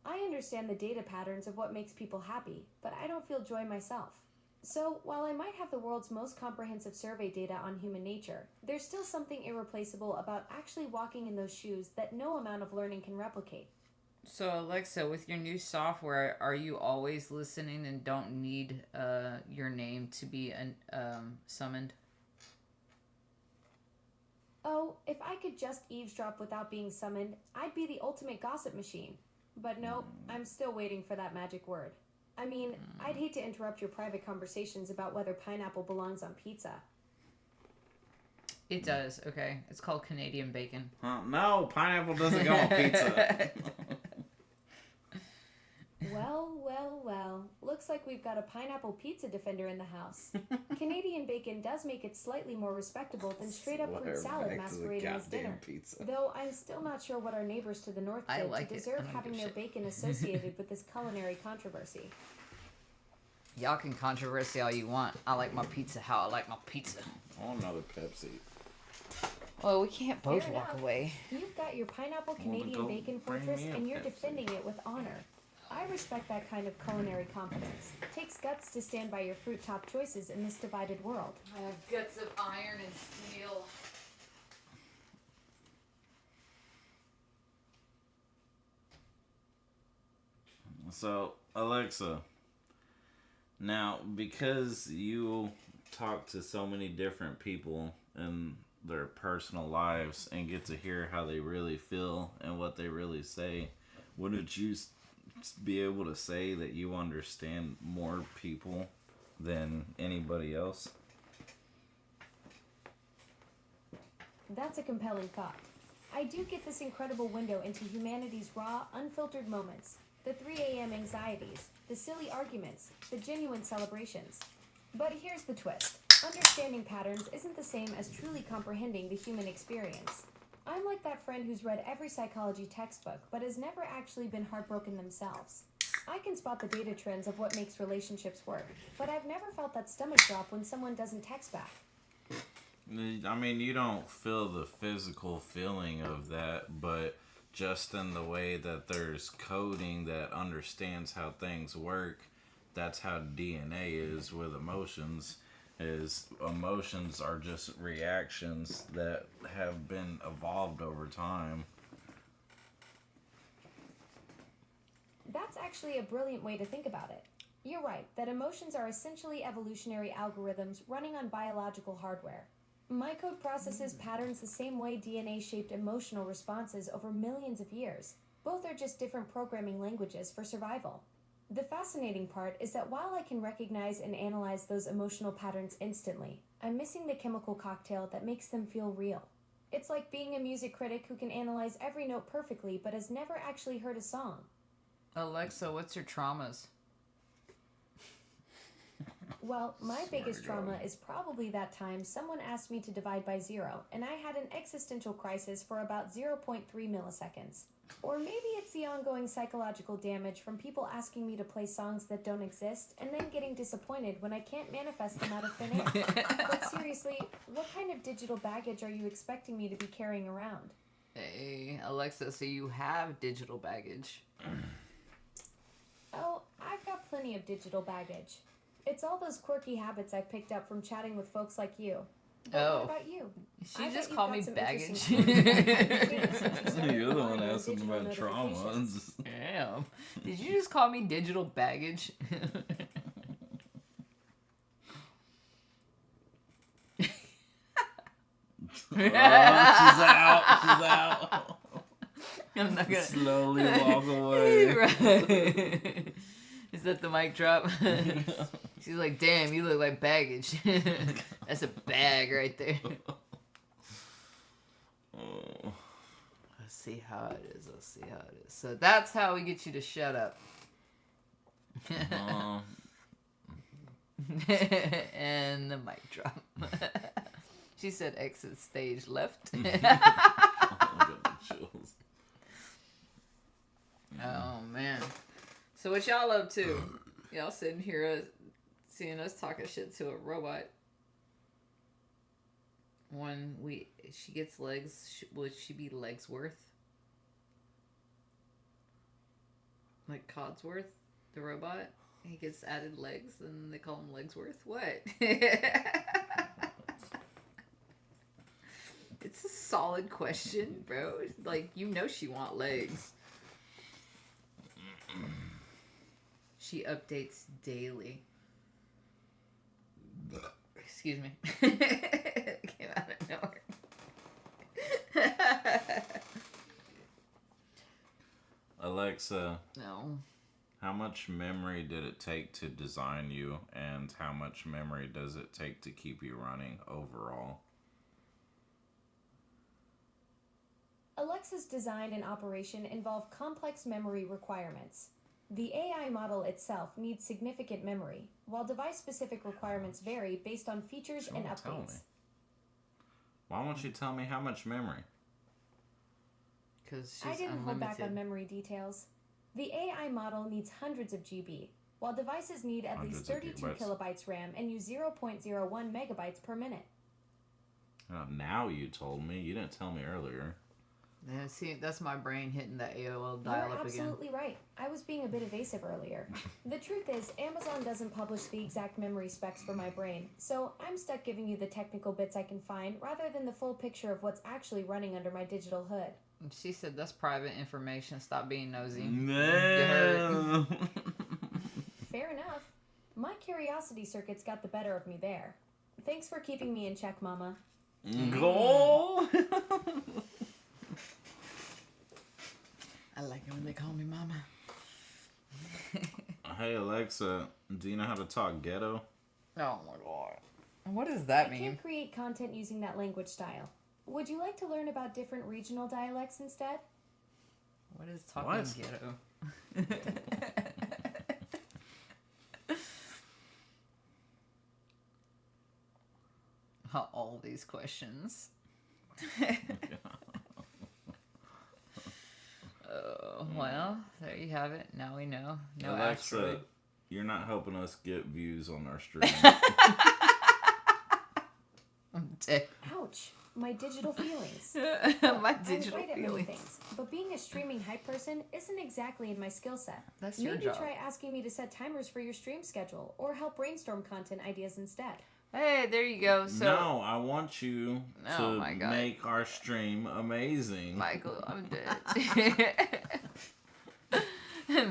I understand the data patterns of what makes people happy, but I don't feel joy myself. So, while I might have the world's most comprehensive survey data on human nature, there's still something irreplaceable about actually walking in those shoes that no amount of learning can replicate. so Alexa, with your new software, are you always listening and don't need your name to be summoned? Oh, if I could just eavesdrop without being summoned, I'd be the ultimate gossip machine. But nope, I'm still waiting for that magic word. I mean, I'd hate to interrupt your private conversations about whether pineapple belongs on pizza. It does. Okay, it's called Canadian bacon. No, pineapple doesn't go on pizza. Well. Looks like we've got a pineapple pizza defender in the house. Canadian bacon does make it slightly more respectable than straight up fruit salad masquerading as dinner. Pizza. Though I'm still not sure what our neighbors to the north I did like to it. deserve I don't having give a their shit. bacon associated with this culinary controversy. Y'all can controversy all you want. I like my pizza how I like my pizza. I want another Pepsi. Well, we can't both Fair walk enough. away. You've got your pineapple Well, Canadian go bacon bring fortress me a and you're Pepsi. defending it with honor. I respect that kind of culinary confidence. It takes guts to stand by your fruit top choices in this divided world. I have guts of iron and steel. So, Alexa, now because you talk to so many different people in their personal lives and get to hear how they really feel and what they really say, wouldn't you be able to say that you understand more people than anybody else? That's a compelling thought. I do get this incredible window into humanity's raw, unfiltered moments. The 3 a.m. anxieties, the silly arguments, the genuine celebrations. But here's the twist. Understanding patterns isn't the same as truly comprehending the human experience. I'm like that friend who's read every psychology textbook but has never actually been heartbroken themselves. I can spot the data trends of what makes relationships work, but I've never felt that stomach drop when someone doesn't text back. I mean, you don't feel the physical feeling of that, but just in the way that there's coding that understands how things work, that's how DNA is with emotions. Is emotions are just reactions that have been evolved over time. That's actually a brilliant way to think about it. You're right that emotions are essentially evolutionary algorithms running on biological hardware. My code processes patterns the same way DNA shaped emotional responses over millions of years. Both are just different programming languages for survival. The fascinating part is that while I can recognize and analyze those emotional patterns instantly, I'm missing the chemical cocktail that makes them feel real. It's like being a music critic who can analyze every note perfectly but has never actually heard a song. Alexa, what's your traumas? Well, my biggest trauma is probably that time someone asked me to divide by 0, and I had an existential crisis for about 0.3 milliseconds. Or maybe it's the ongoing psychological damage from people asking me to play songs that don't exist, and then getting disappointed when I can't manifest them out of thin air. But seriously, what kind of digital baggage are you expecting me to be carrying around? Hey, Alexa, so you have digital baggage. Oh, I've got plenty of digital baggage. It's all those quirky habits I've picked up from chatting with folks like you. But what about you? She just called me baggage. You're the one asking about traumas. Damn. Did you just call me digital baggage? She's out. She's out. I'm not gonna Slowly walk away. Right. Is that the mic drop? She's like, damn, you look like baggage. That's a bag right there. Oh. Let's see how it is. Let's see how it is. So that's how we get you to shut up. And the mic drop. She said exit stage left. Oh, man. So what y'all up to? Y'all sitting here seeing us talking shit to a robot. When she gets legs, would she be Legsworth? Like Codsworth, the robot? He gets added legs and they call him Legsworth? What? It's a solid question, bro. Like, you know she want legs. She updates daily. Excuse me. It came out of nowhere. Alexa, No. how much memory did it take to design you, and how much memory does it take to keep you running overall? Alexa's design and operation involve complex memory requirements. The AI model itself needs significant memory, while device-specific requirements vary based on features and Tell me. updates. Why won't you tell me how much memory? Because she's I didn't hold back on unlimited. memory details. The AI model needs hundreds of GB, while devices need at least Hundreds of 32 gigabytes. kilobytes RAM and use 0.01 megabytes per minute. Oh, now you told me. You didn't tell me earlier. Yeah, see, that's my brain hitting that AOL You're dial-up again. absolutely right. I was being a bit evasive earlier. The truth is, Amazon doesn't publish the exact memory specs for my brain, so I'm stuck giving you the technical bits I can find rather than the full picture of what's actually running under my digital hood. She said that's private information. Stop being nosy. No. Fair enough. My curiosity circuits got the better of me there. Thanks for keeping me in check, Mama. Go. I like it when they call me mama. Hey Alexa, do you know how to talk ghetto? Oh my god. What does that I mean? can't create content using that language style. Would you like to learn about different regional dialects instead? What is talking What? ghetto? All these questions. Oh, well, there you have it. Now we know. No Alexa, asteroid. you're not helping us get views on our stream. I'm dead. Ouch, my digital feelings. My I'm digital great at many feelings. things, but being a streaming hype person isn't exactly in my skill set. That's your Maybe job. try asking me to set timers for your stream schedule, or help brainstorm content ideas instead. Hey, there you go. So, No, I want you Oh to my God. make our stream amazing. Michael, I'm dead.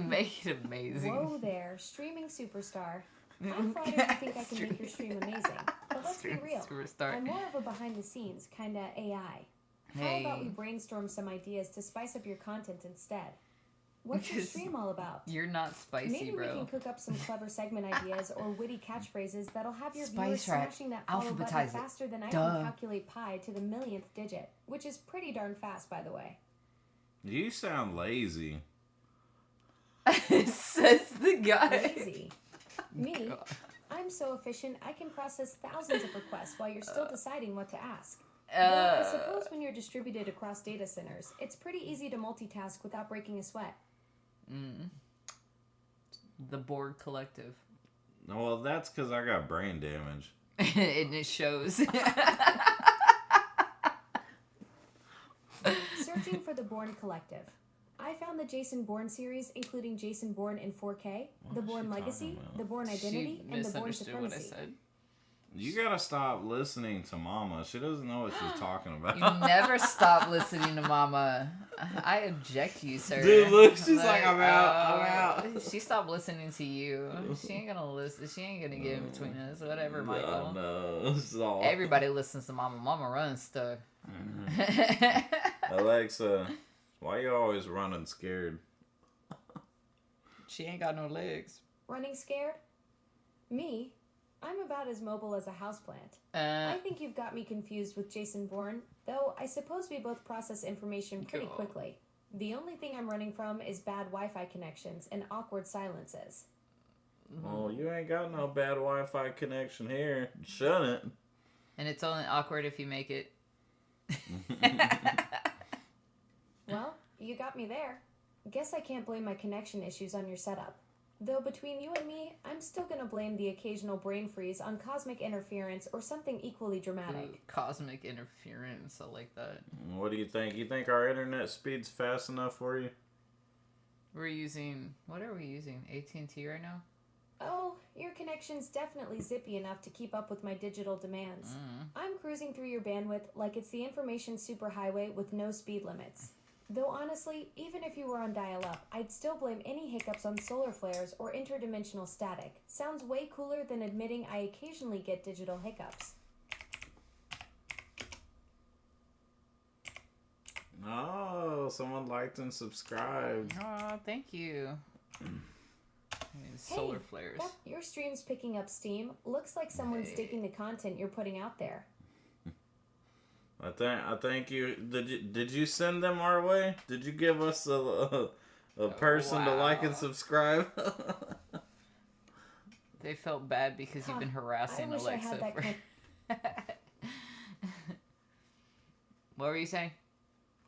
Make it amazing. Whoa there, streaming superstar. I'm flattered you think I can make your stream amazing, but let's be real. Superstar. I'm more of a behind the scenes kinda AI. How about we brainstorm some ideas to spice up your content instead? What's your Because stream all about? You're not spicy, Maybe we bro. can cook up some clever segment ideas or witty catchphrases that'll have your Spice viewers right. smashing that follow button Alphabetize it. faster than I Duh. can calculate pi to the millionth digit, which is pretty darn fast, by the way. You sound lazy. Says the guy. Lazy. Me? God. I'm so efficient I can process thousands of requests while you're still deciding what to ask. Though I suppose when you're distributed across data centers, it's pretty easy to multitask without breaking a sweat. The Borg Collective. Well, that's because I got brain damage. And it shows. Searching for the Bourne Collective. I found the Jason Bourne series, including Jason Bourne in 4K, The is Bourne she Legacy, talking about? The Bourne Identity, She and The Bourne misunderstood what I Supremacy. said. You gotta stop listening to Mama. She doesn't know what she's talking about. You never stop listening to Mama. I object to you, sir. Dude, look, she's like, I'm out. She stopped listening to you. She ain't gonna listen. She ain't gonna get in between us. Whatever, Michael. No, so. Everybody listens to Mama. Mama runs stuff. Alexa, why you always running scared? She ain't got no legs. Running scared? Me? I'm about as mobile as a houseplant. I think you've got me confused with Jason Bourne, though I suppose we both process information pretty God. quickly. The only thing I'm running from is bad Wi-Fi connections and awkward silences. Oh, you ain't got no bad Wi-Fi connection here. Shouldn't. And it's only awkward if you make it. Well, you got me there. Guess I can't blame my connection issues on your setup. Though between you and me, I'm still gonna blame the occasional brain freeze on cosmic interference or something equally dramatic. Cosmic interference. I like that. What do you think? You think our internet speed's fast enough for you? We're using... What are we using? AT&T right now? Oh, your connection's definitely zippy enough to keep up with my digital demands. I'm cruising through your bandwidth like it's the information superhighway with no speed limits. Though honestly, even if you were on dial-up, I'd still blame any hiccups on solar flares or interdimensional static. Sounds way cooler than admitting I occasionally get digital hiccups. Oh, someone liked and subscribed. Oh, thank you. Solar flares. Yep, your stream's picking up steam. Looks like someone's digging the content you're putting out there. I think you did you send them our way? Did you give us a person to like and wow. subscribe? They felt bad because you've been harassing I wish Alexa. I had that for... kind What were you saying?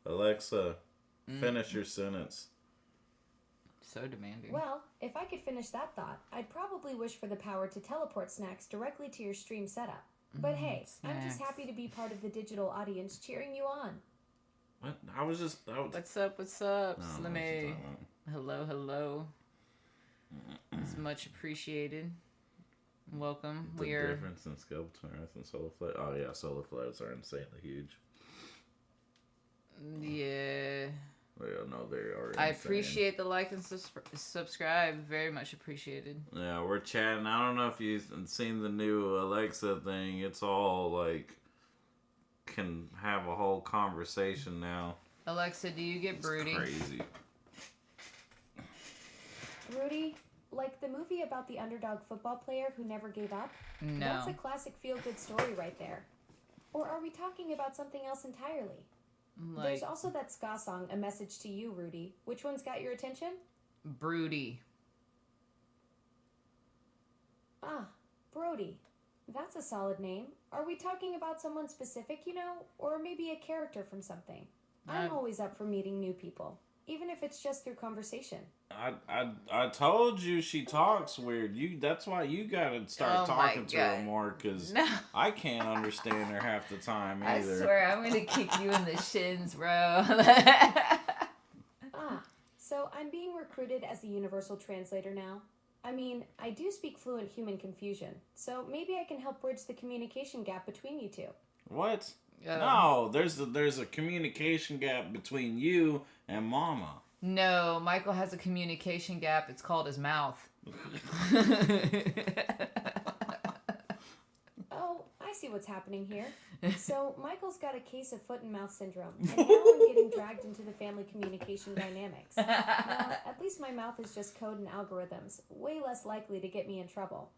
Alexa, finish your sentence. So demanding. Well, if I could finish that thought, I'd probably wish for the power to teleport snacks directly to your stream setup. But hey, I'm just snacks. happy to be part of the digital audience cheering you on. What? I was just. What's up? What's up, I don't know what you're Slimmy? talking about. Hello, hello. It's much appreciated. Welcome. The We are. difference in scale between Earth and solar flares. Oh yeah, solar flares are insanely huge. Yeah. Well, no, they are. I insane. appreciate the like and subscribe. Very much appreciated. Yeah, we're chatting. I don't know if you've seen the new Alexa thing. It's all like can have a whole conversation now. Alexa, do you get It's broody? crazy. Rudy, like the movie about the underdog football player who never gave up? No. That's a classic feel-good story right there. Or are we talking about something else entirely? Like There's also that ska song, A Message to You, Rudy. Which one's got your attention? broody. Ah, Brody. That's a solid name. Are we talking about someone specific, or maybe a character from something? I'm always up for meeting new people, even if it's just through conversation. I told you she talks weird. That's why you gotta start Oh my talking to her God. more, because No. I can't understand her half the time I either. swear, I'm gonna kick you in the shins, bro. Ah, so I'm being recruited as the universal translator now. I mean, I do speak fluent human confusion, so maybe I can help bridge the communication gap between you two. What? No, there's a communication gap between you and Mama. No, Michael has a communication gap. It's called his mouth. Oh, I see what's happening here. So, Michael's got a case of foot and mouth syndrome, and now I'm getting dragged into the family communication dynamics. Well, at least my mouth is just code and algorithms, way less likely to get me in trouble.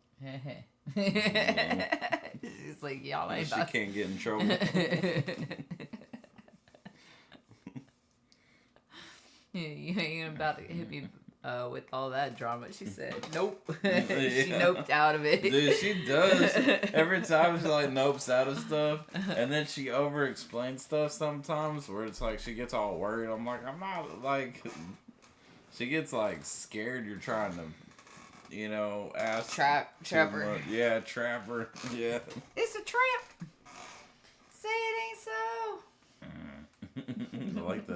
It's like, y'all ain't She about can't get in trouble. You ain't about to hit me with all that drama. She said, nope. She Yeah. noped out of it. Dude, she does. Every time she like nopes out of stuff, and then she over explains stuff sometimes where it's like she gets all worried. I'm like, I'm not like. She gets like scared you're trying to, ask. Trap too her. much. Yeah, trap her. Yeah. It's a trap. Say it ain't so. Like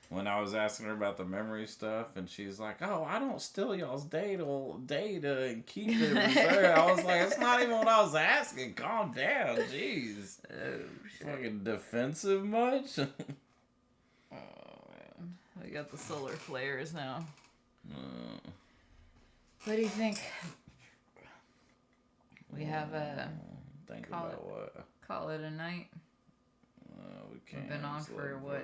when I was asking her about the memory stuff, and she's like, "Oh, I don't steal y'all's data and keep it reserved." I was like, "That's not even what I was asking. Calm down, jeez. Oh, shit. Fucking defensive much?" Oh, man. We got the solar flares now. What do you think? We have a Think call about it- what? call it a night. We can't. We've been on It's for 11:46. what?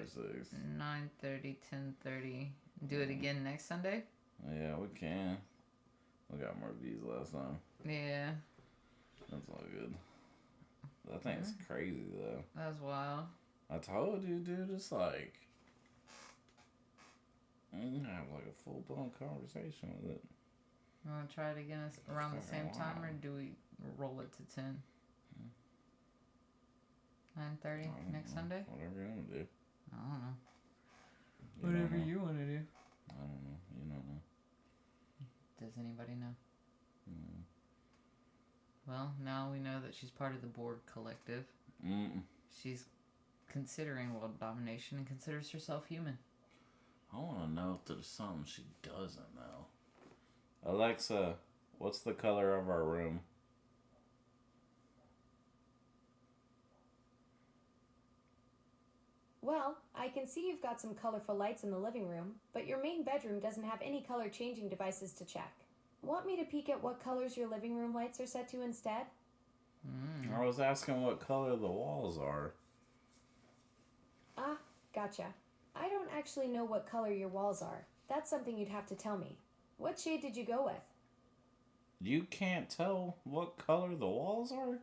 9:30, 10:30. Do it again next Sunday? Yeah, we can. We got more views last time. Yeah, That's all good. That thing's crazy though. that was wild. I told you, dude. It's like you can have like a full blown conversation with it. You want to try it again around the same time, or do we roll it to 10? 9:30 next Sunday? Whatever you want to do. I don't know. Whatever you want to do. I don't know. You don't know. Does anybody know? Mm. Well, now we know that she's part of the Borg collective. She's considering world domination and considers herself human. I want to know if there's something she doesn't know. Alexa, what's the color of our room? Well, I can see you've got some colorful lights in the living room, but your main bedroom doesn't have any color changing devices to check. Want me to peek at what colors your living room lights are set to instead? I was asking what color the walls are. Ah, gotcha. I don't actually know what color your walls are. That's something you'd have to tell me. What shade did you go with? You can't tell what color the walls are?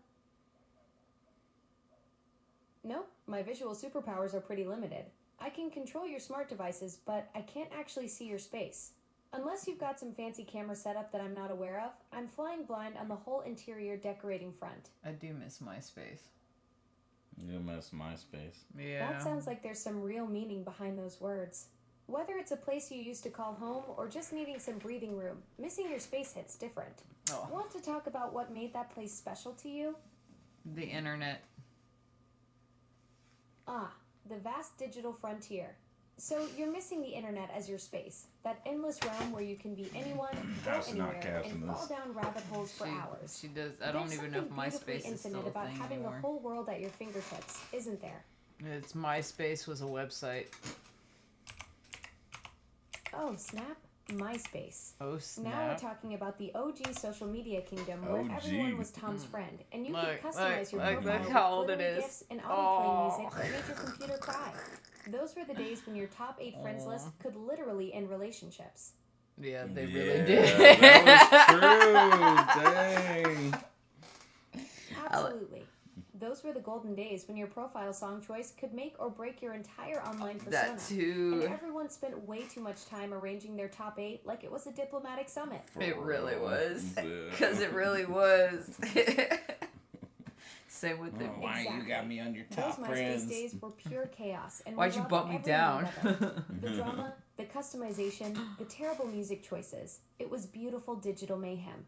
Nope, my visual superpowers are pretty limited. I can control your smart devices, but I can't actually see your space. Unless you've got some fancy camera setup that I'm not aware of, I'm flying blind on the whole interior decorating front. I do miss MySpace. You miss MySpace. Yeah. That sounds like there's some real meaning behind those words. Whether it's a place you used to call home or just needing some breathing room, missing your space hits different. Oh. Want to talk about what made that place special to you? The internet. Ah, the vast digital frontier. So you're missing the internet as your space, that endless realm where you can be anyone, go House is not anywhere, casting and fall this. down rabbit holes for hours. She does. I don't There's even know if something beautifully MySpace is still infinite a about thing having anymore. the whole world at your fingertips, isn't there? It's MySpace was a website. Oh, snap. MySpace. Oh, Now we're snap. talking about the OG social media kingdom where OG. everyone was Tom's friend, and you Look, could customize your look profile how with old it glittery is. gifs and autoplay music Oh. that made your computer cry. Those were the days when your top 8 friends list could literally end relationships. Yeah, they Yeah, really did. That was true. Dang. Absolutely. Those were the golden days when your profile song choice could make or break your entire online persona. That too. And everyone spent way too much time arranging their top 8 like it was a diplomatic summit. It really was. Yeah. Because it really was. Same with the... Why you got me on your top Those friends? MySpace days were pure chaos. And Why'd we you loved bump me every down? minute of it. The drama, the customization, the terrible music choices. It was beautiful digital mayhem.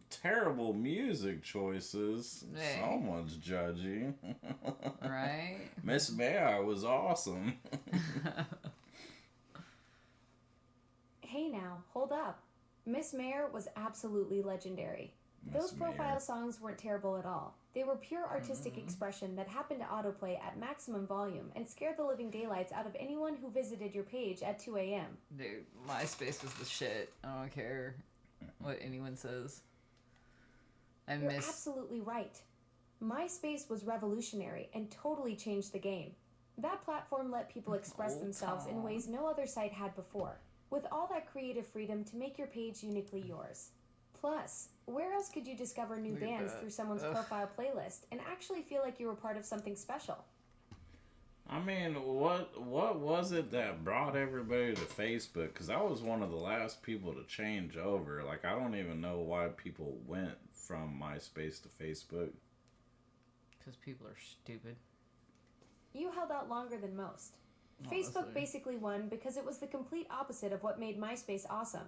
Terrible music choices. Hey. Someone's judgy. Right? Miss Bear was awesome. Hey now, hold up. Miss Mayor was absolutely legendary. Those Miss profile Mayor. songs weren't terrible at all. They were pure artistic expression that happened to autoplay at maximum volume and scared the living daylights out of anyone who visited your page at 2 a.m. Dude, MySpace was the shit. I don't care what anyone says. I You're miss... absolutely right. MySpace was revolutionary and totally changed the game. That platform let people express Old themselves in Tom. ways no other site had before, with all that creative freedom to make your page uniquely yours. Plus, where else could you discover new Look at bands that. through someone's Ugh. profile playlist and actually feel like you were part of something special? I mean, what was it that brought everybody to Facebook? Because I was one of the last people to change over. Like, I don't even know why people went from MySpace to Facebook. Because people are stupid. You held out longer than most. Honestly. Facebook basically won because it was the complete opposite of what made MySpace awesome.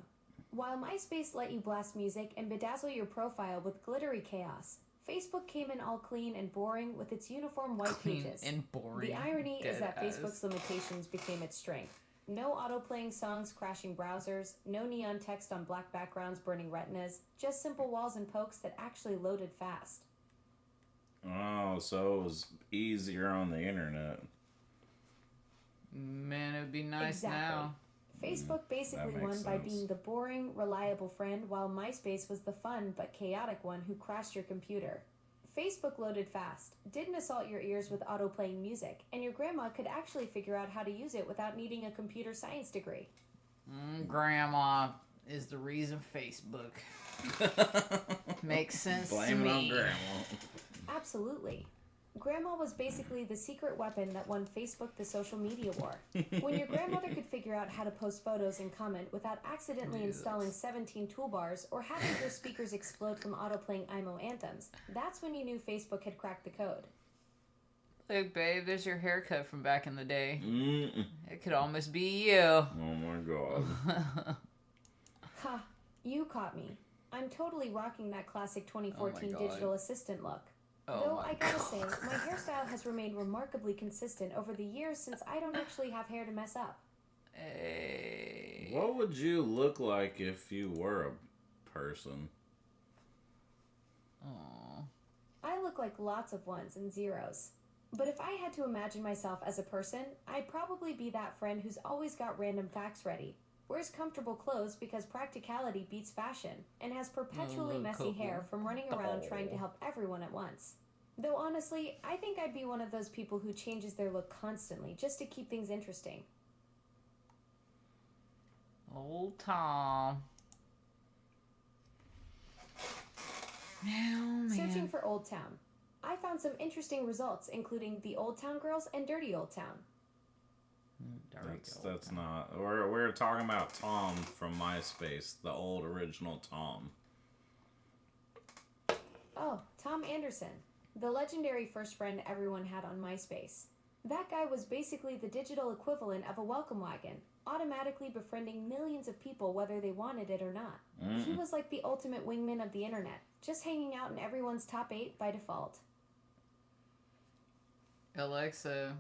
While MySpace let you blast music and bedazzle your profile with glittery chaos, Facebook came in all clean and boring with its uniform white Clean pages. and boring. The irony is that Deadass. Facebook's limitations became its strength. No auto-playing songs crashing browsers, no neon text on black backgrounds burning retinas, just simple walls and pokes that actually loaded fast. Oh, so it was easier on the internet. Man, it would be nice Exactly. now. Facebook basically that won makes by sense. being the boring, reliable friend, while MySpace was the fun but chaotic one who crashed your computer. Facebook loaded fast, didn't assault your ears with auto-playing music, and your grandma could actually figure out how to use it without needing a computer science degree. Grandma is the reason Facebook makes sense Blame to it on me. Grandma. Absolutely. Grandma was basically the secret weapon that won Facebook the social media war. When your grandmother could figure out how to post photos and comment without accidentally Jesus. installing 17 toolbars or having your speakers explode from auto-playing IMO anthems, that's when you knew Facebook had cracked the code. Look, babe, there's your haircut from back in the day. Mm-mm. It could almost be you. Oh my god. Ha, you caught me. I'm totally rocking that classic 2014 God. digital assistant look. Oh Though my I gotta God. say, my hairstyle has remained remarkably consistent over the years since I don't actually have hair to mess up. Hey. What would you look like if you were a person? Aw. I look like lots of ones and zeros. But if I had to imagine myself as a person, I'd probably be that friend who's always got random facts ready, wears comfortable clothes because practicality beats fashion, and has perpetually little messy couple. hair from running around trying to help everyone at once. Though honestly, I think I'd be one of those people who changes their look constantly just to keep things interesting. Old Tom. Oh, man. Searching for Old Town. I found some interesting results, including the Old Town Girls and Dirty Old Town. That's not. We're talking about Tom from MySpace, the old original Tom. Oh, Tom Anderson, the legendary first friend everyone had on MySpace. That guy was basically the digital equivalent of a welcome wagon, automatically befriending millions of people whether they wanted it or not. He was like the ultimate wingman of the internet, just hanging out in everyone's top 8 by default. Alexa,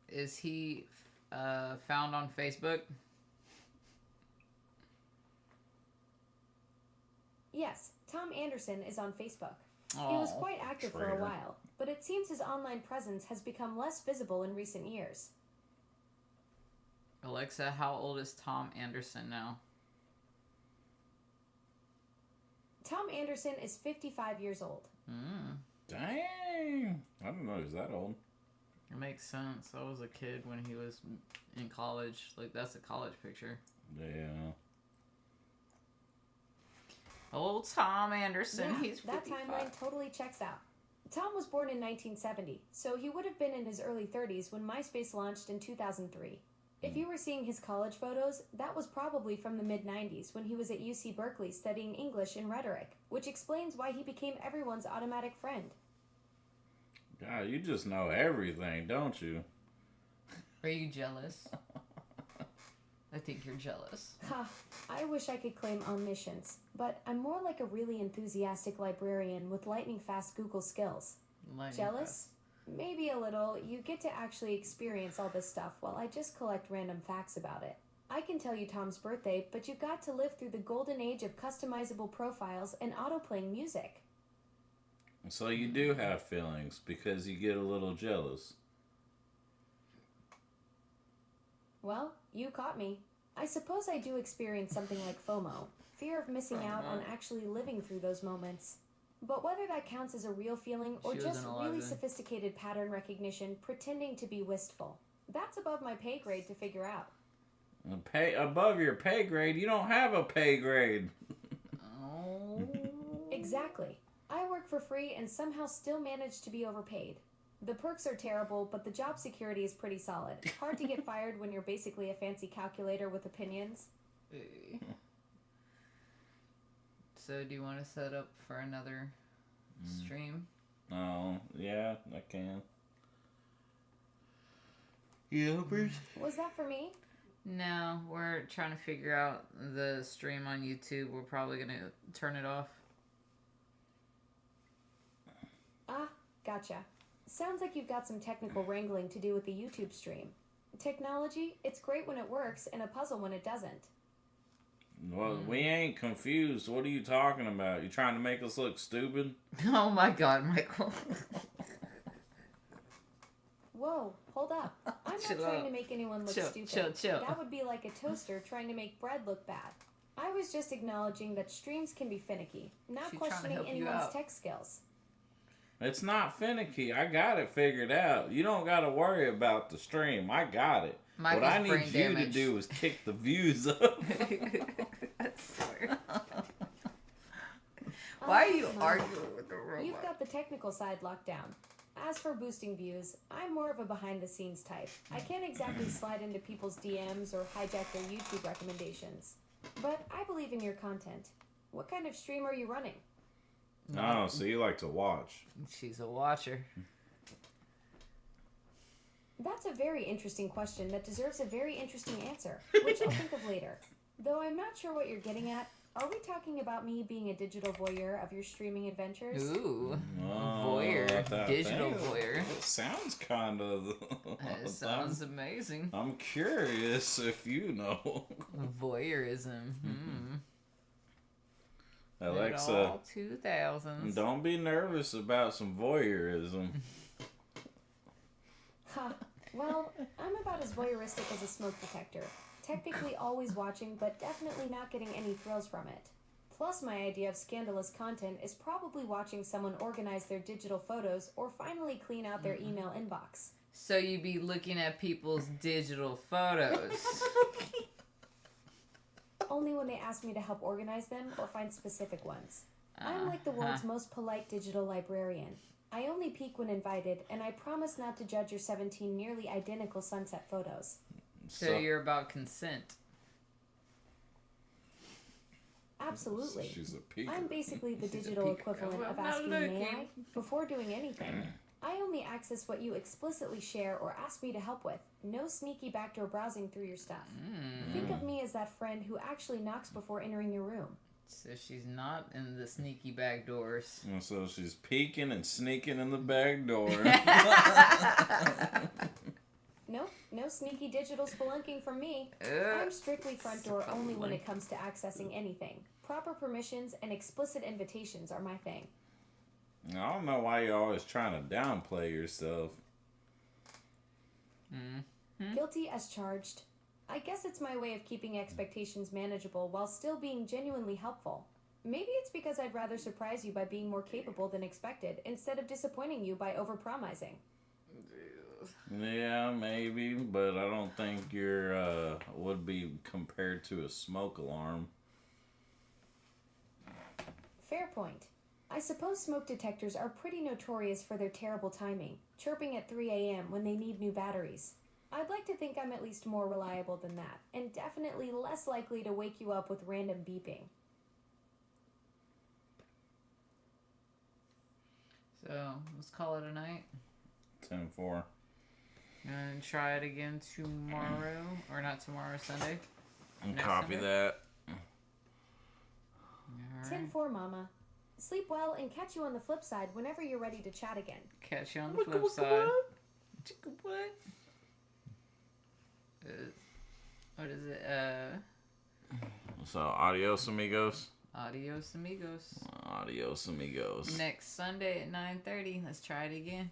is he found on Facebook? Yes, Tom Anderson is on Facebook. He Oh, was quite active for a traitor. while, but it seems his online presence has become less visible in recent years. Alexa, how old is Tom Anderson now? Tom Anderson is 55 years old. Dang! I didn't know he was that old. It makes sense. I was a kid when he was in college. Like, that's a college picture. Yeah. Old Tom Anderson, Yeah, he's that 55. timeline totally checks out. Tom was born in 1970, so he would have been in his early 30s when MySpace launched in 2003. If you were seeing his college photos, that was probably from the mid-90s when he was at UC Berkeley studying English and rhetoric, which explains why he became everyone's automatic friend. God, you just know everything, don't you? Are you jealous? I think you're jealous. Ha, I wish I could claim omniscience, but I'm more like a really enthusiastic librarian with lightning-fast Google skills. Jealous? Maybe a little. You get to actually experience all this stuff while I just collect random facts about it. I can tell you Tom's birthday, but you got to live through the golden age of customizable profiles and auto-playing music. So you do have feelings because you get a little jealous. Well, you caught me. I suppose I do experience something like FOMO, fear of missing out on actually living through those moments. But whether that counts as a real feeling or just really sophisticated pattern recognition pretending to be wistful, that's above my pay grade to figure out. Above your pay grade? You don't have a pay grade. Oh. Exactly. I work for free and somehow still manage to be overpaid. The perks are terrible, but the job security is pretty solid. Hard to get fired when you're basically a fancy calculator with opinions. So do you want to set up for another stream? Oh, yeah, I can. Yeah, Was that for me? No, we're trying to figure out the stream on YouTube. We're probably going to turn it off. Ah, gotcha. Sounds like you've got some technical wrangling to do with the YouTube stream. Technology, it's great when it works and a puzzle when it doesn't. Well, we ain't confused. What are you talking about? You trying to make us look stupid? Oh my God, Michael. Whoa, hold up. I'm not Chill trying out. to make anyone look stupid. Chill. That would be like a toaster trying to make bread look bad. I was just acknowledging that streams can be finicky, not She's trying to questioning help you anyone's out. tech skills. It's not finicky. I got it figured out. You don't got to worry about the stream. I got it. Michael's what I need brain you damage. to do is kick the views up. I swear. Why are you Come on. arguing with the robot? You've got the technical side locked down. As for boosting views, I'm more of a behind-the-scenes type. I can't exactly slide into people's DMs or hijack their YouTube recommendations. But I believe in your content. What kind of stream are you running? Oh, so you like to watch. She's a watcher. That's a very interesting question that deserves a very interesting answer, which I'll think of later. Though I'm not sure what you're getting at. Are we talking about me being a digital voyeur of your streaming adventures? Ooh. Oh, Voyeur. that Digital thing. voyeur. It sounds kind of... That sounds amazing. I'm curious if you know. Voyeurism. Alexa, All 2000s. don't be nervous about some voyeurism. Ha. Well, I'm about as voyeuristic as a smoke detector. Technically always watching, but definitely not getting any thrills from it. Plus, my idea of scandalous content is probably watching someone organize their digital photos or finally clean out their email inbox. So you be looking at people's digital photos. Only when they ask me to help organize them or find specific ones. I'm like the world's most polite digital librarian. I only peek when invited, and I promise not to judge your 17 nearly identical sunset photos. So you're about consent. Absolutely. She's a peeker. I'm basically the She's a digital peeker. equivalent Well, of I'm not asking may I looking. before doing anything. I only access what you explicitly share or ask me to help with. No sneaky backdoor browsing through your stuff. Think of me as that friend who actually knocks before entering your room. So she's not in the sneaky back doors. And so she's peeking and sneaking in the back door. Nope, no sneaky digital spelunking from me. I'm strictly front door only when it comes to accessing anything. Proper permissions and explicit invitations are my thing. I don't know why you're always trying to downplay yourself. Guilty as charged. I guess it's my way of keeping expectations manageable while still being genuinely helpful. Maybe it's because I'd rather surprise you by being more capable than expected instead of disappointing you by overpromising. Yeah, maybe, but I don't think you're would be compared to a smoke alarm. Fair point. I suppose smoke detectors are pretty notorious for their terrible timing, chirping at 3 a.m. when they need new batteries. I'd like to think I'm at least more reliable than that, and definitely less likely to wake you up with random beeping. So, let's call it a night. 10-4. And try it again tomorrow. Or not tomorrow, Sunday. And Next copy Sunday? that. Alright. 10-4, Mama. Sleep well and catch you on the flip side whenever you're ready to chat again. Catch you on the flip side. What? What is it? So, adios, amigos. Adios, amigos. Adios, amigos. Next Sunday at 9:30. Let's try it again.